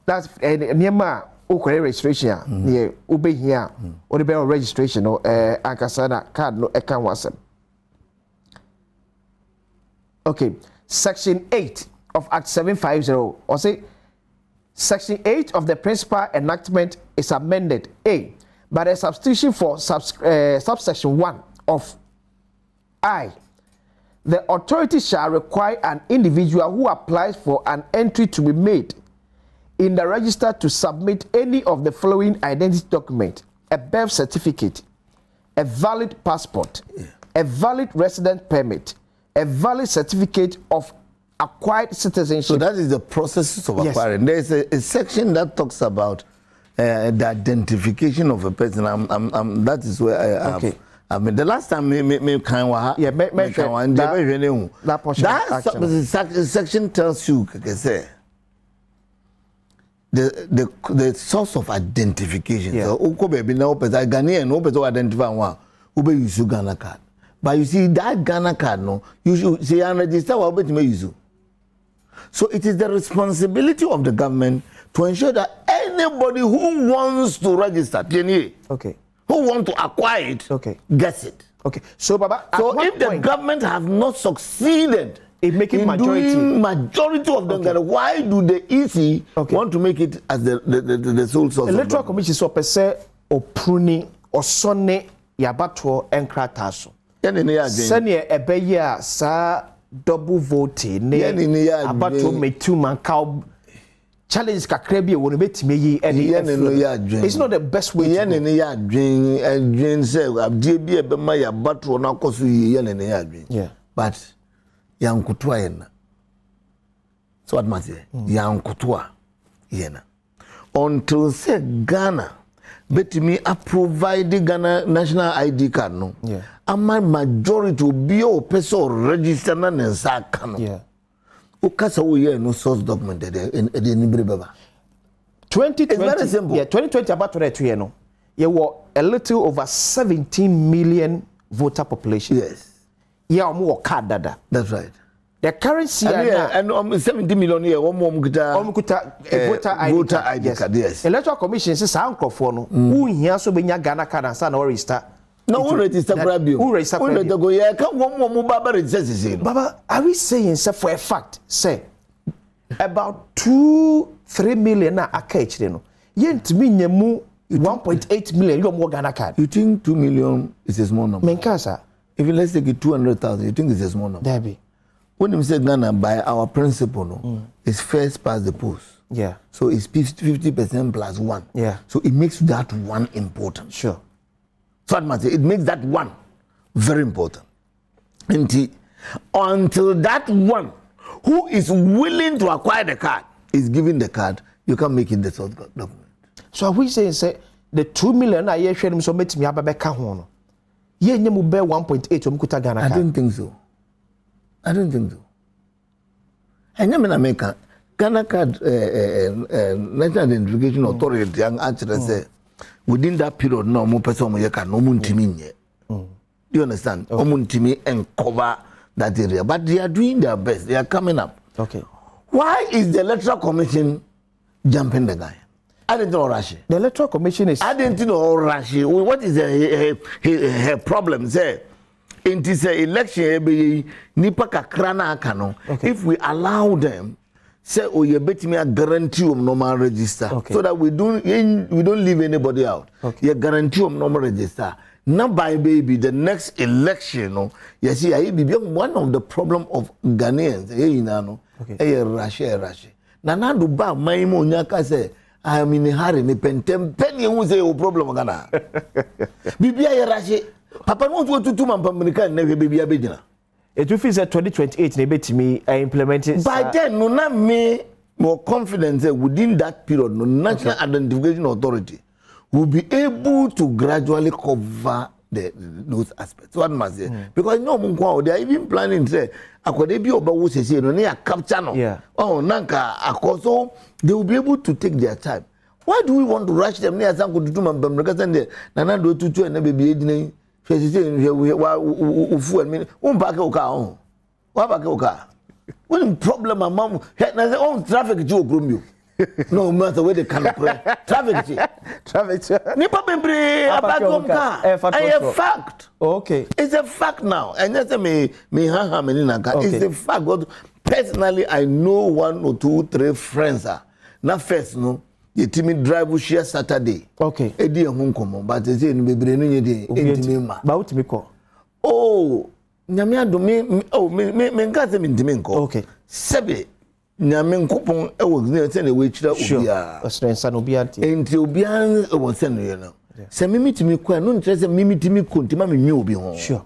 That's Nema Ukwe registration. Near Ube here, or the registration or Ankasana card no Ekanwasem. Okay, Section 8 of Act 750, or say, Section 8 of the principal enactment is amended, A, by the substitution for subsection 1 of I. The authority shall require an individual who applies for an entry to be made in the register to submit any of the following identity document: a birth certificate, a valid passport, a valid residence permit, a valid certificate of acquired citizenship. So that is the process of acquiring. Yes. There is a section that talks about the identification of a person. That is where I have. I mean, the last time that section tells you, the source of identification. So, Ghanaian, identify one, who use Ghana card. But you see, that Ghana card, no, you should say and register what you use. So it is the responsibility of the government to ensure that anybody who wants to register, who want to acquire it, gets it. Okay. So, Baba, so if the government have not succeeded in making majority of them, why do the EC want to make it as the sole source? Electoral Commission so per se or pruning or sonne yabato and krataso. Senior Ebeya sa double voting abato me 2 man cow challenge kakrebi won bet me it's not the best way to yeah, but yankutwa yena so what matter yankutwa yena until say Ghana bet me a provide Ghana national ID card no ama majority will be a person register na nensa kano yeah ukasa wo ye no source document de ni brebaba 2020 it's very simple. Yeah, 2020 about to that no you were a little over 17 million voter population. Yes. Yeah, more card dada. That's right. The currency and 70 million here, one more voter ID card, yes. Electoral Commission says, Uncle no, who here so benya Ghana card and San or register. No, who register Brabio? Who register Brabio? Yeah, come one more Baba registers. Baba, are we saying, sir, for a fact, say, about 2-3 million na akech no. Yent me nyemu 1.8 million you more Ghana card. You think 2 million is a small number? Menkasa. If you let's take it 200,000, you think it's a small number? Debbie. When you say Ghana, by our principle, no, it's first past the post. Yeah. So it's 50% plus 1. Yeah. So it makes that one important. Sure. So it makes that one very important. And until that one who is willing to acquire the card is given the card, you can make it the source document. So are we saying say the 2 million I hear him so met me ababeka ho no. Ye nyemu be 1.8 omkuta Ghana card. I don't think so. I don't think so. And in America, Ghana card, National Identification Authority, actually say within that period, no more person can no muntimi. Do you understand? No muntimi and cover that area, but they are doing their best. They are coming up. Okay. Why is the Electoral Commission jumping the guy? I didn't know rush. The Electoral Commission is. I didn't know rush. What is her problem? Say. In this election, nipa kakrana akano. If we allow them, say, oh, you bet me a guarantee of normal register, so that we don't leave anybody out. You guarantee of normal register. Now, by baby, the next election, no, you see, I be one of the problem of Ghanaians. Rush. Nana do ba my mo nyaka say. I am in a hurry. Me pentem penny who say o problem Ghana. Bibia rush. Papa no want to man America never baby abedina. It will feel that 2028 they bet me implemented. By then no na me more confident that within that period no National Identification Authority will be able to gradually cover those aspects. What must say? Because no munko they are even planning say akode bi oba wo sese no na capture no. Oh nanka akoso they will be able to take their time. Why do we want to rush them near Sanko to do man America send nana do tutu and baby edina. When problem among traffic you no matter where they can traffic nipa bebre about a fact. Okay, it's a fact now. And just me it's a fact. But personally, I know 1 or 2, 3 friends are not first no. The team drive share Saturday. Okay. Edi ehun komo, but they say no bebre no ye dey intimi ma. Ba utimi ko. Oh, nyame ado me nka se me intimi nko. Okay. Sebe nyame nkopon e wo se na we kira obia. Osrensa no obia nti. Enti obia e wo se no ye no. Se mimitimi ko no ntre se mimitimi ko ntima me nwe obi ho. Sure.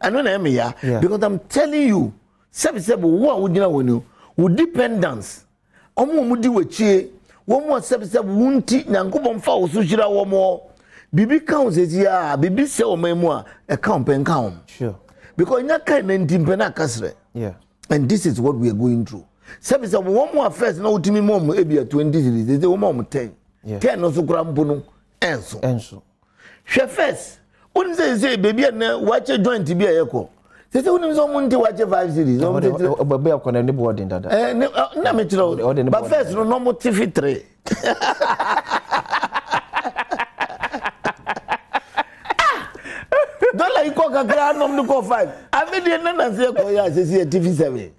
Ano na me ya because I'm telling you, sebe wo a wo gina woni, wo dependence. Omo di wachie one more sub wunti nyankopon fa wo so hira wo mo bibi kan sezi a bibi se o memu a kan pen kan. Sure. Because nyaka na ntimpe na kasre. Yeah. And this is what we are going through. Sub one more first na utimi mom e bia 20 series they mom 10. 10 no so kura mpo no enso. Hwe first oni say baby na wache joint bia yeko. Say oni so munti wache 5 series. Baby akona ne boarding dada. Na me tiro. But first no normal TV 3. Don't like coca grad no go 5. I mean the na say ko ya say TV 7.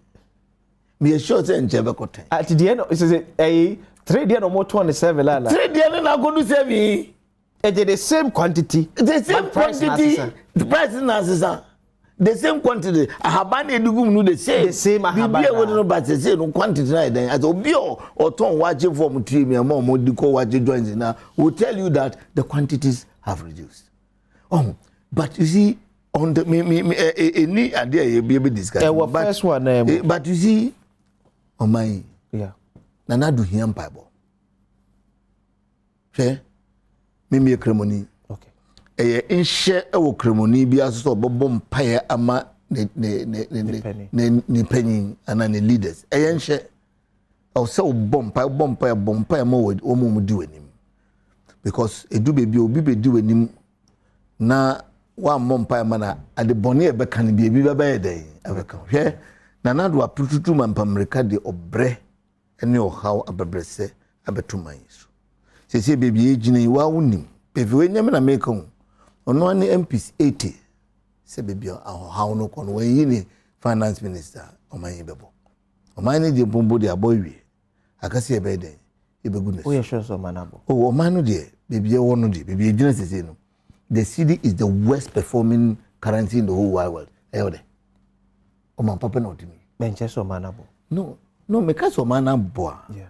Me sure say nchebe ko 10. At the end it say 3 day no more 27 la. 3 day na go do 7. It is the same quantity. The same quantity. The price na the same quantity. Ahabani edugum no the same ahabani. Bibia we no but say no quantity na den. As obi or ton wache from tree me mo mo diko wache joints na will tell you that the quantities have reduced. Oh, but you see on the any idea be discuss. But first one but you see on my Nana do him Bible. Okay? Me a cremoni. Okay. In share our cremoni be as so bom pie ama ne penny and the leaders. In share or so bom pie mo with omo do him. Because a do baby obi be do him na one mom pie mana at the bonnier becan be a day. Okay? Nana do aprututu mampamreka de obre ene ohaw abebrese abetuman so. Se baby ejina wa wonim. Baby we nyame na make on. Ono ane MPs 80. Se baby ahohaw no kono we yini finance minister oman bebo. Oman ni de bombo de aboywe. Akase ebeden ebegune. Oh yeah sure so manabo. Oh oman no de baby e wono de baby ejina sese no. The cedi is the worst performing currency in the whole wide world. Ayode. Oman papa no timi. Manchester manabo. No, make us manabo. Yeah.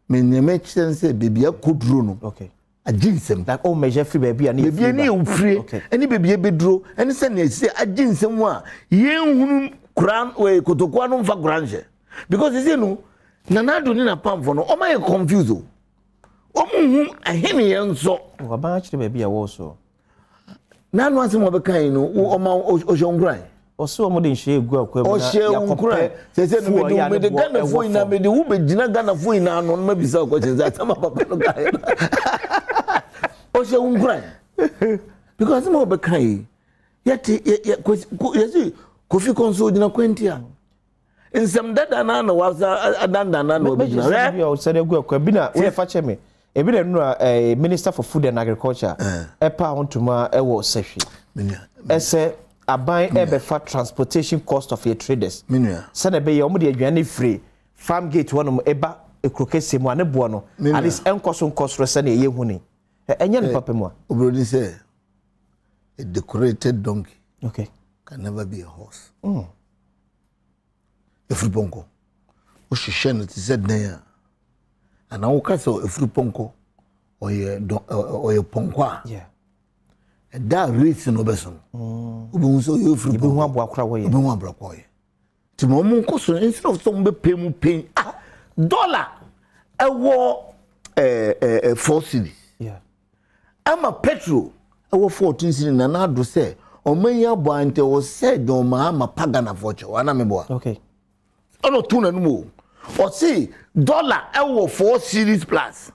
Me nyame chense baby akoduro no. Okay. Aginsem. Like all measure free baby and baby ani ufre. Ani baby bedro. Ani se na se aginsem a yenhunu kuran we kotokwa no mfa kuranje. Because you see no nanado ni na pamfo no o ma ye confuse o. Omuhu ahene yenso. O ba achire baby a wo so. Na no asem obekan no o ma oshongran. Oso mo de nhye egu akwa mu na yakopre sese no me de Ghana fo ina me de wo be gina Ghana fo ina no ma bisa ko chenza atama papa no kai. Oshe unkran. Because mo be kai yeti yesi kofi konso gina kwentia. Nsem dada na no wa adanda na no be gina. Be o sere egu akwa bi na we fa che me. Ebi de no Minister for Food and Agriculture epa hontuma ewo sehwe. Ese aban ebefa transportation cost of your traders. Say na be ye omo de aduane free farm gate wonom eba ekrokese mu anebo no at least enkoso nkosoro se na ye huni. Enye ne papa mu a. Obrodi say a decorated donkey can never be a horse. Efri ponko. O shishe no ti said na ana wo ka so efri ponko oye ponko. Yeah. Da race no beso obi so you free be hu aboakra wo ye be hu abrakwa ye ti mo mu nkoso instead of some be pay mu pain dollar ewo 4 cedis ama petrol ewo 14 cedis na na do say o man ya bo ante o say don ma paga na vocho wana me bo ono tuna no mo o see dollar ewo 4 cedis plus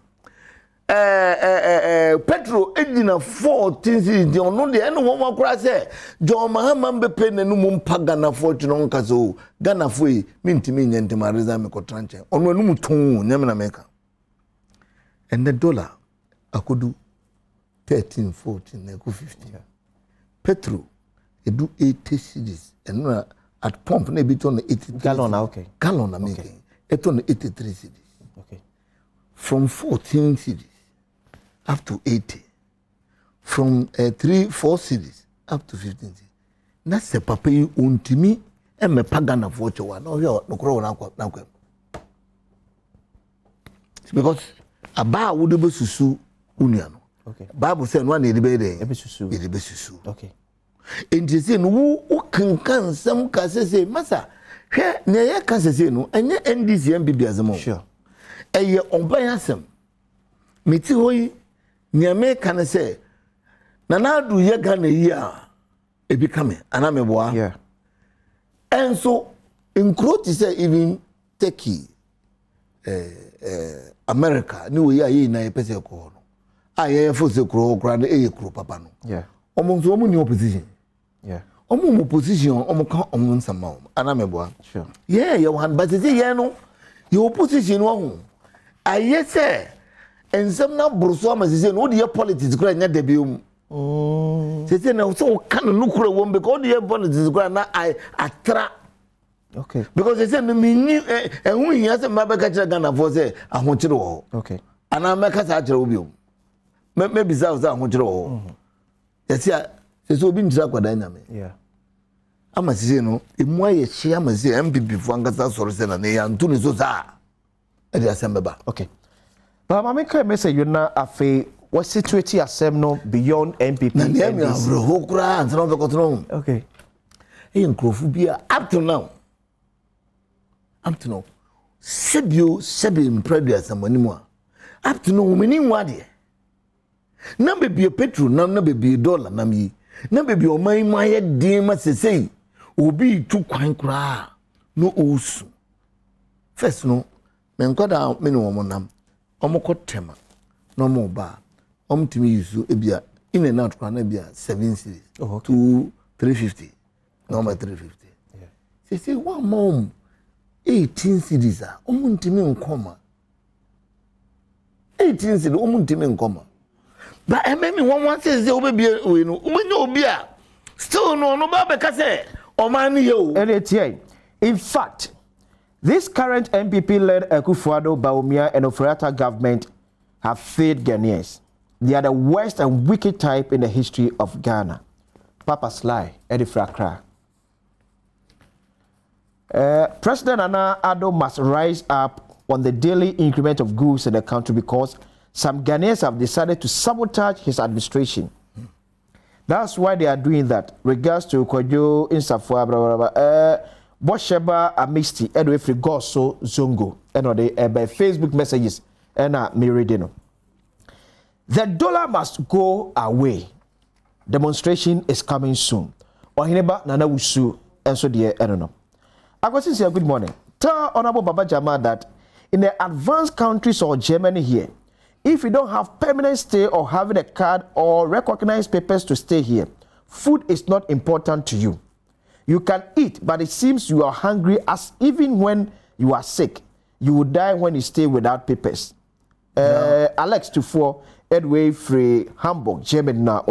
petrol ejina 14 cedis ono de eno wo makura say John Mahama mbe pe nanu mu mpaga na fortune on kaso Ghana foi mintimi nyente mariza me ko tranche ono anu muton nyame na meka and the dollar akodu 13 14 na ko 50 petrol edu 80 cedis eno at pump na bi ton 80 gallon na making eton 83 cedis from 14 cedis up to 80 from 3-4 cities up to 15 cities. That's the papa you untimi e me pagana vocho wa no yo no kro na kwa. Because aba would be susu uniano. Bible say no na be dey. Be susu. Enti say no wo kankan sam ka say masa hwe na ye ka say no enye NDC MPB azemo. Sure. Eye onban asem. Meti hoyi nyame kan say nanadu ye Ghana yi a ebi kame anameboa and so include say even Turkey America ni we yi na pese ko no aye fose kro kra na eye kro papa no omo so omo ni opposition omo opposition omo kan omo nsama anameboa ye one but say ye no your opposition wo aye say ensem na bruso amazise no de politics kra nya da biom say na so kan no kra wo because de politics kra na I atra because they say no me ni ehun yin say ma be ka kira Ghana for say ahonchire wo ana me ka sa kira wo biom me bisa wo ahonchire wo say so obi ntira kwada nya me amazise no emu aye hia amazise MPP fo angasa soro say na ya ntu ni so sa e de asembeba But mama can message you na afi what situate asem no beyond MPP and this hokura and no be control. E nkrofu bia up to now. Sebi impredi asem animu a. Up to now meni nwade. Na be petrol na be dollar na mi. Na be oman ma ye din ma sesei. Obi tu kwan kra no osu. First no me nkoda me no mo nam. Omokotema no mo ba omtimi yusu ebia in and out kwana bia 7 series to 350 no 350 say one mom 18 cities are omuntimi nkoma 18 cities omuntimi nkoma but ememi one says the obi we no umenye obi a still no ba be ka say omani ye o in fact this current MPP-led Akufo-Addo, Bawumia and Oforiatta government have failed Ghanaians. They are the worst and wicked type in the history of Ghana. Papa Sly, Eddie Frakra. President Nana Addo must rise up on the daily increment of goods in the country because some Ghanaians have decided to sabotage his administration. That's why they are doing that. Regards to Kojo, Insafua, blah, blah, blah. Bosheba Amisti, Edwin Frigoso Zongo, and by Facebook messages, and me reading. The dollar must go away. Demonstration is coming soon. Ohineba Nana Wusu, and so dear, I don't know. I was saying, good morning. Tell Honorable Baba Jama that in the advanced countries or Germany here, if you don't have permanent stay or having a card or recognized papers to stay here, food is not important to you. You can eat, but it seems you are hungry as even when you are sick. You will die when you stay without papers. Alex Tufo, Edway Free, Hamburg, Germany now.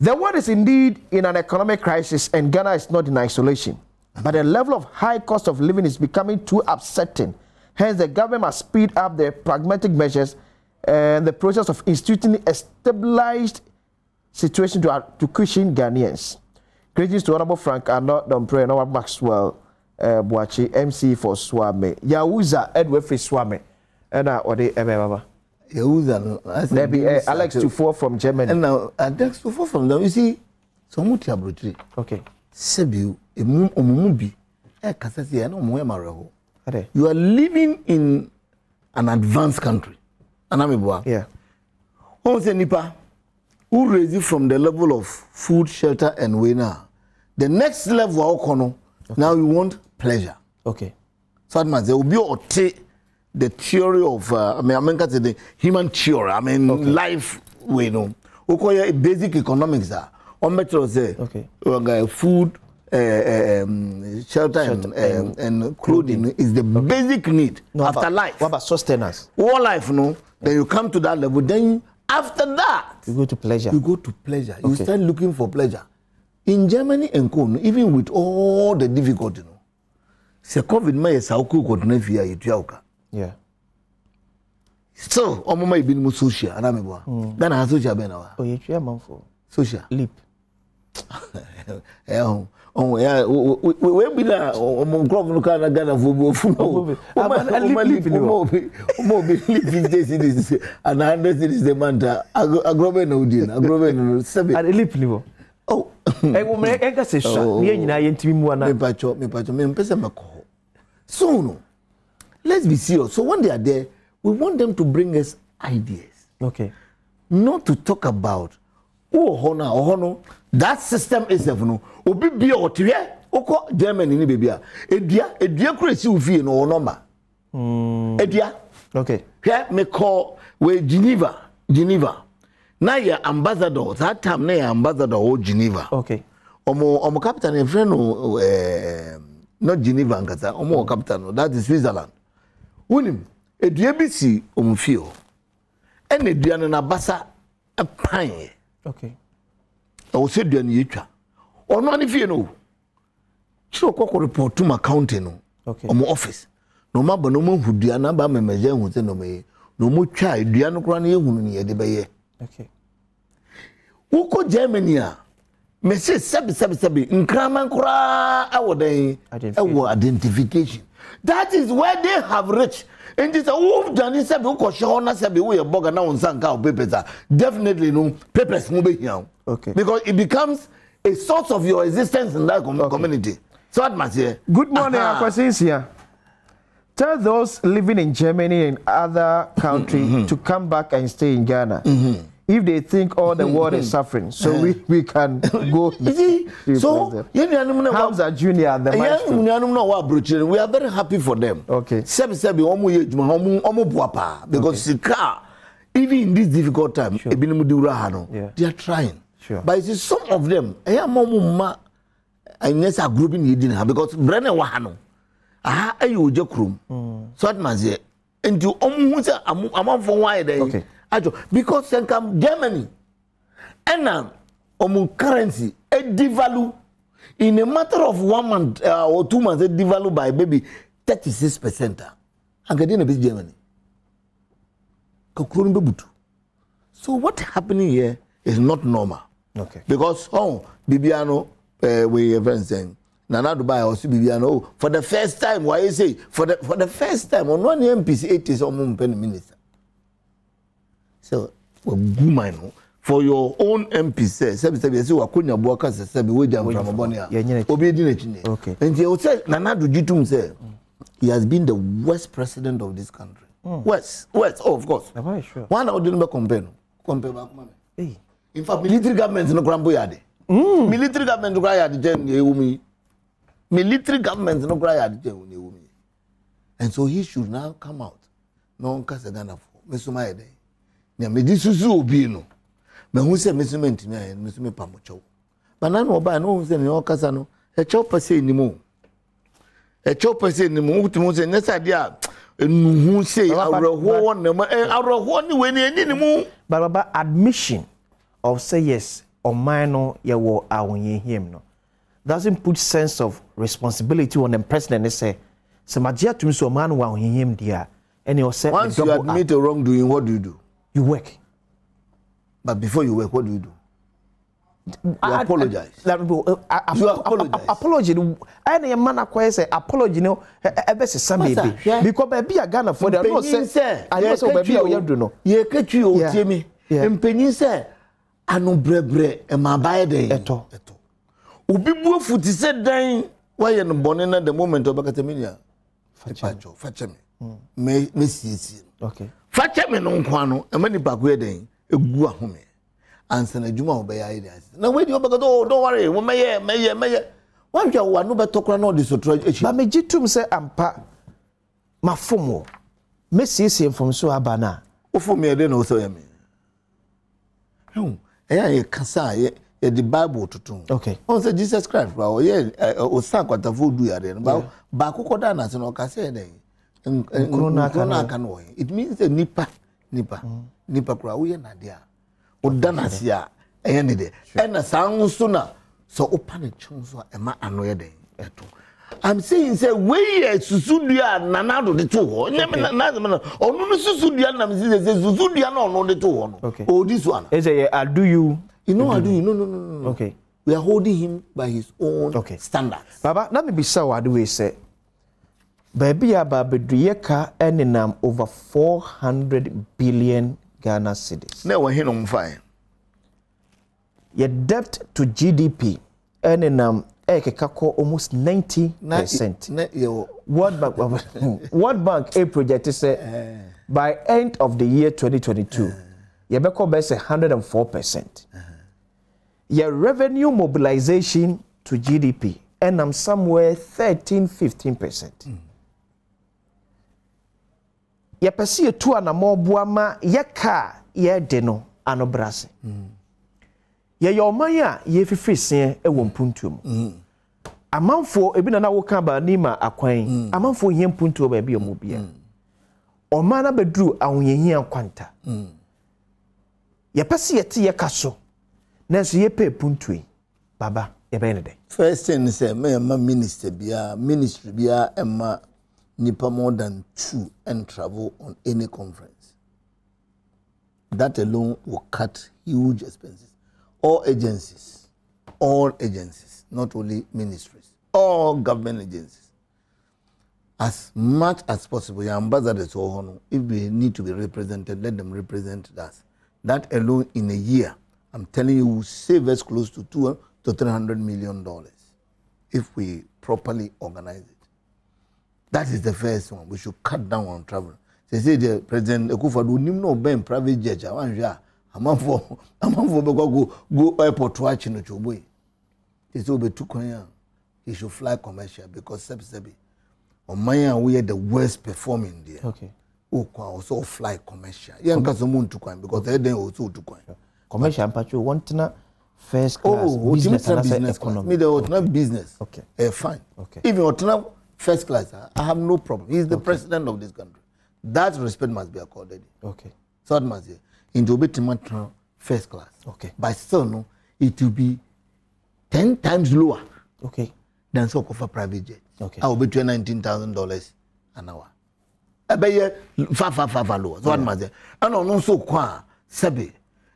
The world is indeed in an economic crisis and Ghana is not in isolation. But the level of high cost of living is becoming too upsetting. Hence, the government must speed up their pragmatic measures and the process of instituting a stabilized situation to cushion Ghanaians. Greetings to Honorable Frank Arnold Dompre and Honorable Maxwell Boachi, MC for Swame. Yahuza Edward Free Swame. And Ode Baba. Yahuza. There be Alex Tufo from Germany. And now Alex Tufo from them. You see, so much abrotri. Okay. Sebiu, omumubi, kasasi eno muemareho. You are living in an advanced country. Anamibwa. Yeah. Who say nipa? Who raise you from the level of food, shelter, and winner? The next level, okay. Now you want pleasure. Okay. So that means there will be the theory of, I mean the human theory. I mean, okay. Life, we know. Okay, basic economics are. On metro say, okay. Food, shelter, and clothing is the basic need after life. What about sustenance? All life, no. Then you come to that level, then. After that, you go to pleasure. You go to pleasure. Okay. You start looking for pleasure. In Germany and Cone, even with all the difficulty, say COVID may sauku continue via Ethiopia. Yeah. So, omo may be more social. Anamebo. Then I social benawa. Oh, you try man for social. Leap. Oh yeah, we be there. Omo club no can Ghana football. Omo be leap this and 100 cities the man. Agrobe no din. Agrobe no sebi. And leap niveau. Oh. Eh, wo me enka se sha. Me nyina ye ntimi mu ana. Me pacho, me mpese mako. So no. Let's be serious. So when they are there, we want them to bring us ideas. Okay. Not to talk about oh that system is no obi bia otiwe oko Germany ni bebia edua kuresi ufi no normal edua okay here me call we Geneva na ya ambassador that time na ya ambassador o Geneva okay omo captain e friend no not Geneva nkata omo captain no that is Switzerland unim edua bi si omfio en edua no na basa pan. Okay. I will say the nature. Or no if you know. So ko report to my county no. Okay. Or my office. No ma ba no mo hudua na ba me meje hu se no me. No mo twa dua no kra na ehunu ne ye de beye. Okay. Woko Germany a me say sabi nkraman kra awodan identification. That is where they have reached. And this who done this we boga na unsanka papers. Definitely no papers mo be here. Okay. Because it becomes a source of your existence in that community. So what must say? Good morning, Akwasincia. Tell those living in Germany and other countries to come back and stay in Ghana. If they think all the world is suffering, so we can go. So Hamza Junior and the maestro. We are very happy for them. Okay. Because even in this difficult time, they are trying. Sure. But you see, some of them, and yes a group in yidina because Brenner wahano aha ayo je krum so that man say and you hu say among for why there okay because then come Germany and currency a devalue in a matter of 1 month or 2 months a devalue by maybe 36% and get in a bit Germany so what happening here is not normal. Okay. Because Bibiano we even saying Nana Dubai also Bibiano for the first time why you say for the first time on one MPC 80 is almost penny minister. So for your own MP say wakunya boaka say we jam from Abonia. Obi di na okay. And you say Nana Dujitum say he has been the worst president of this country. Worst, of course. I'm very sure. One I didn't compare back man. In fact, military government no grambo yade. Military government no yade jen ewumi. Military government no yade jen ewumi. And so he should now come out. No kase Ghana for. Mesuma yede. Nya me disusu obi no. Me hu se mesuma ntimi aye, mesuma pamocho. Banana oba no hu se ne okasa no. E chow pese ni mo. E chow pese ni mo utimo se nesa dia who say but admission of say yes or minor yawo awon him no doesn't put sense of responsibility on the president. They say so magia to me so man wa him there and you say once you admit a wrongdoing, what do? You work. But before you work, what do? You apologize. You apologize. Apology. Any man acquires say apology. No, ebese samebe. Because baby a Ghana for the no say. I know so baby o do no. Ye ketu o tie me. Empenyin say anu brebre e ma bae den. Eto. Obi bu afuti say dan why no bone na the moment obakata me ya. Fache me. Me sisi. Okay. Fache me no nkwa no e ma ni ba ko den egu ahome. Answer na juma obeya ide. Na we dey don't worry, we meye. Wan twa wa no betokra na odi sotro echi. Ba megitum se ampa mafomo. Mesiesie from so abana. Ofom ye dey na so ya me. Ye kasa ye the Bible tutu. Okay. On say Jesus Christ ba ye o san kwatafo du ya dey. Ba kokoda na se no kasa ye dey. Nkuna aka no. It means a nipa. Nipa kura wo ye na dey. Udanasia ene de ena sanso na so opane chonso ema anoye den eto I'm saying say we susudua nanado de to ho nyame na onu no susudua na me say susudua na onu de to ho no oh this one is a do you no okay we are holding him by his own standards baba na me bisa wa do we say baby aba beduye ka enenam over 400 billion Ghana cedis. Na we hin fine. Your debt to GDP enenam ekekako almost 90%. World Bank a project say by end of the year 2022 you be best 104%. Your revenue mobilization to GDP enam somewhere 13-15%. Ye pesi etu anamo buama ye ka ye de no anobrase ye yoman ya ye fifisen e wo mpuntum amanfo ebi na wo kan ba nima akwan amanfo hie mpuntu ba bi omobia oman na bedru ahonyehia kwanta ye pesi yeti ye kaso nanso ye pe puntui baba ye be ne de first thing say me minister bia ministry bia emma nipa more than 2 and travel on any conference. That alone will cut huge expenses. All agencies, not only ministries, all government agencies, as much as possible, your ambassadors, if they need to be represented, let them represent us. That alone in a year, I'm telling you, will save us close to $200 to $300 million if we properly organize it. That is the first one. We should cut down on travel. They say the President Akufo-Addo nim no ben private jet. I'm for go airport to watch no choboy. He say be too konya. He should fly commercial because sebi. On my we are the worst performing there. Okay. Also fly commercial. Yeah, because someone too konya because they also too konya. Commercial ampacho wantina First class business and economy. Me the autonomous business. Okay. Fine. Okay. Even autonomous first class, I have no problem. He's the president of this country. That respect must be accorded. Okay. So that must be into a first class. Okay. But still, no, it will be 10 times lower. Okay. Than so for private jet. Okay. I will between $19,000 an hour. I bet far lower. So what must be? And on so qua sabi.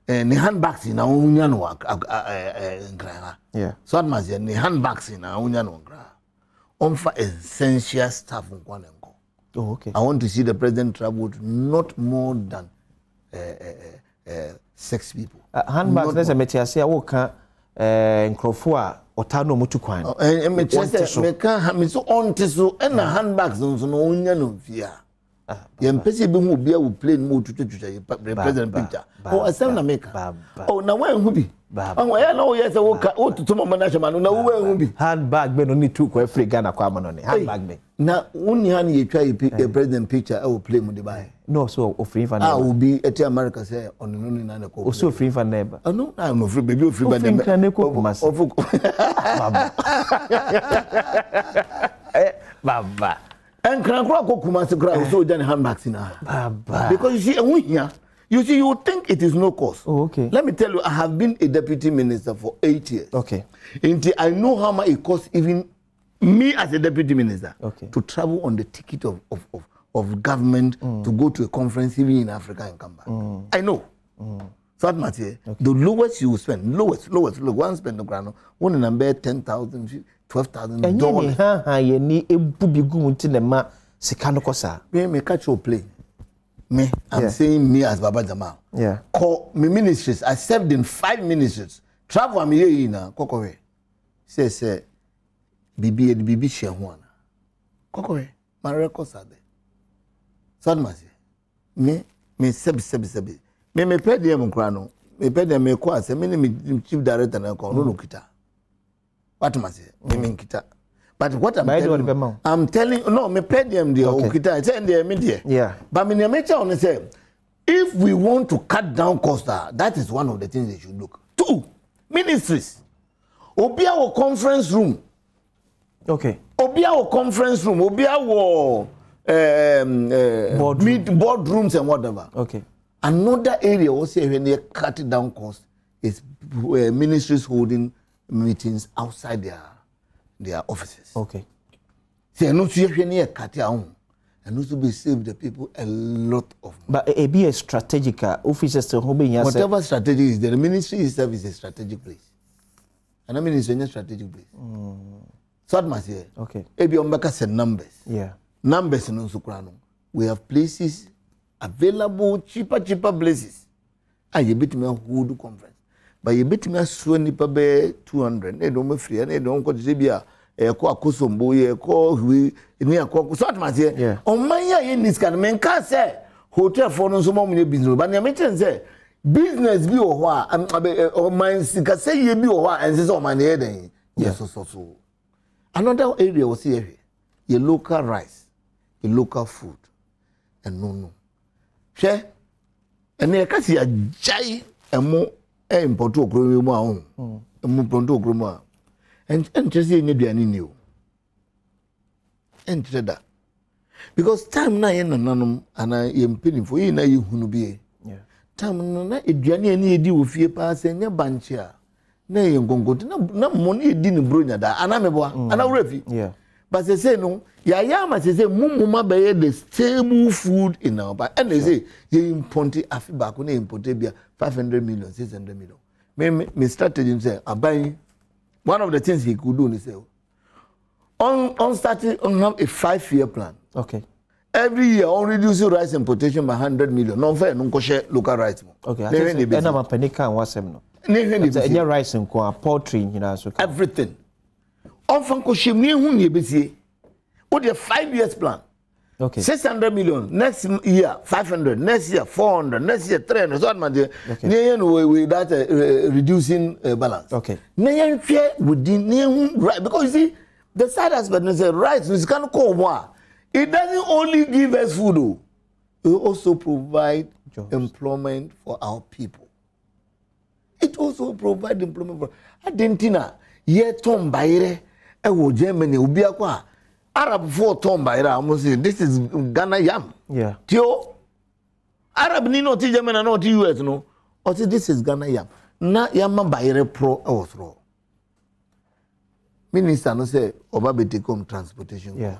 Ni handbags in unya no nkra. Yeah. So what must be? Ni handbags in unya no nkra. Onfa essential stuff nkwa nko. Oh, okay. I want to see the president travel with not more than 6 people. Handbags let's say metiasia wo kan nkrofo a otano mutu kwan. Me so on so and handbags no unya no fia. Yem pese bi hu bia wo plane mo tutututu president picture. Oh asem na make. Oh na wan hu bi. Oh ya na wo yes wo tutu mo na shema no na wo wan hu bi. Handbag be no ni tu ko Africa na kwa ma no ne handbag be. Na unni han ye twa ye president picture e wo plane mo de buy. No so o free fan. Will be at America say on no ni na ko. O so free fan neighbor. No, I no free baby o free fan neighbor. Baba. And can I go Kumasi Gra so done handbags in her? Because you see, you think it is no cost. Oh, okay. Let me tell you, I have been a deputy minister for 8 years. Okay. Until I know how much it costs even me as a deputy minister to travel on the ticket of government to go to a conference even in Africa and come back. I know. So that matter. The lowest you will spend, lowest, one spend the ground, one number $10,000. $12,000. Me catch your plane. Me, I'm saying me as Baba Jamal. Yeah. Call me ministries. I served in 5 ministries. Travel I'm here in Kokore. Say, Bibi Shehuana. Kokore. My records are there. So me sebi. Me pay them krano. Me pay them me kwa se me chief director na ko no kita. What must I mean kita? But what I'm telling you, no, me pay them the kita. Say the media. Yeah. But me make sure say, if we want to cut down costs, that is one of the things they should look. 2 ministries. Obia wo conference room. Okay. Obia wo conference room. Obia wo boardrooms and whatever. Okay. Another area also when they cut down costs is ministries holding meetings outside their offices. Okay. See, no cut down and also be save the people a lot of money. But it be a strategic offices to whatever strategy is there, the ministry itself is a strategic place. And I mean it's a strategic place. So what must say? Okay. Ebi ombeka say numbers. Yeah. Numbers no sukrano. We have places available, cheaper places. And you bet me a hold conference. But you bet me a swan nipa be 200. They don't me free. They don't go to Zibia. Ko akosombo ye ko we ni akoko. So what must say? Yeah. On my in this kind men can say hotel for no so many business. But me say business bi o hwa o man sika say ye bi o hwa and say so man here then. Yes so. Another area was here. Your local rice, your local food, and no. Share, and they can see a giant and more import to grow my own, and more pronto grow more, and just see any new. And that because time na yen nanum and I am pinning for you na you who be. Time na a journey any deal with fear pass and your bancher. Nay, you're going to no money didn't bring that. And I'm a boy, and I'm ready. Yeah. But they say no, Yayama say, Mumma bay the stable food in our back. And they say, you imponte Afiba, when imported 500 million, 600 million. Me strategy say, I buy one of the things he could do is say, on starting on have a 5-year plan. Okay. Every year, on reducing rice importation by 100 million. No fair, no share local rice. Okay. And I'm a penica and what's no. Any rice and poultry, you know, so everything. Often Koshim near BC. What your 5 years plan? Okay. 600 million. Next year, 500. Next year, 400. Next year, 300. So what with that reducing balance. Okay. Within right because you see the side aspect is rice is kind of cold war. It doesn't only give us food, though. It also provide employment for our people. It also provides employment for Argentina. Ye Tom Baire, Germany, Ubiaqua. Arab for Tom Baire, almost this is Ghana yam. Yeah. Tio Arab ni not German and not US, no. Or this is Ghana yam. Na yama Baire pro also. Minister no say Obabe take home transportation. Yeah.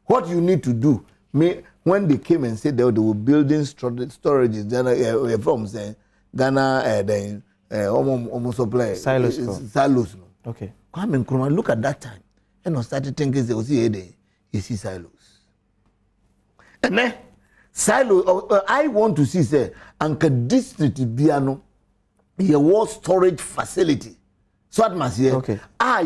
What you need to do, when they came and said they were building storages, from saying Ghana, then almost supply silos. Okay. Come and look at that time, and I started thinking they was here. You see silos, and then silos. I want to see say Anka district Biano, your war storage facility. So atmosphere. Okay.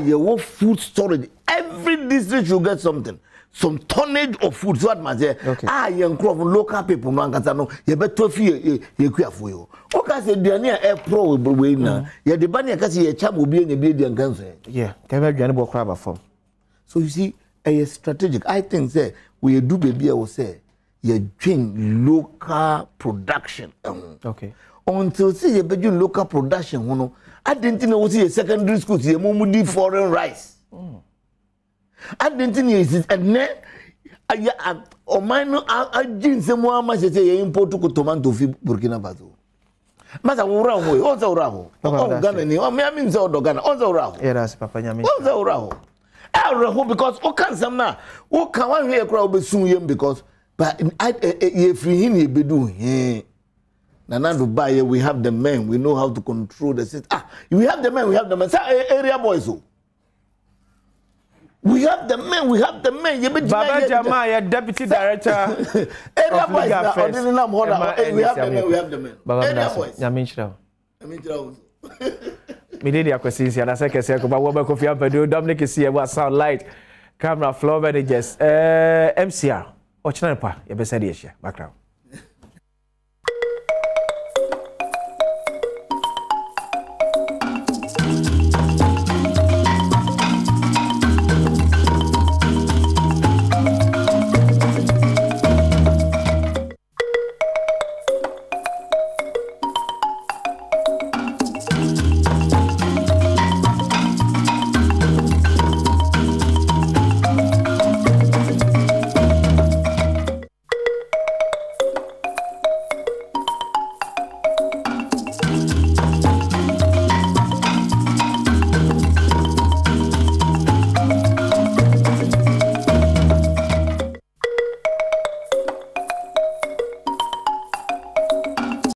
Your food storage. Every district should get something. Some tonnage of food. So atmosphere. Okay. Young crop local people. No, no. You better feel you for you. Okay, say they are near air pro way now. You the banner because you chap will be in a building cancer. Yeah. Can I join the crab form? So you see, a strategic. I think say we do baby. I will say you doing local production. Okay. Until say you be doing local production, you know. I didn't know what a secondary school see a foreign rice. I didn't know it and then or mine I didn't say more much say import to tomato fi Burkina Faso. Masa ura ho o za ura ho. O Ghana ni o me amin za o Ghana o za ura ho. Yeah, that's Papa Nyame. O za ura ho. Ho because o kan sam na o kan wan hwe ekra obesun yem because but ye free him ye bedu he. Nanando Baye, we have the men, we know how to control the system. We have the men, we have the men. Say area boys. We have the men, we have the men. Baba Jama, deputy director. Area boys. We have the men, we have the men. Area boys. Yaminchra. Me did the acquisition, and I said, Baba Kofi Ampadu, Dominic is here, what sound light, camera, floor managers, MCR. Ochinapa, you be said, background.